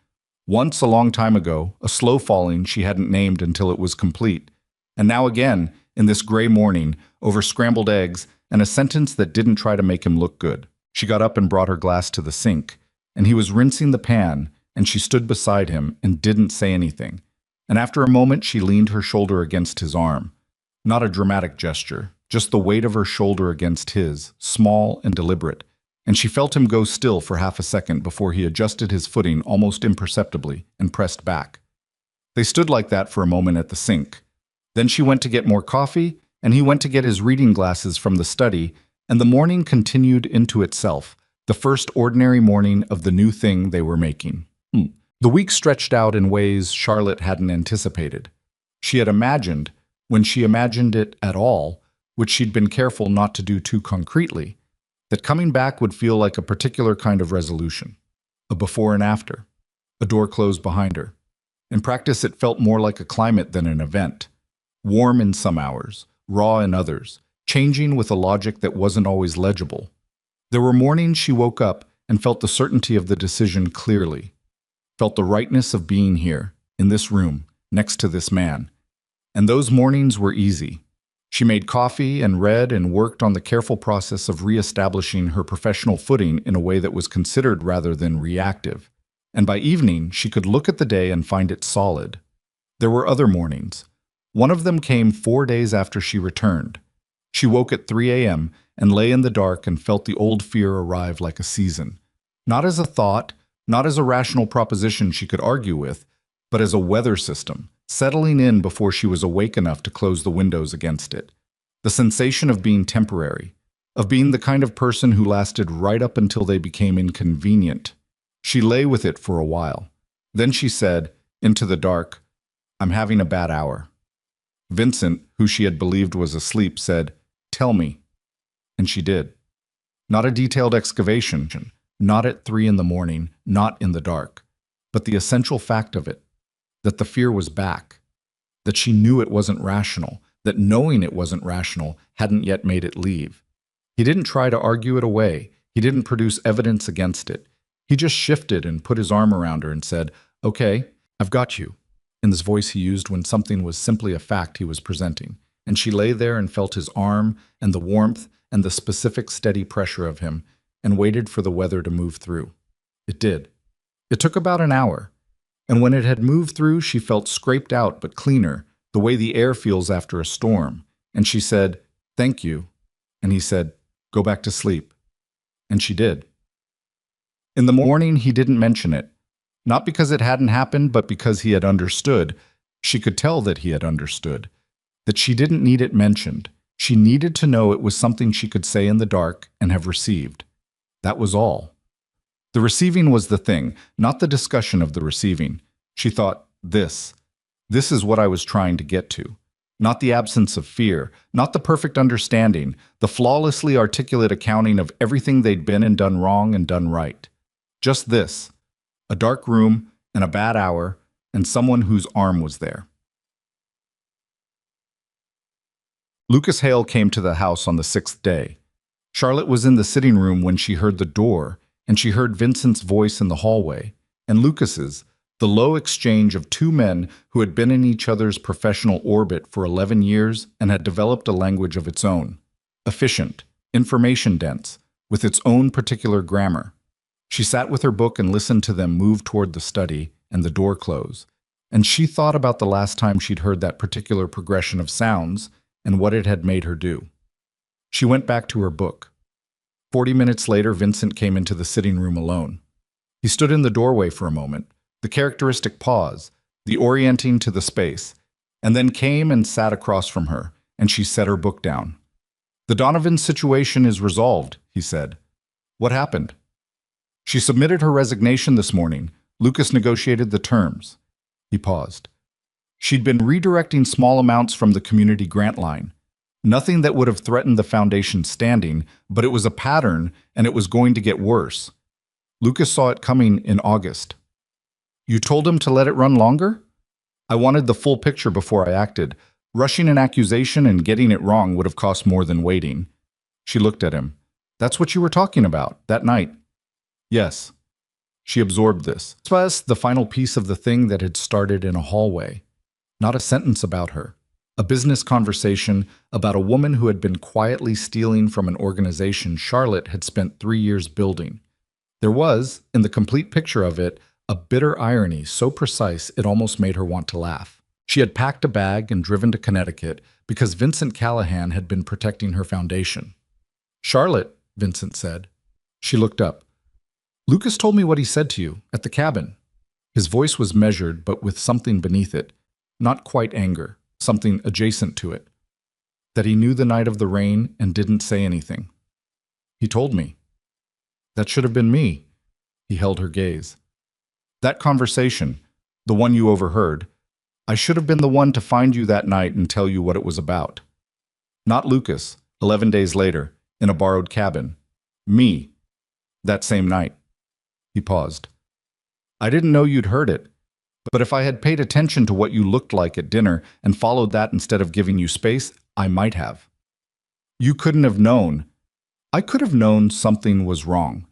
Once a long time ago, a slow falling she hadn't named until it was complete. And now again, in this gray morning, over scrambled eggs and a sentence that didn't try to make him look good. She got up and brought her glass to the sink, and he was rinsing the pan, and she stood beside him and didn't say anything. And after a moment, she leaned her shoulder against his arm. Not a dramatic gesture. Just the weight of her shoulder against his, small and deliberate, and she felt him go still for half a second before he adjusted his footing almost imperceptibly and pressed back. They stood like that for a moment at the sink. Then she went to get more coffee, and he went to get his reading glasses from the study, and the morning continued into itself, the first ordinary morning of the new thing they were making. The week stretched out in ways Charlotte hadn't anticipated. She had imagined, when she imagined it at all, which she'd been careful not to do too concretely, that coming back would feel like a particular kind of resolution, a before and after, a door closed behind her. In practice, it felt more like a climate than an event, warm in some hours, raw in others, changing with a logic that wasn't always legible. There were mornings she woke up and felt the certainty of the decision clearly. felt the rightness of being here, in this room, next to this man. And those mornings were easy. She made coffee and read and worked on the careful process of reestablishing her professional footing in a way that was considered rather than reactive. And by evening, she could look at the day and find it solid. There were other mornings. One of them came 4 days after she returned. She woke at 3 a.m. and lay in the dark and felt the old fear arrive like a season. Not as a thought, not as a rational proposition she could argue with, but as a weather system, settling in before she was awake enough to close the windows against it. The sensation of being temporary, of being the kind of person who lasted right up until they became inconvenient. She lay with it for a while. Then she said, into the dark, "I'm having a bad hour." Vincent, who she had believed was asleep, said, "Tell me." And she did. Not a detailed excavation, not at 3 in the morning, not in the dark, but the essential fact of it, that the fear was back, that she knew it wasn't rational, that knowing it wasn't rational hadn't yet made it leave. He didn't try to argue it away. He didn't produce evidence against it. He just shifted and put his arm around her and said, "Okay, I've got you," in this voice he used when something was simply a fact he was presenting. And she lay there and felt his arm and the warmth and the specific steady pressure of him and waited for the weather to move through. It did. It took about an hour. And when it had moved through, she felt scraped out but cleaner, the way the air feels after a storm. And she said, "Thank you." And he said, "Go back to sleep." And she did. In the morning, he didn't mention it. Not because it hadn't happened, but because he had understood. She could tell that he had understood. That she didn't need it mentioned. She needed to know it was something she could say in the dark and have received. That was all. The receiving was the thing, not the discussion of the receiving. She thought, this is what I was trying to get to. Not the absence of fear, not the perfect understanding, the flawlessly articulate accounting of everything they'd been and done wrong and done right. Just this, a dark room and a bad hour and someone whose arm was there. Lucas Hale came to the house on the 6th day. Charlotte was in the sitting room when she heard the door, and she heard Vincent's voice in the hallway, and Lucas's, the low exchange of two men who had been in each other's professional orbit for 11 years and had developed a language of its own. Efficient, information-dense, with its own particular grammar. She sat with her book and listened to them move toward the study and the door close, and she thought about the last time she'd heard that particular progression of sounds and what it had made her do. She went back to her book. 40 minutes later, Vincent came into the sitting room alone. He stood in the doorway for a moment, the characteristic pause, the orienting to the space, and then came and sat across from her, and she set her book down. "The Donovan situation is resolved," he said. "What happened?" "She submitted her resignation this morning. Lucas negotiated the terms." He paused. "She'd been redirecting small amounts from the community grant line. Nothing that would have threatened the foundation's standing, but it was a pattern, and it was going to get worse. Lucas saw it coming in August." "You told him to let it run longer?" "I wanted the full picture before I acted. Rushing an accusation and getting it wrong would have cost more than waiting." She looked at him. "That's what you were talking about, that night." "Yes." She absorbed this. This was the final piece of the thing that had started in a hallway. Not a sentence about her. A business conversation about a woman who had been quietly stealing from an organization Charlotte had spent 3 years building. There was, in the complete picture of it, a bitter irony so precise it almost made her want to laugh. She had packed a bag and driven to Connecticut because Vincent Callahan had been protecting her foundation. "Charlotte," Vincent said. She looked up. "Lucas told me what he said to you, at the cabin." His voice was measured, but with something beneath it. Not quite anger. Something adjacent to it. "That he knew the night of the rain and didn't say anything." "He told me." "That should have been me." He held her gaze. "That conversation, the one you overheard, I should have been the one to find you that night and tell you what it was about. Not Lucas, 11 days later, in a borrowed cabin. Me, that same night." He paused. "I didn't know you'd heard it. But if I had paid attention to what you looked like at dinner and followed that instead of giving you space, I might have. You couldn't have known. I could have known something was wrong.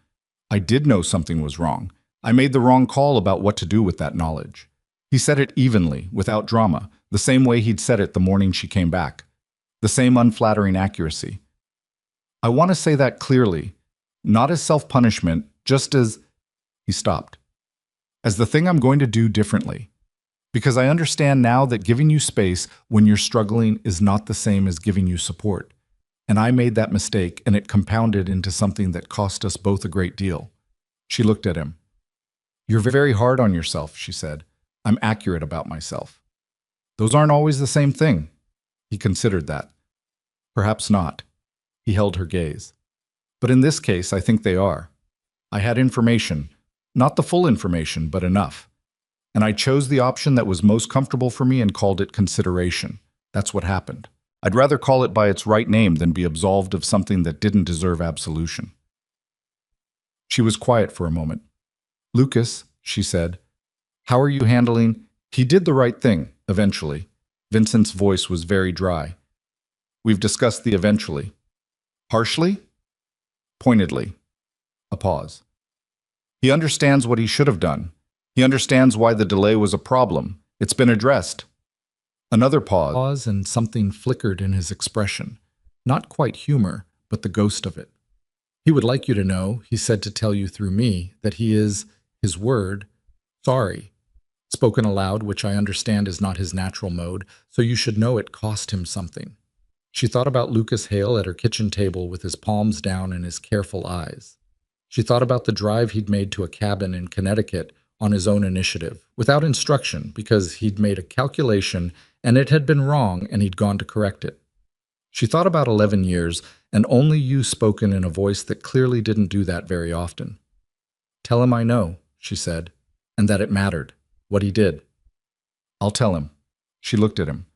I did know something was wrong. I made the wrong call about what to do with that knowledge. He said it evenly, without drama, the same way he'd said it the morning she came back. The same unflattering accuracy. I want to say that clearly, not as self-punishment, just as... He stopped. As the thing I'm going to do differently. Because I understand now that giving you space when you're struggling is not the same as giving you support. And I made that mistake, and it compounded into something that cost us both a great deal. She looked at him. You're very hard on yourself, she said. I'm accurate about myself. Those aren't always the same thing. He considered that. Perhaps not. He held her gaze. But in this case, I think they are. I had information, not the full information, but enough. And I chose the option that was most comfortable for me and called it consideration. That's what happened. I'd rather call it by its right name than be absolved of something that didn't deserve absolution. She was quiet for a moment. Lucas, she said, how are you handling? He did the right thing, eventually. Vincent's voice was very dry. We've discussed the eventually. Harshly? Pointedly. A pause. He understands what he should have done. He understands why the delay was a problem. It's been addressed. Another pause, and something flickered in his expression. Not quite humor, but the ghost of it. He would like you to know, he said to tell you through me, that he is, his word, sorry. Spoken aloud, which I understand is not his natural mode, so you should know it cost him something. She thought about Lucas Hale at her kitchen table with his palms down and his careful eyes. She thought about the drive he'd made to a cabin in Connecticut on his own initiative, without instruction, because he'd made a calculation and it had been wrong and he'd gone to correct it. She thought about 11 years, and only you spoken in a voice that clearly didn't do that very often. Tell him I know, she said, and that it mattered, what he did. I'll tell him. She looked at him.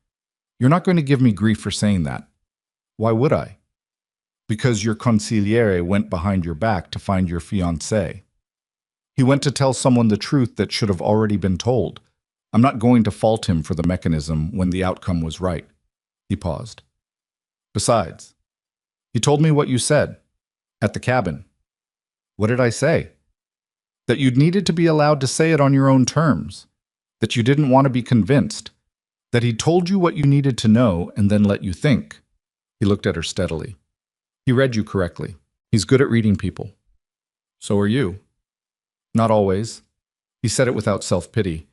You're not going to give me grief for saying that. Why would I? Because your consigliere went behind your back to find your fiancé. He went to tell someone the truth that should have already been told. I'm not going to fault him for the mechanism when the outcome was right. He paused. Besides, he told me what you said, at the cabin. What did I say? That you'd needed to be allowed to say it on your own terms, that you didn't want to be convinced, that he told you what you needed to know and then let you think. He looked at her steadily. He read you correctly. He's good at reading people. So are you. Not always. He said it without self-pity.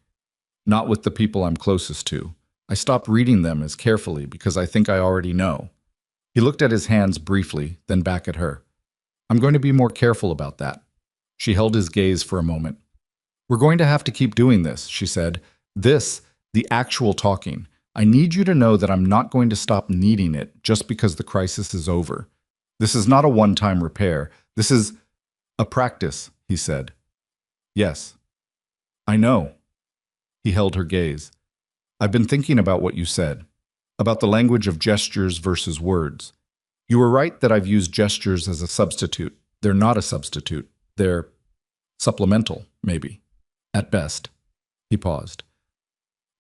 Not with the people I'm closest to. I stopped reading them as carefully because I think I already know. He looked at his hands briefly, then back at her. I'm going to be more careful about that. She held his gaze for a moment. We're going to have to keep doing this, she said. This, the actual talking. I need you to know that I'm not going to stop needing it just because the crisis is over. This is not a one-time repair. This is a practice, he said. Yes. I know. He held her gaze. I've been thinking about what you said, about the language of gestures versus words. You were right that I've used gestures as a substitute. They're not a substitute. They're supplemental, maybe, at best. He paused.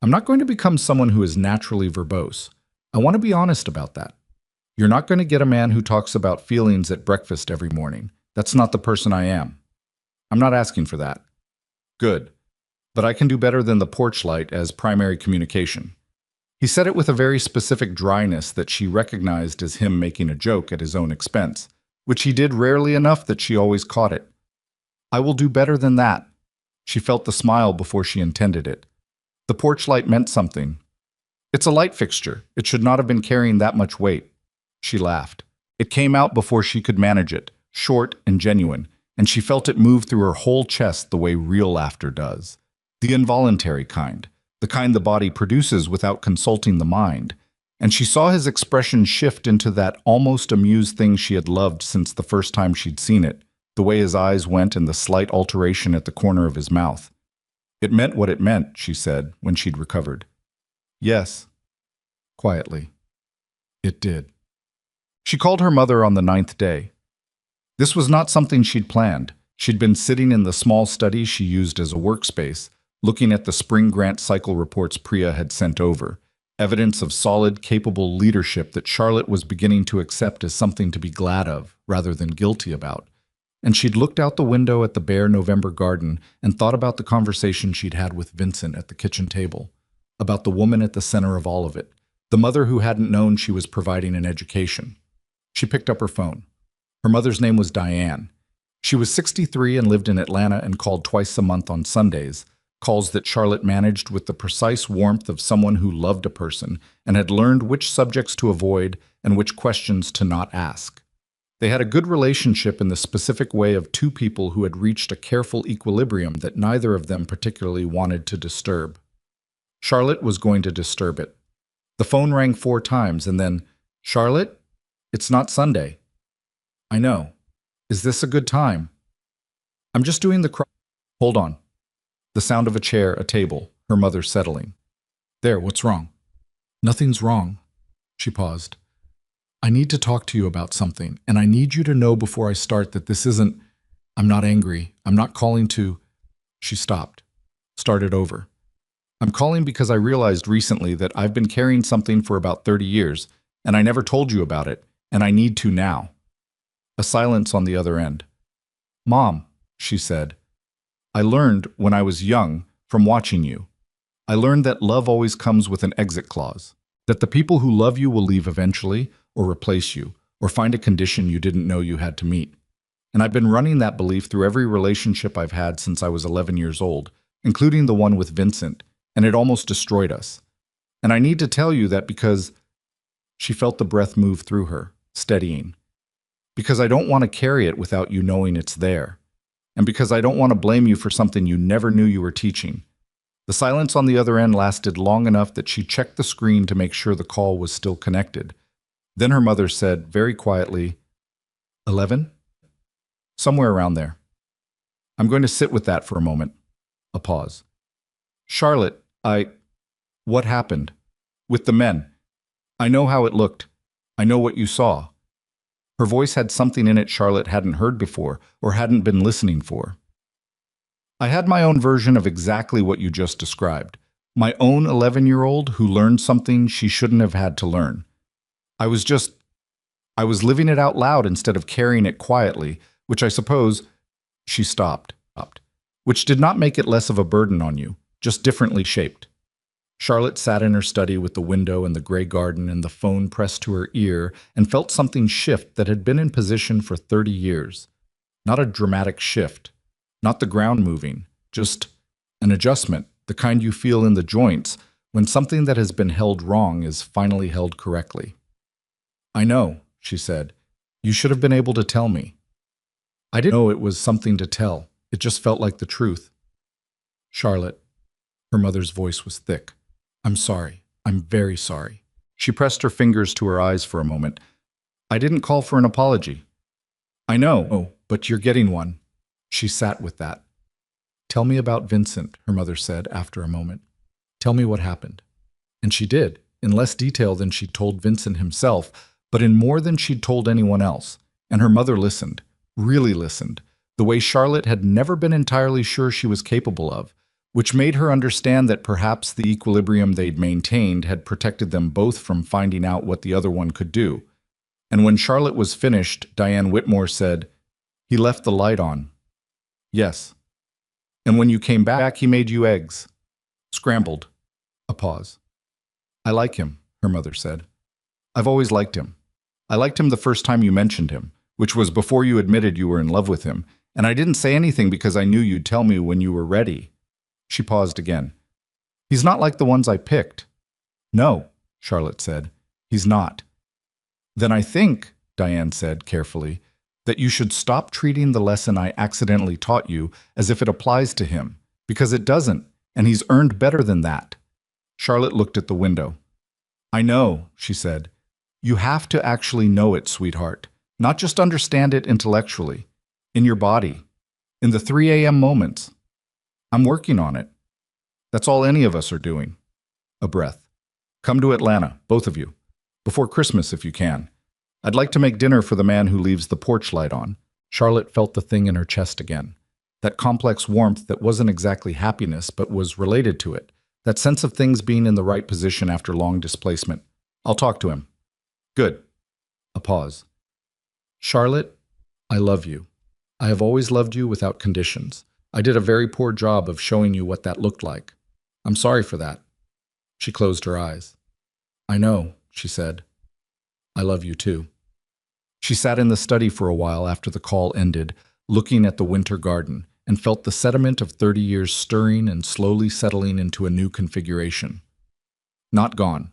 I'm not going to become someone who is naturally verbose. I want to be honest about that. You're not going to get a man who talks about feelings at breakfast every morning. That's not the person I am. I'm not asking for that. Good. But I can do better than the porch light as primary communication. He said it with a very specific dryness that she recognized as him making a joke at his own expense, which he did rarely enough that she always caught it. I will do better than that. She felt the smile before she intended it. The porch light meant something. It's a light fixture. It should not have been carrying that much weight. She laughed. It came out before she could manage it, short and genuine, and she felt it move through her whole chest the way real laughter does. The involuntary kind, the kind the body produces without consulting the mind. And she saw his expression shift into that almost amused thing she had loved since the first time she'd seen it, the way his eyes went and the slight alteration at the corner of his mouth. It meant what it meant, she said, when she'd recovered. Yes. Quietly. It did. She called her mother on the 9th day. This was not something she'd planned. She'd been sitting in the small study she used as a workspace, looking at the spring grant cycle reports Priya had sent over, evidence of solid, capable leadership that Charlotte was beginning to accept as something to be glad of, rather than guilty about. and she'd looked out the window at the bare November garden and thought about the conversation she'd had with Vincent at the kitchen table, about the woman at the center of all of it, the mother who hadn't known she was providing an education. She picked up her phone. Her mother's name was Diane. She was 63 and lived in Atlanta and called twice a month on Sundays, calls that Charlotte managed with the precise warmth of someone who loved a person and had learned which subjects to avoid and which questions to not ask. They had a good relationship in the specific way of two people who had reached a careful equilibrium that neither of them particularly wanted to disturb. Charlotte was going to disturb it. The phone rang 4 times and then, "Charlotte? It's not Sunday." "I know. Is this a good time?" "I'm just doing the Hold on." The sound of a chair, a table, her mother settling. "There, what's wrong?" "Nothing's wrong." She paused. "I need to talk to you about something, and I need you to know before I start that this isn't... I'm not angry. I'm not calling to..." She stopped, started over. "I'm calling because I realized recently that I've been carrying something for about 30 years, and I never told you about it, and I need to now." A silence on the other end. "Mom," she said, "I learned when I was young from watching you. I learned that love always comes with an exit clause, that the people who love you will leave eventually, or replace you, or find a condition you didn't know you had to meet. And I've been running that belief through every relationship I've had since I was 11 years old, including the one with Vincent, and it almost destroyed us. And I need to tell you that because..." She felt the breath move through her, steadying. "Because I don't want to carry it without you knowing it's there. And because I don't want to blame you for something you never knew you were teaching." The silence on the other end lasted long enough that she checked the screen to make sure the call was still connected. Then her mother said, very quietly, 11? Somewhere around there. "I'm going to sit with that for a moment." A pause. "Charlotte, What happened? With the men? I know how it looked. I know what you saw." Her voice had something in it Charlotte hadn't heard before or hadn't been listening for. "I had my own version of exactly what you just described. My own 11-year-old who learned something she shouldn't have had to learn. I was living it out loud instead of carrying it quietly, which I suppose..." She stopped, "which did not make it less of a burden on you, just differently shaped." Charlotte sat in her study with the window and the gray garden and the phone pressed to her ear and felt something shift that had been in position for 30 years. Not a dramatic shift, not the ground moving, just an adjustment, the kind you feel in the joints when something that has been held wrong is finally held correctly. "I know," she said. "You should have been able to tell me." "I didn't know it was something to tell. It just felt like the truth." "Charlotte," her mother's voice was thick. "I'm sorry. I'm very sorry." She pressed her fingers to her eyes for a moment. "I didn't call for an apology." "I know, but you're getting one." She sat with that. "Tell me about Vincent," her mother said after a moment. "Tell me what happened." And she did, in less detail than she'd told Vincent himself, but in more than she'd told anyone else. And her mother listened, really listened, the way Charlotte had never been entirely sure she was capable of, which made her understand that perhaps the equilibrium they'd maintained had protected them both from finding out what the other one could do. And when Charlotte was finished, Diane Whitmore said, "He left the light on." "Yes." "And when you came back, he made you eggs." "Scrambled." A pause. "I like him," her mother said. "I've always liked him. I liked him the first time you mentioned him, which was before you admitted you were in love with him, and I didn't say anything because I knew you'd tell me when you were ready." She paused again. "He's not like the ones I picked." "No," Charlotte said. "He's not." "Then I think," Diane said carefully, "that you should stop treating the lesson I accidentally taught you as if it applies to him, because it doesn't, and he's earned better than that." Charlotte looked at the window. "I know," she said. "You have to actually know it, sweetheart, not just understand it intellectually, in your body, in the 3 a.m. moments. I'm working on it. That's all any of us are doing." A breath. "Come to Atlanta, both of you. Before Christmas, if you can. I'd like to make dinner for the man who leaves the porch light on." Charlotte felt the thing in her chest again. That complex warmth that wasn't exactly happiness, but was related to it. That sense of things being in the right position after long displacement. "I'll talk to him." "Good." A pause. "Charlotte, I love you." I have always loved you without conditions. I did a very poor job of showing you what that looked like. I'm sorry for that." She closed her eyes. "I know," she said. "I love you too." She sat in the study for a while after the call ended, looking at the winter garden, and felt the sediment of 30 years stirring and slowly settling into a new configuration. Not gone.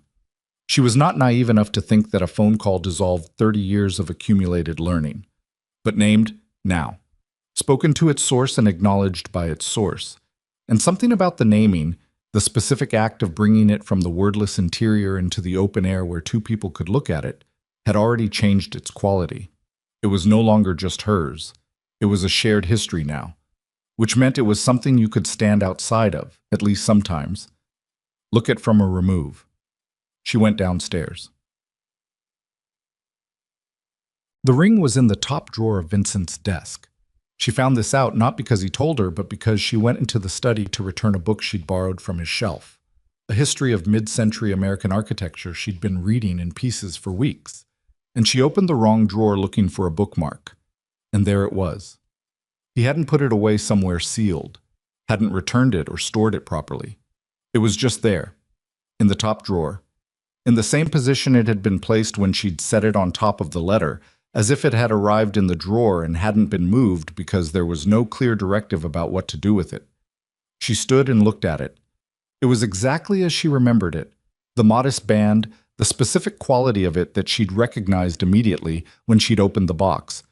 She was not naive enough to think that a phone call dissolved 30 years of accumulated learning, but named now, spoken to its source and acknowledged by its source. And something about the naming, the specific act of bringing it from the wordless interior into the open air where two people could look at it, had already changed its quality. It was no longer just hers. It was a shared history now, which meant it was something you could stand outside of, at least sometimes. Look at from a remove. She went downstairs. The ring was in the top drawer of Vincent's desk. She found this out not because he told her, but because she went into the study to return a book she'd borrowed from his shelf. A history of mid-century American architecture she'd been reading in pieces for weeks. And she opened the wrong drawer looking for a bookmark. And there it was. He hadn't put it away somewhere sealed, hadn't returned it or stored it properly. It was just there, in the top drawer, in the same position it had been placed when she'd set it on top of the letter, as if it had arrived in the drawer and hadn't been moved because there was no clear directive about what to do with it. She stood and looked at it. It was exactly as she remembered it, the modest band, the specific quality of it that she'd recognized immediately when she'd opened the box,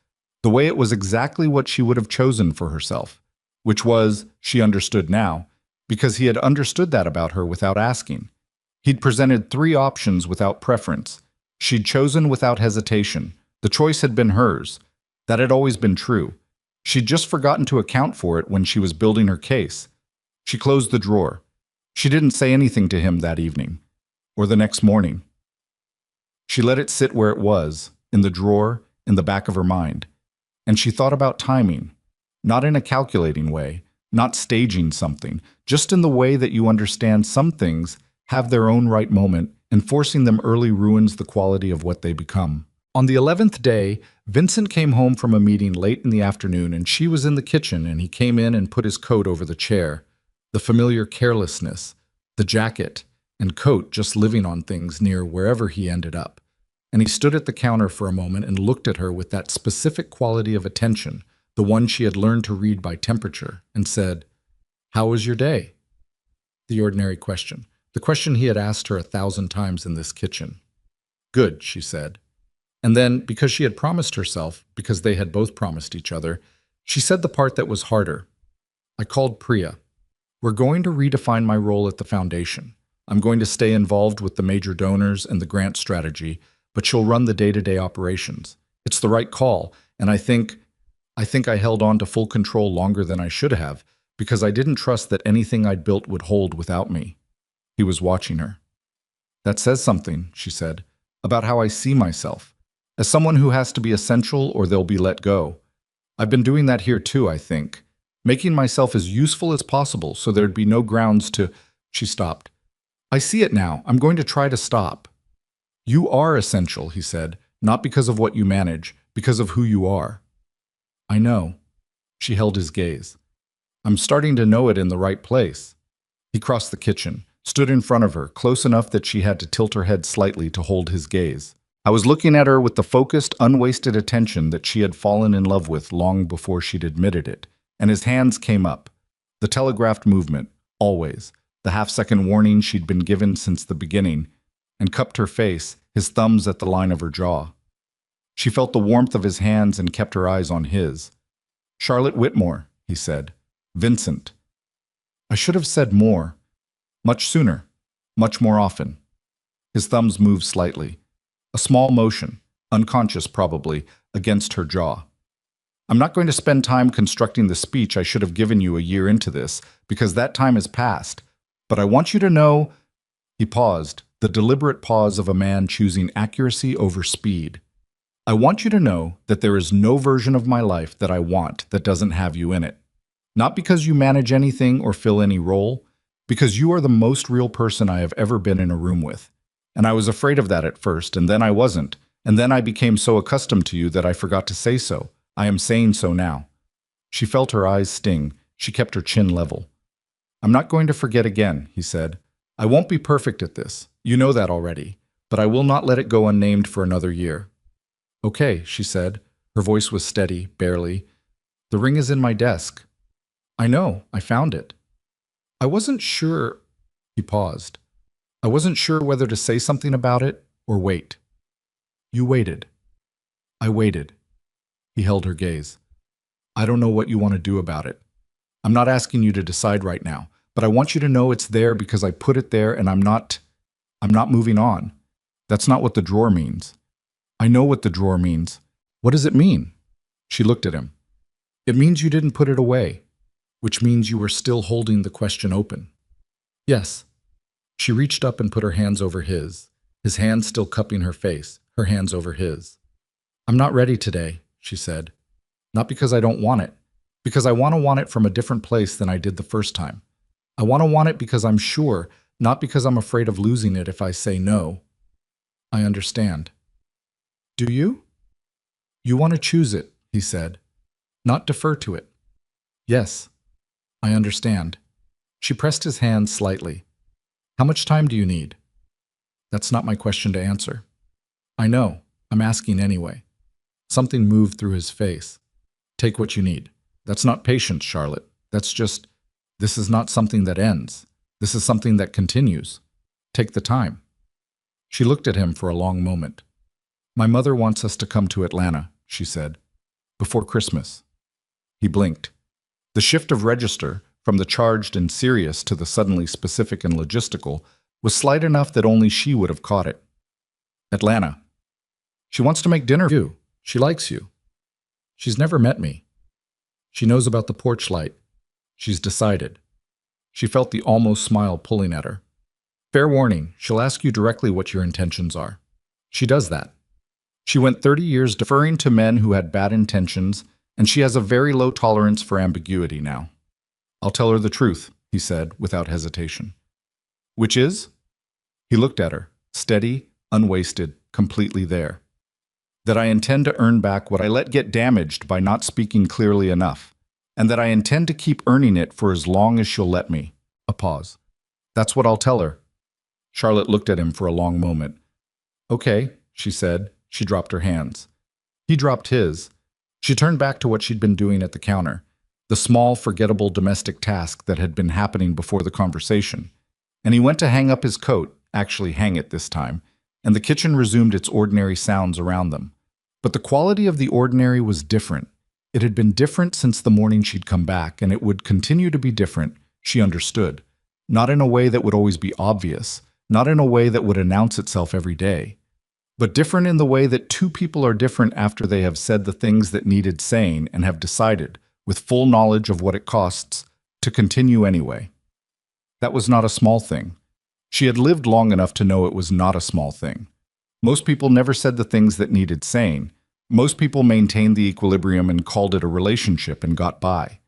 the way it was exactly what she would have chosen for herself, which was, she understood now, because he had understood that about her without asking. He'd presented 3 options without preference. She'd chosen without hesitation. The choice had been hers. That had always been true. She'd just forgotten to account for it when she was building her case. She closed the drawer. She didn't say anything to him that evening, or the next morning. She let it sit where it was, in the drawer, in the back of her mind. And she thought about timing, not in a calculating way, not staging something, just in the way that you understand some things have their own right moment, and forcing them early ruins the quality of what they become. On the 11th day, Vincent came home from a meeting late in the afternoon, and she was in the kitchen, and he came in and put his coat over the chair. The familiar carelessness, the jacket and coat just living on things near wherever he ended up. And he stood at the counter for a moment and looked at her with that specific quality of attention, the one she had learned to read by temperature, and said, "How was your day?" The ordinary question. The question he had asked her 1,000 times in this kitchen. "Good," she said. And then, because she had promised herself, because they had both promised each other, she said the part that was harder. "I called Priya. We're going to redefine my role at the foundation. I'm going to stay involved with the major donors and the grant strategy, but she'll run the day-to-day operations. It's the right call, and I think I held on to full control longer than I should have, because I didn't trust that anything I'd built would hold without me." He was watching her. "That says something," she said, "about how I see myself, as someone who has to be essential or they'll be let go. I've been doing that here too, I think, making myself as useful as possible so there'd be no grounds to—" She stopped. "I see it now. I'm going to try to stop." "You are essential," he said, "not because of what you manage, because of who you are." "I know." She held his gaze. "I'm starting to know it in the right place." He crossed the kitchen, stood in front of her, close enough that she had to tilt her head slightly to hold his gaze. I was looking at her with the focused, unwasted attention that she had fallen in love with long before she'd admitted it, and his hands came up. The telegraphed movement, always, the half-second warning she'd been given since the beginning, and cupped her face, his thumbs at the line of her jaw. She felt the warmth of his hands and kept her eyes on his. "Charlotte Whitmore," he said. "Vincent." I should have said more. Much sooner. Much more often. His thumbs moved slightly. A small motion, unconscious probably, against her jaw. "I'm not going to spend time constructing the speech I should have given you a year into this, because that time has passed. But I want you to know—" He paused, the deliberate pause of a man choosing accuracy over speed. "I want you to know that there is no version of my life that I want that doesn't have you in it. Not because you manage anything or fill any role, because you are the most real person I have ever been in a room with. And I was afraid of that at first, and then I wasn't. And then I became so accustomed to you that I forgot to say so. I am saying so now. She felt her eyes sting. She kept her chin level. I'm not going to forget again, he said. I won't be perfect at this. You know that already. But I will not let it go unnamed for another year. Okay, she said. Her voice was steady, barely. The ring is in my desk. I know, I found it. I wasn't sure. He paused. I wasn't sure whether to say something about it or wait. You waited. I waited. He held her gaze. I don't know what you want to do about it. I'm not asking you to decide right now, but I want you to know it's there because I put it there and I'm not moving on. That's not what the drawer means. I know what the drawer means. What does it mean? She looked at him. It means you didn't put it away, which means you were still holding the question open. Yes. She reached up and put her hands over his hands still cupping her face, her hands over his. I'm not ready today, she said. Not because I don't want it, because I want it from a different place than I did the first time. I want it because I'm sure, not because I'm afraid of losing it if I say no. I understand. Do you? You want to choose it, he said, not defer to it. Yes, I understand. She pressed his hand slightly. How much time do you need? That's not my question to answer. I know, I'm asking anyway. Something moved through his face. Take what you need. That's not patience, Charlotte. That's just, this is not something that ends. This is something that continues. Take the time. She looked at him for a long moment. My mother wants us to come to Atlanta, she said, before Christmas. He blinked. The shift of register, from the charged and serious to the suddenly specific and logistical, was slight enough that only she would have caught it. Atlanta. She wants to make dinner for you. She likes you. She's never met me. She knows about the porch light. She's decided. She felt the almost smile pulling at her. Fair warning, she'll ask you directly what your intentions are. She does that. She went 30 years deferring to men who had bad intentions, and she has a very low tolerance for ambiguity now. I'll tell her the truth, he said, without hesitation. Which is? He looked at her, steady, unwasted, completely there. That I intend to earn back what I let get damaged by not speaking clearly enough, and that I intend to keep earning it for as long as she'll let me. A pause. That's what I'll tell her. Charlotte looked at him for a long moment. Okay, she said. She dropped her hands. He dropped his. She turned back to what she'd been doing at the counter, the small, forgettable domestic task that had been happening before the conversation. And he went to hang up his coat, actually hang it this time, and the kitchen resumed its ordinary sounds around them. But the quality of the ordinary was different. It had been different since the morning she'd come back, and it would continue to be different, she understood. Not in a way that would always be obvious, not in a way that would announce itself every day, but different in the way that two people are different after they have said the things that needed saying and have decided, with full knowledge of what it costs, to continue anyway. That was not a small thing. She had lived long enough to know it was not a small thing. Most people never said the things that needed saying. Most people maintained the equilibrium and called it a relationship and got by.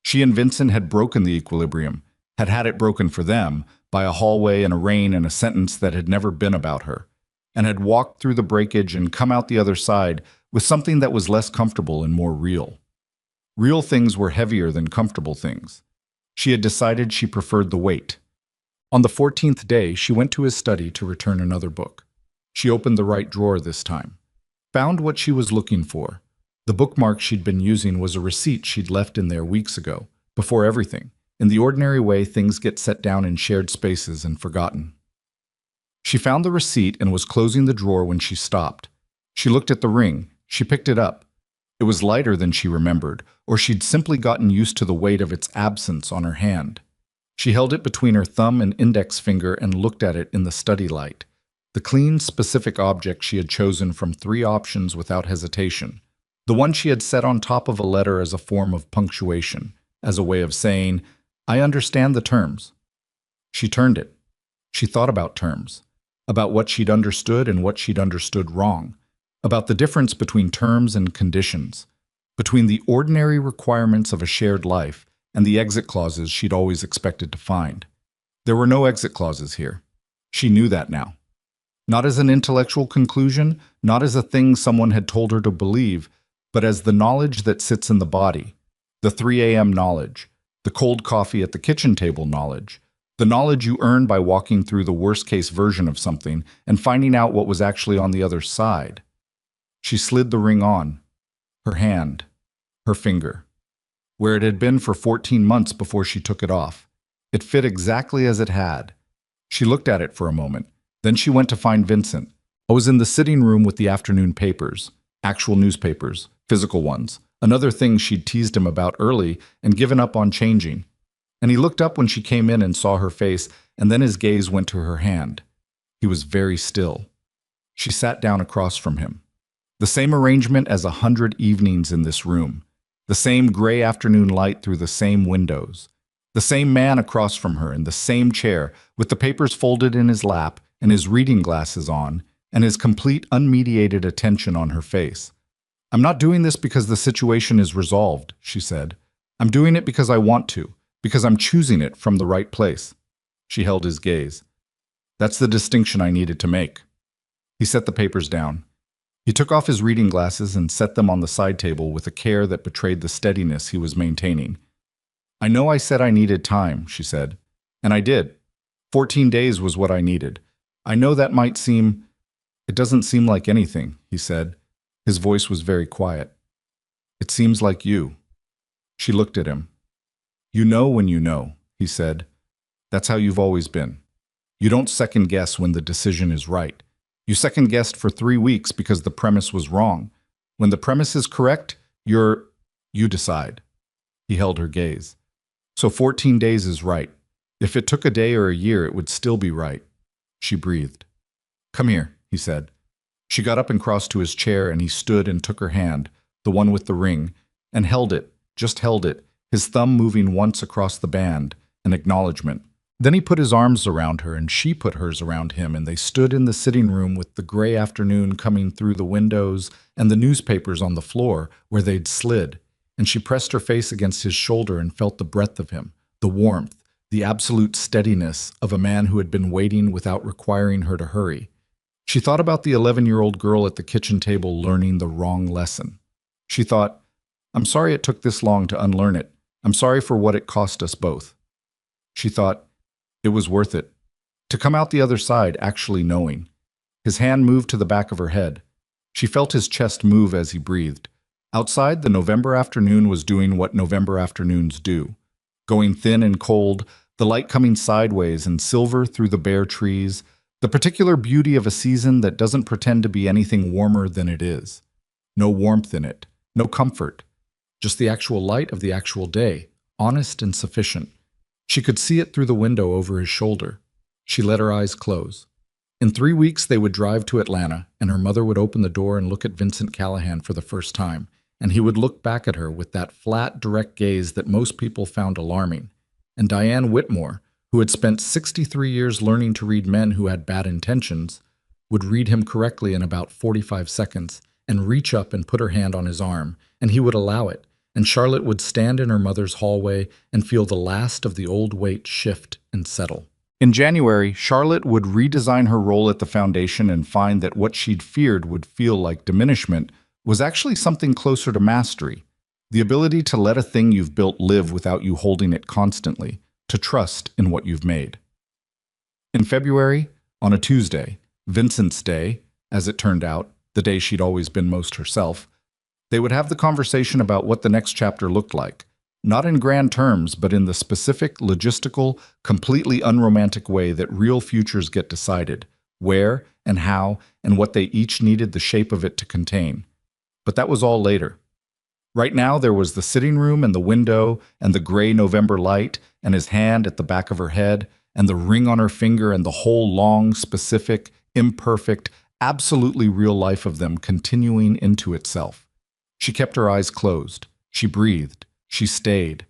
She and Vincent had broken the equilibrium, had had it broken for them, by a hallway and a rain and a sentence that had never been about her, and had walked through the breakage and come out the other side with something that was less comfortable and more real. Real things were heavier than comfortable things. She had decided she preferred the weight. On the 14th day, she went to his study to return another book. She opened the right drawer this time. Found what she was looking for. The bookmark she'd been using was a receipt she'd left in there weeks ago, before everything, in the ordinary way things get set down in shared spaces and forgotten. She found the receipt and was closing the drawer when she stopped. She looked at the ring. She picked it up. It was lighter than she remembered, or she'd simply gotten used to the weight of its absence on her hand. She held it between her thumb and index finger and looked at it in the study light. The clean, specific object she had chosen from 3 options without hesitation. The one she had set on top of a letter as a form of punctuation, as a way of saying, I understand the terms. She turned it. She thought about terms, about what she'd understood and what she'd understood wrong, about the difference between terms and conditions, between the ordinary requirements of a shared life and the exit clauses she'd always expected to find. There were no exit clauses here. She knew that now. Not as an intellectual conclusion, not as a thing someone had told her to believe, but as the knowledge that sits in the body, The 3 a.m. knowledge, the cold coffee at the kitchen table knowledge, the knowledge you earn by walking through the worst-case version of something and finding out what was actually on the other side. She slid the ring on, her hand, her finger, where it had been for 14 months before she took it off. It fit exactly as it had. She looked at it for a moment. Then she went to find Vincent. I was in the sitting room with the afternoon papers, actual newspapers, physical ones, another thing she'd teased him about early and given up on changing. And he looked up when she came in and saw her face, and then his gaze went to her hand. He was very still. She sat down across from him. The same arrangement as 100 evenings in this room. The same gray afternoon light through the same windows. The same man across from her in the same chair, with the papers folded in his lap and his reading glasses on, and his complete unmediated attention on her face. "I'm not doing this because the situation is resolved," she said. "I'm doing it because I want to, because I'm choosing it from the right place." She held his gaze. "That's the distinction I needed to make." He set the papers down. He took off his reading glasses and set them on the side table with a care that betrayed the steadiness he was maintaining. "I know I said I needed time," she said, "and I did. 14 days was what I needed. I know that might seem... It doesn't seem like anything," he said. His voice was very quiet. "It seems like you." She looked at him. "You know when you know," he said. "That's how you've always been. You don't second guess when the decision is right. You second guessed for 3 weeks because the premise was wrong. When the premise is correct, you decide." He held her gaze. "So 14 days is right. If it took a day or a year, it would still be right." She breathed. "Come here," he said. She got up and crossed to his chair, and he stood and took her hand, the one with the ring, and held it, just held it, his thumb moving once across the band, an acknowledgement. Then he put his arms around her, and she put hers around him, and they stood in the sitting room with the gray afternoon coming through the windows and the newspapers on the floor where they'd slid, and she pressed her face against his shoulder and felt the breadth of him, the warmth, the absolute steadiness of a man who had been waiting without requiring her to hurry. She thought about the 11-year-old girl at the kitchen table learning the wrong lesson. She thought, "I'm sorry it took this long to unlearn it. I'm sorry for what it cost us both." She thought, it was worth it. To come out the other side actually knowing. His hand moved to the back of her head. She felt his chest move as he breathed. Outside, the November afternoon was doing what November afternoons do. Going thin and cold, the light coming sideways and silver through the bare trees, the particular beauty of a season that doesn't pretend to be anything warmer than it is. No warmth in it, no comfort. Just the actual light of the actual day, honest and sufficient. She could see it through the window over his shoulder. She let her eyes close. In 3 weeks, they would drive to Atlanta, and her mother would open the door and look at Vincent Callahan for the first time, and he would look back at her with that flat, direct gaze that most people found alarming. And Diane Whitmore, who had spent 63 years learning to read men who had bad intentions, would read him correctly in about 45 seconds and reach up and put her hand on his arm, and he would allow it. And Charlotte would stand in her mother's hallway and feel the last of the old weight shift and settle. In January, Charlotte would redesign her role at the foundation and find that what she'd feared would feel like diminishment was actually something closer to mastery. The ability to let a thing you've built live without you holding it constantly, to trust in what you've made. In February, on a Tuesday, Vincent's Day, as it turned out, the day she'd always been most herself, they would have the conversation about what the next chapter looked like, not in grand terms, but in the specific, logistical, completely unromantic way that real futures get decided, where and how and what they each needed the shape of it to contain. But that was all later. Right now there was the sitting room and the window and the gray November light and his hand at the back of her head and the ring on her finger and the whole long, specific, imperfect, absolutely real life of them continuing into itself. She kept her eyes closed. She breathed. She stayed.